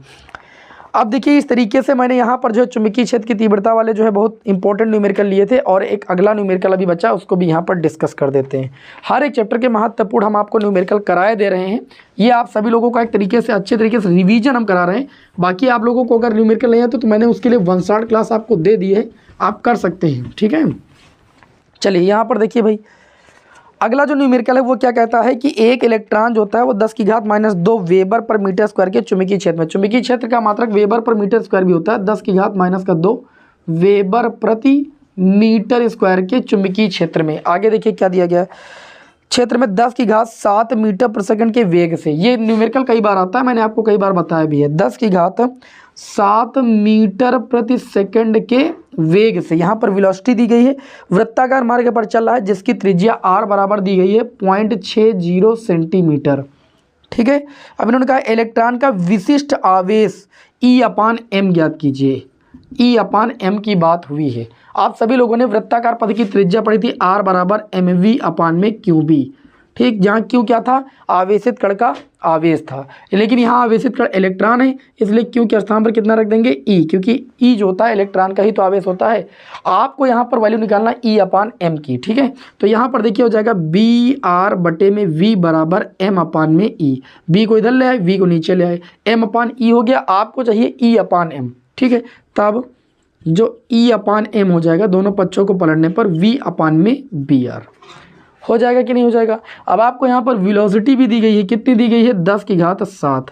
अब देखिए इस तरीके से मैंने यहाँ पर जो चुंबकीय क्षेत्र की तीव्रता वाले जो है बहुत इंपॉर्टेंट न्यूमेरिकल लिए थे, और एक अगला न्यूमेरिकल अभी बचा, उसको भी यहाँ पर डिस्कस कर देते हैं। हर एक चैप्टर के महत्वपूर्ण हम आपको न्यूमेरिकल कराए दे रहे हैं। ये आप सभी लोगों का एक तरीके से अच्छे तरीके से रिवीजन हम करा रहे हैं। बाकी आप लोगों को अगर न्यूमेरिकल नहीं आते तो मैंने उसके लिए 1 शॉट क्लास आपको दे दी है, आप कर सकते हैं, ठीक है। चलिए यहाँ पर देखिए भाई, अगला जो न्यूमेरिकल है वो क्या कहता है कि एक इलेक्ट्रॉन जो होता है वो 10 की घात -2 वेबर पर मीटर स्क्वायर के चुंबकीय क्षेत्र में, चुंबकीय क्षेत्र का मात्रक वेबर पर मीटर स्क्वायर भी होता है, 10 की घात -2 वेबर प्रति मीटर स्क्वायर के चुंबकीय क्षेत्र में। आगे देखिए क्या दिया गया है, क्षेत्र में 10 की घात 7 मीटर प्रति सेकंड के वेग से, ये न्यूमेरिकल कई बार आता है, मैंने आपको कई बार बताया भी है, 10 की घात 7 मीटर प्रति सेकंड के वेग से, यहाँ पर वेलोसिटी दी गई है, वृत्ताकार मार्ग पर चल रहा है जिसकी त्रिज्या r बराबर दी गई है 0.60 सेंटीमीटर, ठीक है। अब इन्होंने कहा इलेक्ट्रॉन का विशिष्ट आवेश E/m ज्ञात कीजिए। E/m की बात हुई है, आप सभी लोगों ने वृत्ताकार पथ की त्रिज्या पढ़ी थी, r बराबर mv/qb, ठीक, जहाँ क्यू क्या था, आवेशित कण का आवेश था, लेकिन यहाँ आवेशित कण इलेक्ट्रॉन है, इसलिए क्यू के स्थान पर कितना रख देंगे E, क्योंकि E जो होता है इलेक्ट्रॉन का ही तो आवेश होता है। आपको यहाँ पर वैल्यू निकालना है E/m की, ठीक है। तो यहाँ पर देखिए हो जाएगा BR/V बराबर m/e, B को इधर ले आए, V को नीचे ले आए, m/e हो गया, आपको चाहिए E/m, ठीक है। तब जो E/m हो जाएगा, दोनों पक्षों को पलटने पर V/BR हो जाएगा कि नहीं हो जाएगा। अब आपको यहाँ पर वेलोसिटी भी दी गई है, कितनी दी गई है 10 की घात 7,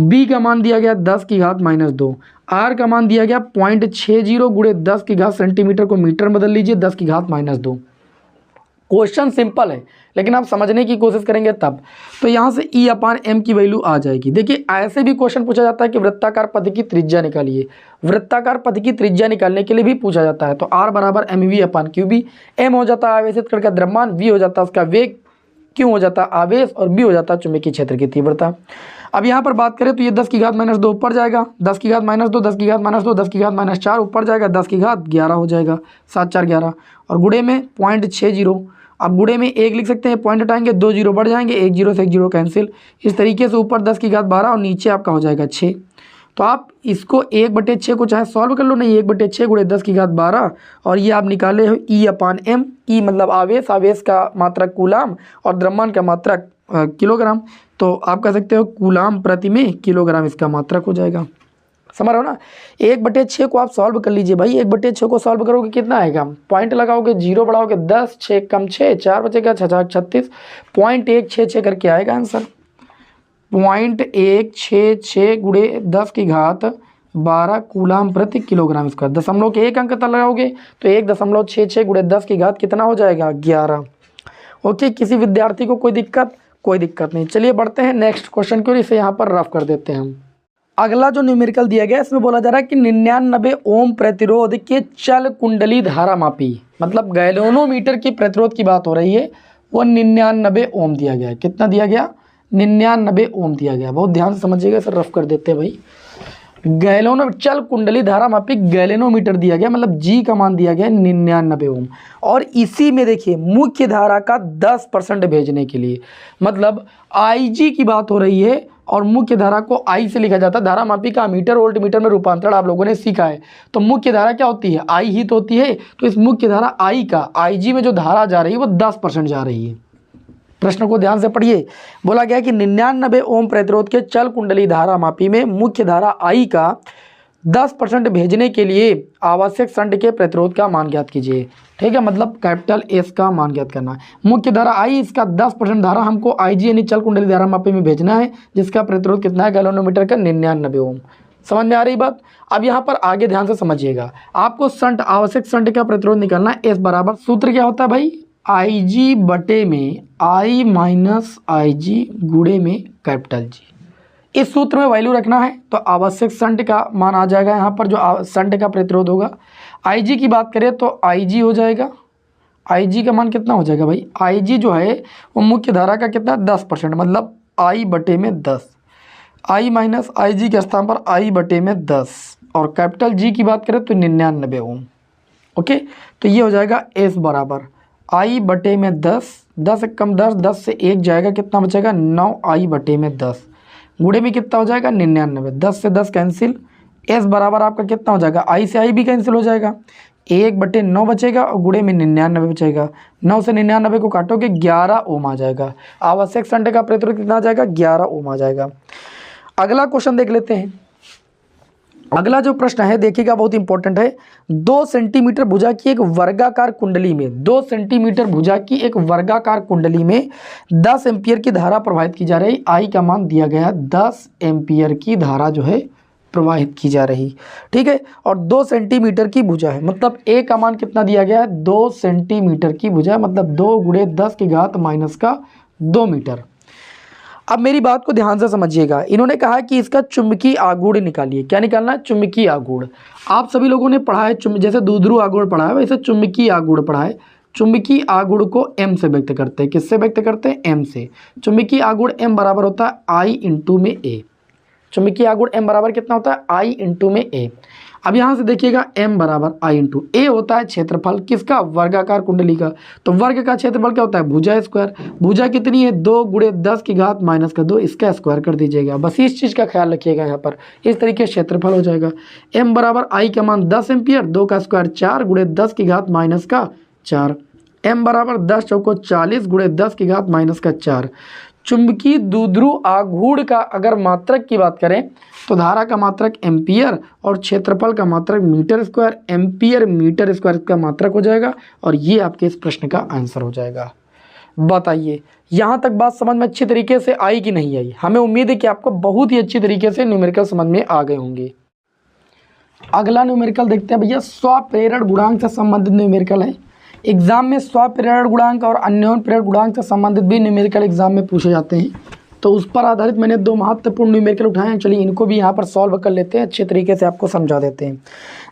B का मान दिया गया 10 की घात -2, R का मान दिया गया 0.60 गुणे 10 की घात सेंटीमीटर को मीटर में बदल लीजिए 10 की घात -2। क्वेश्चन सिंपल है लेकिन आप समझने की कोशिश करेंगे तब, तो यहाँ से E/m की वैल्यू आ जाएगी। देखिए ऐसे भी क्वेश्चन पूछा जाता है कि वृत्ताकार पथ की त्रिज्या निकालिए, वृत्ताकार पथ की त्रिज्या निकालने के लिए भी पूछा जाता है। तो r बराबर mv/qb, m हो जाता है आवेशित कण का द्रव्यमान, v हो जाता है उसका वेग, q हो जाता है आवेश, और b हो जाता है चुंबकीय क्षेत्र की तीव्रता। अब यहाँ पर बात करें तो ये 10 की घात -2 ऊपर जाएगा, 10 की घात -2, 10 की घात -2, 10 की घात -4 ऊपर जाएगा, 10 की घात 11 हो जाएगा, 7 4 11, और गुणे में 0.60, अब गुणे में 1 लिख सकते हैं, पॉइंट हटाएंगे 2 जीरो बढ़ जाएंगे, 1 जीरो से 1 जीरो कैंसिल, इस तरीके से ऊपर 10 की घात 12 और नीचे आपका हो जाएगा 6। तो आप इसको 1/6 को चाहे सॉल्व कर लो, नहीं 1/6 गुणे 10 की घात 12, और ये आप निकाले हो E/m, E मतलब आवेश, आवेश का मात्रक कूलाम और द्रव्यमान का मात्रक किलोग्राम, तो आप कह सकते हो कूलाम प्रति में किलोग्राम इसका मात्रक हो जाएगा। समझ रहे हो ना। 1/6 को आप सॉल्व कर लीजिए भाई, 1/6 को सॉल्व करोगे कितना आएगा, पॉइंट लगाओगे, 0 बढ़ाओगे 10, 6 कम 6, 4 बचेगा, 6 36, 0.166 करके आएगा आंसर। 0.166 गुणे 10 की घात 12 कूलाम प्रति किलोग्राम स्क्वायर। दशमलव के एक अंक तक लगाओगे तो 1.66 गुणे 10 की घात कितना हो जाएगा, 11। ओके, किसी विद्यार्थी को कोई दिक्कत? कोई दिक्कत नहीं। चलिए बढ़ते हैं नेक्स्ट क्वेश्चन की ओर, इसे यहाँ पर रफ कर देते हैं हम। अगला जो न्यूमेरिकल दिया गया है इसमें बोला जा रहा है कि 99 ओम प्रतिरोध के चल कुंडली धारा मापी, मतलब गैलोनोमीटर की प्रतिरोध की बात हो रही है, वो 99 ओम दिया गया है। कितना दिया गया, 99 ओम दिया गया। बहुत ध्यान से समझिएगा, इसे रफ कर देते हैं भाई। गैलोनो चल कुंडली धारा मापी गैलेनोमीटर दिया गया, मतलब जी का मान दिया गया 99 ओम। और इसी में देखिए मुख्य धारा का 10% भेजने के लिए, मतलब IG की बात हो रही है और मुख्य धारा को I से लिखा जाता है। धारा मापी का मीटर वोल्ट मीटर में रूपांतरण आप लोगों ने सीखा है। तो मुख्य धारा क्या होती है, I ही तो होती है। तो इस मुख्य धारा I का IG में जो धारा जा रही है वो 10% जा रही है। प्रश्न को ध्यान से पढ़िए। बोला गया कि 99 ओम प्रतिरोध के चल कुंडली धारा मापी में मुख्य धारा I का 10% भेजने के लिए आवश्यक शंट के प्रतिरोध का मान ज्ञात कीजिए। ठीक है, मतलब कैपिटल S का मान ज्ञात करना है। मुख्य धारा I, इसका 10% धारा हमको IG यानी चल कुंडली धारा मापी में भेजना है, जिसका प्रतिरोध कितना है, गैलोनोमीटर का 99 ओम। समझ में आ रही बात। अब यहाँ पर आगे ध्यान से समझिएगा, आपको शंट आवश्यक शंट का प्रतिरोध निकालना है। S बराबर सूत्र क्या होता है भाई, IG बटे में I माइनस IG गुणे में कैपिटल G। इस सूत्र में वैल्यू रखना है तो आवश्यक शंट का मान आ जाएगा। यहाँ पर जो शंट का प्रतिरोध होगा, IG की बात करें तो IG हो जाएगा। IG का मान कितना हो जाएगा भाई, IG जो है वो मुख्य धारा का कितना 10%, मतलब I बटे में 10। I माइनस IG के स्थान पर I बटे में 10, और कैपिटल G की बात करें तो 99 ओम। ओके, तो ये हो जाएगा S बराबर I बटे में 10, 10 एक कम 10, 10 से 1 जाएगा, कितना बचेगा 9I बटे में 10, गुणे में कितना हो जाएगा 99, 10 से 10 कैंसिल। S बराबर आपका कितना हो जाएगा, I से I भी कैंसिल हो जाएगा, 1/9 बचेगा और गुणे में 99 बचेगा। 9 से 99 को काटोगे 11 ओम आ जाएगा। आवश्यक शंट का प्रतिरोध कितना आ जाएगा, 11 ओम आ जाएगा। अगला क्वेश्चन देख लेते हैं। अगला जो प्रश्न है देखिएगा, बहुत इंपॉर्टेंट है। 2 सेंटीमीटर भुजा की एक वर्गाकार कुंडली में 2 सेंटीमीटर भुजा की एक वर्गाकार कुंडली में 10 एम्पियर की धारा प्रवाहित की जा रही। I का मान दिया गया 10 एम्पियर की धारा जो है प्रवाहित की जा रही। ठीक है, और 2 सेंटीमीटर की भुजा है, मतलब A का मान कितना दिया गया है, 2 सेंटीमीटर की भुजा, मतलब 2 गुणे 10 की घात माइनस का 2 मीटर। अब मेरी बात को ध्यान से समझिएगा। इन्होंने कहा कि इसका चुंबकीय आघूर्ण निकालिए। क्या निकालना है, चुंबकीय आघूर्ण। आप सभी लोगों ने पढ़ा है, जैसे दूध्रुव आघूर्ण पढ़ा है वैसे चुंबकीय आघूर्ण पढ़ा है। चुंबकीय आघूर्ण को M से व्यक्त करते हैं। किससे व्यक्त करते हैं, M से। चुंबकीय आघूर्ण M बराबर होता है I इंटू में A। चुंबकीय आघूर्ण M बराबर कितना होता है, I इंटू में A। अब यहाँ से देखिएगा M बराबर I इंटू A होता है क्षेत्रफल किसका, वर्गाकार कुंडली का। तो वर्ग का क्षेत्रफल क्या होता है, भुजा स्क्वायर। भुजा कितनी है, 2 गुणे 10 की घात माइनस का 2, इसका स्क्वायर कर दीजिएगा। बस इस चीज़ का ख्याल रखिएगा, यहाँ पर इस तरीके से क्षेत्रफल हो जाएगा। M बराबर I का मान 10 एम्पियर, 2 का स्क्वायर 4 गुणे 10 की घात माइनस का 4। M बराबर 10 चौको 40 गुणे 10 की घात माइनस का 4। चुंबकीय द्विध्रुव आघूर्ण का अगर मात्रक की बात करें तो धारा का मात्रक एम्पियर और क्षेत्रफल का मात्रक metre square. Ampere metre square का मात्रक हो जाएगा, और ये आपके इस प्रश्न का आंसर हो जाएगा। बताइए यहाँ तक बात समझ में अच्छी तरीके से आई कि नहीं आई। हमें उम्मीद है कि आपको बहुत ही अच्छी तरीके से न्यूमेरिकल समझ में आ गए होंगे। अगला न्यूमेरिकल देखते हैं भैया, स्वप्रेरण गुणांक से संबंधित न्यूमेरिकल है। एग्जाम में स्वप्रेरण गुणांक और अन्योन्य प्रेरण गुणांक से संबंधित भी न्यूमेरिकल एग्जाम में पूछे जाते हैं, तो उस पर आधारित मैंने 2 महत्वपूर्ण न्यूमेरिकल उठाए हैं। चलिए इनको भी यहाँ पर सॉल्व कर लेते हैं, अच्छे तरीके से आपको समझा देते हैं।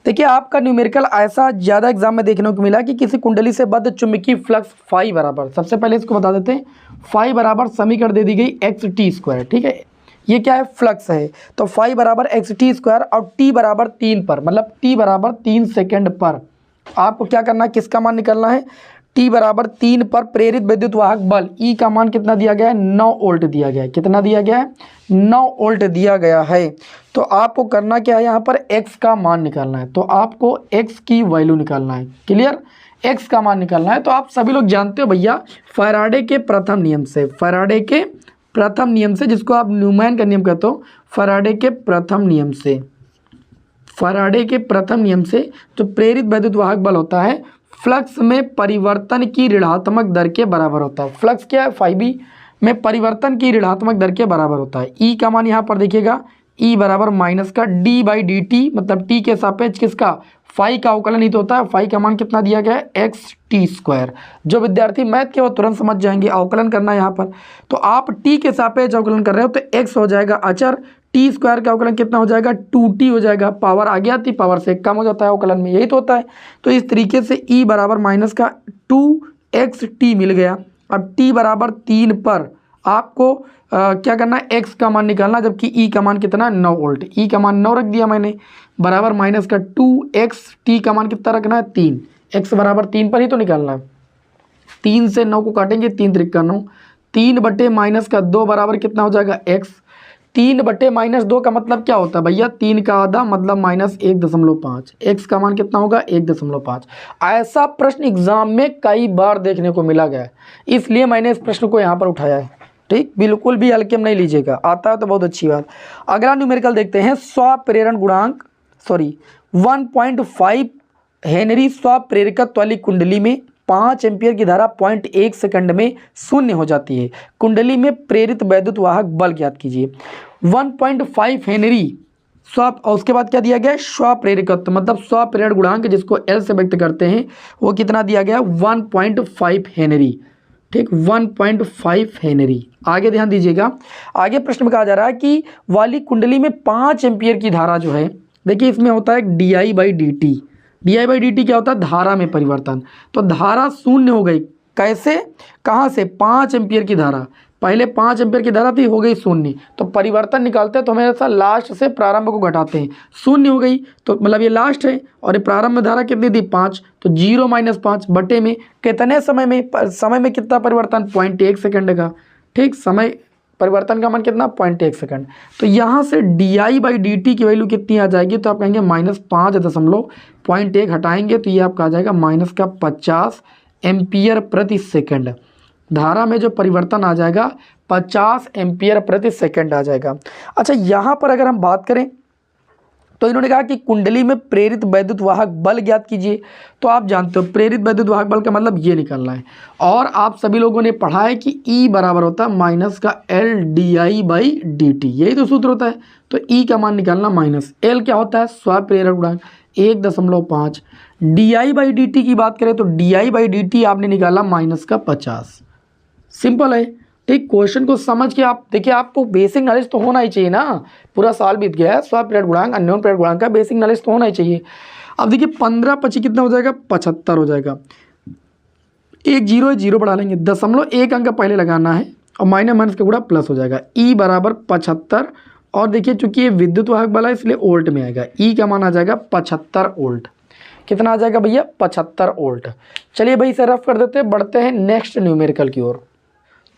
देखिए आपका न्यूमेरिकल ऐसा ज़्यादा एग्जाम में देखने को मिला कि किसी कुंडली से बद्ध चुंबकीय फ्लक्स फाई बराबर, सबसे पहले इसको बता देते हैं, फाई बराबर समीकरण दे दी गई xt²। ठीक है, ये क्या है, फ्लक्स है। तो फाई बराबर xt² और t बराबर 3 पर, मतलब t बराबर 3 सेकेंड पर आपको क्या करना है, किसका मान निकालना है, t बराबर 3 पर प्रेरित विद्युत वाहक बल E का मान कितना दिया गया है, 9 वोल्ट दिया गया है। कितना दिया गया है, 9 वोल्ट दिया गया है। तो आपको करना क्या है, यहाँ पर x का मान निकालना है। तो आपको x की वैल्यू निकालना है। क्लियर, x का मान निकालना है। तो आप सभी लोग जानते हो भैया फैराडे के प्रथम नियम से, फैराडे के प्रथम नियम से, जिसको आप न्यूमैन का नियम कहते हो, फैराडे के प्रथम नियम से फैराडे के प्रथम नियम से जो प्रेरित वैद्युत वाहक बल होता है फ्लक्स में परिवर्तन की ऋणात्मक दर के बराबर होता है। फ्लक्स क्या है, फाई में परिवर्तन की ऋणात्मक दर के बराबर होता है। ई का मान यहाँ पर देखिएगा, ई बराबर माइनस का डी बाई डी टी, मतलब टी के सापेक्ष किसका, फाई का अवकलन ही तो होता है। फाई का मान कितना दिया गया है, एक्स टी स्क्वायर। जो विद्यार्थी मैथ के वो तुरंत समझ जाएंगे, अवकलन करना है यहाँ पर। तो आप टी के सापेक्ष अवकलन कर रहे हो तो एक्स हो जाएगा अचर, टी स्क्वायर का अवकलन कितना हो जाएगा, 2t हो जाएगा। पावर आगे आती, पावर से कम हो जाता है अवकलन में, यही तो होता है। तो इस तरीके से ई बराबर माइनस का 2xt मिल गया। अब t बराबर 3 पर आपको क्या करना है, x का मान निकालना, जबकि ई का मान कितना, 9 वोल्ट। ई का मान 9 रख दिया मैंने, बराबर माइनस का 2x, टी का मान कितना रखना है, 3, x बराबर 3 पर ही तो निकालना है। 3 से 9 को काटेंगे, 3 त्रिक का 9, 3 बटे माइनस का 2 बराबर कितना हो जाएगा, x। 3 बटे माइनस 2 का मतलब क्या होता है भैया, 3 का आधा मतलब माइनस 1.5, x का मान कितना होगा, 1.5। ऐसा प्रश्न एग्जाम में कई बार देखने को मिला गया है, इसलिए मैंने इस प्रश्न को यहाँ पर उठाया है। ठीक, बिल्कुल भी हल्के में नहीं लीजिएगा, आता है तो बहुत अच्छी बात। अगला न्यूमेरिकल देखते हैं। स्वप्रेरण गुणांक 1.5 हेनरी स्वप्रेरकत्व वाली कुंडली में 5 एम्पियर की धारा 0.1 सेकंड में शून्य हो जाती है। कुंडली में प्रेरित वैद्युत वाहक बल ज्ञात कीजिए। 1.5 हेनरी और उसके बाद क्या दिया गया, स्वप्रेरकत्व मतलब स्वप्रेरण गुणांक, जिसको एल से व्यक्त करते हैं, वो कितना दिया गया, 1.5 हेनरी। ठीक, 1.5 हेनरी। आगे ध्यान दीजिएगा, आगे प्रश्न में कहा जा रहा है कि वाली कुंडली में 5 एम्पियर की धारा जो है, देखिए इसमें होता है D by D T. D by D T क्या होता है, धारा में परिवर्तन। तो धारा शून्य हो गई, कैसे, कहाँ से, 5 एम्पियर की धारा, पहले 5 एम्पियर की धारा थी, हो गई शून्य। तो परिवर्तन निकालते हैं तो हमेशा लास्ट से प्रारंभ को घटाते हैं, शून्य हो गई तो मतलब ये लास्ट है, और ये प्रारंभ में धारा कितनी थी, 5, तो 0 - 5 बटे में कितने समय में कितना परिवर्तन, 0.1 सेकंड का। ठीक, समय परिवर्तन का मान कितना, 0.1 सेकंड। तो यहाँ से डी बाई डी टी की वैल्यू कितनी आ जाएगी, तो आप कहेंगे -5.1 हटाएंगे तो ये आपका आ जाएगा -50 एम्पियर प्रति सेकंड। धारा में जो परिवर्तन आ जाएगा 50 एम्पियर प्रति सेकंड आ जाएगा। अच्छा, यहाँ पर अगर हम बात करें तो इन्होंने कहा कि कुंडली में प्रेरित वैद्युत वाहक बल ज्ञात कीजिए। तो आप जानते हो प्रेरित वैद्युत वाहक बल का मतलब ये निकालना है, और आप सभी लोगों ने पढ़ा है कि E बराबर होता है माइनस का L D by D T, यही तो सूत्र होता है। तो E का मान निकालना माइनस, L क्या होता है, स्वप्रेरण गुणांक 1.5। डी बाई डी टी की बात करें तो डी बाई डी टी आपने निकाला -50। सिंपल है। ठीक, क्वेश्चन को समझ के आप देखिए, आपको बेसिक नॉलेज तो होना ही चाहिए ना, पूरा साल बीत गया है, स्वप्रेरण गुणांक अन्योन प्रेरण गुणांक का बेसिक नॉलेज तो होना ही चाहिए। अब देखिए 15 × 25 कितना हो जाएगा, 75 हो जाएगा। एक जीरो है, जीरो बढ़ा लेंगे, 0.1 अंक पहले लगाना है, और माइनस का गुणा प्लस हो जाएगा। ई बराबर 75, और देखिए चूंकि ये विद्युत वाहक बल है इसलिए वोल्ट में आएगा। ई का मान आ जाएगा 75 वोल्ट। कितना आ जाएगा भैया, 75 वोल्ट। चलिए भाई इसे रफ कर देते हैं, बढ़ते हैं नेक्स्ट न्यूमेरिकल की ओर।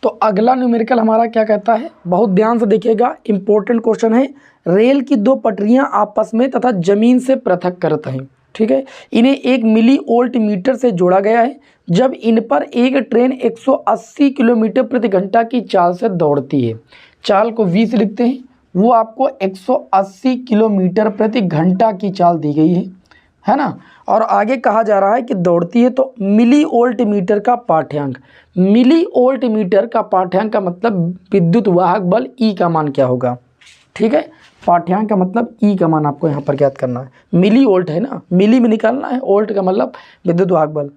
तो अगला न्यूमेरिकल हमारा क्या कहता है, बहुत ध्यान से देखिएगा, इंपॉर्टेंट क्वेश्चन है। रेल की 2 पटरियां आपस में तथा जमीन से पृथक करते हैं। ठीक है, इन्हें 1 मिली वोल्ट मीटर से जोड़ा गया है। जब इन पर एक ट्रेन 180 किलोमीटर प्रति घंटा की चाल से दौड़ती है, चाल को v से लिखते हैं, वो आपको 180 किलोमीटर प्रति घंटा की चाल दी गई है ना। और आगे कहा जा रहा है कि दौड़ती है, तो मिली वोल्ट मीटर का पाठ्यांक, मिली वोल्ट मीटर का पाठ्यांक का मतलब विद्युत वाहक बल E का मान क्या होगा। ठीक है, पाठ्यांक का मतलब E का मान आपको यहाँ पर ज्ञात करना है। मिली वोल्ट है ना, मिली में निकालना है, वोल्ट का मतलब विद्युत वाहक बल।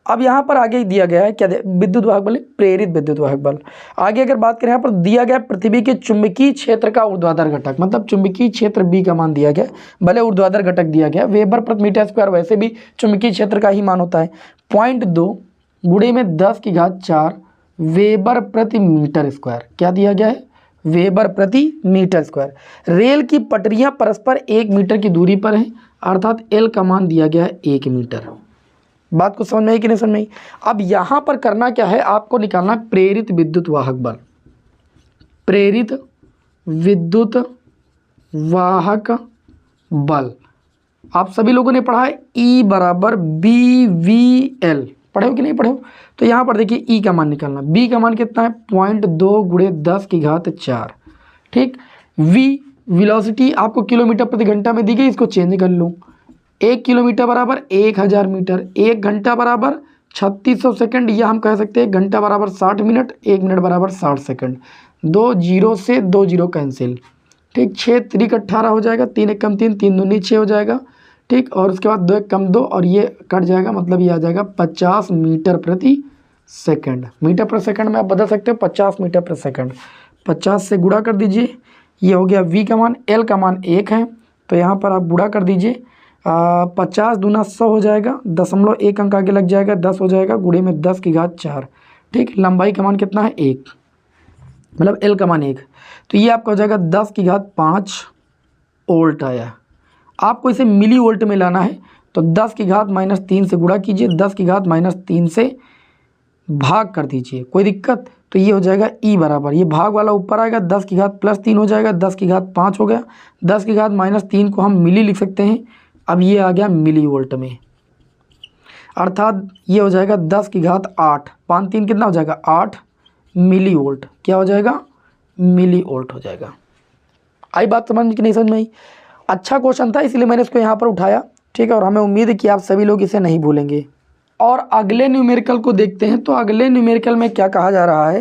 अब यहाँ पर आगे दिया गया है क्या, विद्युत वाहक बल, प्रेरित विद्युत वाहक बल। आगे अगर बात करें यहाँ पर दिया गया पृथ्वी के चुंबकीय क्षेत्र का ऊर्ध्वाधर घटक, मतलब चुंबकीय क्षेत्र B का मान दिया गया, भले ऊर्ध्वाधर घटक दिया गया, वेबर प्रति मीटर स्क्वायर, वैसे भी चुंबकीय क्षेत्र का ही मान होता है 0.2 गुणे में 10⁴ वेबर प्रति मीटर स्क्वायर। क्या दिया गया है, वेबर प्रति मीटर स्क्वायर। रेल की पटरियां परस्पर 1 मीटर की दूरी पर हैं, अर्थात L का मान दिया गया है 1 मीटर। बात को समझ में आई कि नहीं समझ में आई। अब यहाँ पर करना क्या है, आपको निकालना प्रेरित विद्युत वाहक बल। प्रेरित विद्युत वाहक बल आप सभी लोगों ने पढ़ा है, E बराबर BVL, पढ़े हो कि नहीं पढ़े हो। तो यहाँ पर देखिए E का मान निकालना, B का मान कितना है 0.2 × 10⁴। ठीक, V वेलोसिटी आपको किलोमीटर प्रति घंटा में दी गई, इसको चेंज कर लो। 1 किलोमीटर बराबर 1000 मीटर, 1 घंटा बराबर 3600 सेकंड, या हम कह सकते हैं घंटा बराबर 60 मिनट, 1 मिनट बराबर 60 सेकंड। 2 जीरो से 2 जीरो कैंसिल, ठीक। 6 3 18 हो जाएगा, 3 1 कम 3, 3 दूनी 6 हो जाएगा, ठीक। और उसके बाद 2 1 कम 2 और ये कट जाएगा, मतलब ये आ जाएगा 50 मीटर प्रति सेकंड। मीटर प्रति सेकंड में आप बदल सकते हो 50 मीटर प्रति सेकंड। 50 से गुणा कर दीजिए, ये हो गया v का मान, l का मान 1 है तो यहाँ पर आप गुणा कर दीजिए। 50 दूना 100 हो जाएगा, 0.1 अंक आगे लग जाएगा, 10 हो जाएगा, गुणे में 10 की घात 4, ठीक। लंबाई का मान कितना है 1, मतलब l का मान 1, तो ये आपका हो जाएगा 10 की घात 5 वोल्ट आया। आपको इसे मिली वोल्ट में लाना है तो 10 की घात -3 से गुणा कीजिए, 10 की घात -3 से भाग कर दीजिए, कोई दिक्कत। तो ये हो जाएगा E बराबर, ये भाग वाला ऊपर आएगा, 10 की घात +3 हो जाएगा, 10 की घात 5 हो गया, 10 की घात -3 को हम मिली लिख सकते हैं। अब ये आ गया मिली वोल्ट में, अर्थात ये हो जाएगा 10 की घात 8, 5 3 कितना हो जाएगा 8 मिली वोल्ट। क्या हो जाएगा मिली वोल्ट हो जाएगा। आई बात समझ में कि नहीं समझ में आई? अच्छा क्वेश्चन था इसलिए मैंने इसको यहाँ पर उठाया, ठीक है। और हमें उम्मीद है कि आप सभी लोग इसे नहीं भूलेंगे। और अगले न्यूमेरिकल को देखते हैं। तो अगले न्यूमेरिकल में क्या कहा जा रहा है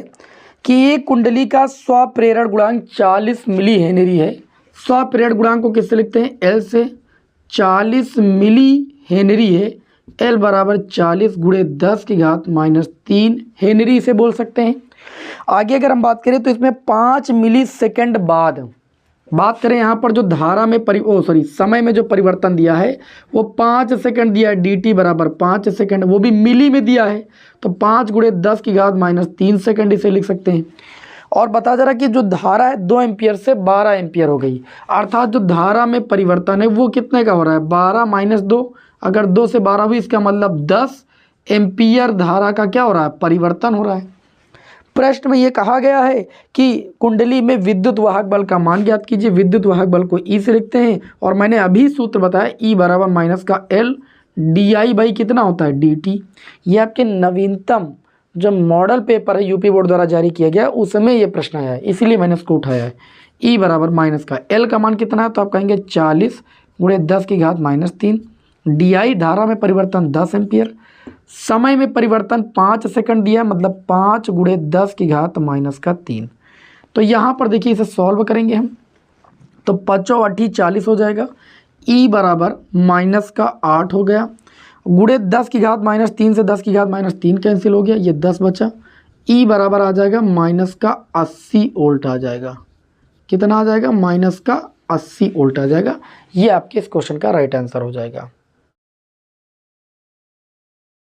कि एक कुंडली का स्वप्रेरण गुणांक 40 मिली हेनरी है। स्वप्रेरण गुणांक को किससे लिखते हैं? एल से। 40 मिली हेनरी है, एल बराबर 40 गुणे 10 की घात -3 हेनरी इसे बोल सकते हैं। आगे अगर हम बात करें तो इसमें 5 मिली सेकेंड बाद बात करें, यहाँ पर जो धारा में समय में जो परिवर्तन दिया है वो 5 सेकंड दिया है, dt बराबर 5 सेकंड, वो भी मिली में दिया है तो 5 गुणे 10 की घात -3 सेकंड इसे लिख सकते हैं। और बता जा रहा कि जो धारा है 2 एम्पियर से 12 एम्पियर हो गई, अर्थात जो धारा में परिवर्तन है वो कितने का हो रहा है 12 - 2, अगर 2 से 12 हुई इसका मतलब 10 एम्पियर धारा का क्या हो रहा है परिवर्तन हो रहा है। प्रश्न में ये कहा गया है कि कुंडली में विद्युत वाहक बल का मान ज्ञात कीजिए। विद्युत वाहक बल को E से लिखते हैं और मैंने अभी सूत्र बताया E बराबर माइनस का L DI बाई कितना होता है DT। ये आपके नवीनतम जो मॉडल पेपर है यूपी बोर्ड द्वारा जारी किया गया उसमें ये प्रश्न आया है, इसीलिए मैंने उसको उठाया है। E बराबर माइनस का L का मान कितना है तो आप कहेंगे 40 गुणे 10 की घात -3। DI धारा में परिवर्तन 10 एम्पियर, समय में परिवर्तन 5 सेकंड दिया, मतलब 5 गुणे 10 की घात -3। तो यहाँ पर देखिए इसे सॉल्व करेंगे हम तो 5 8 40 हो जाएगा। E बराबर -8 हो गया, गुणे 10 की घात -3 से 10 की घात -3 कैंसिल हो गया, ये 10 बचा। E बराबर आ जाएगा -80 वोल्ट आ जाएगा। कितना आ जाएगा -80 वोल्ट आ जाएगा। ये आपके इस क्वेश्चन का राइट आंसर हो जाएगा।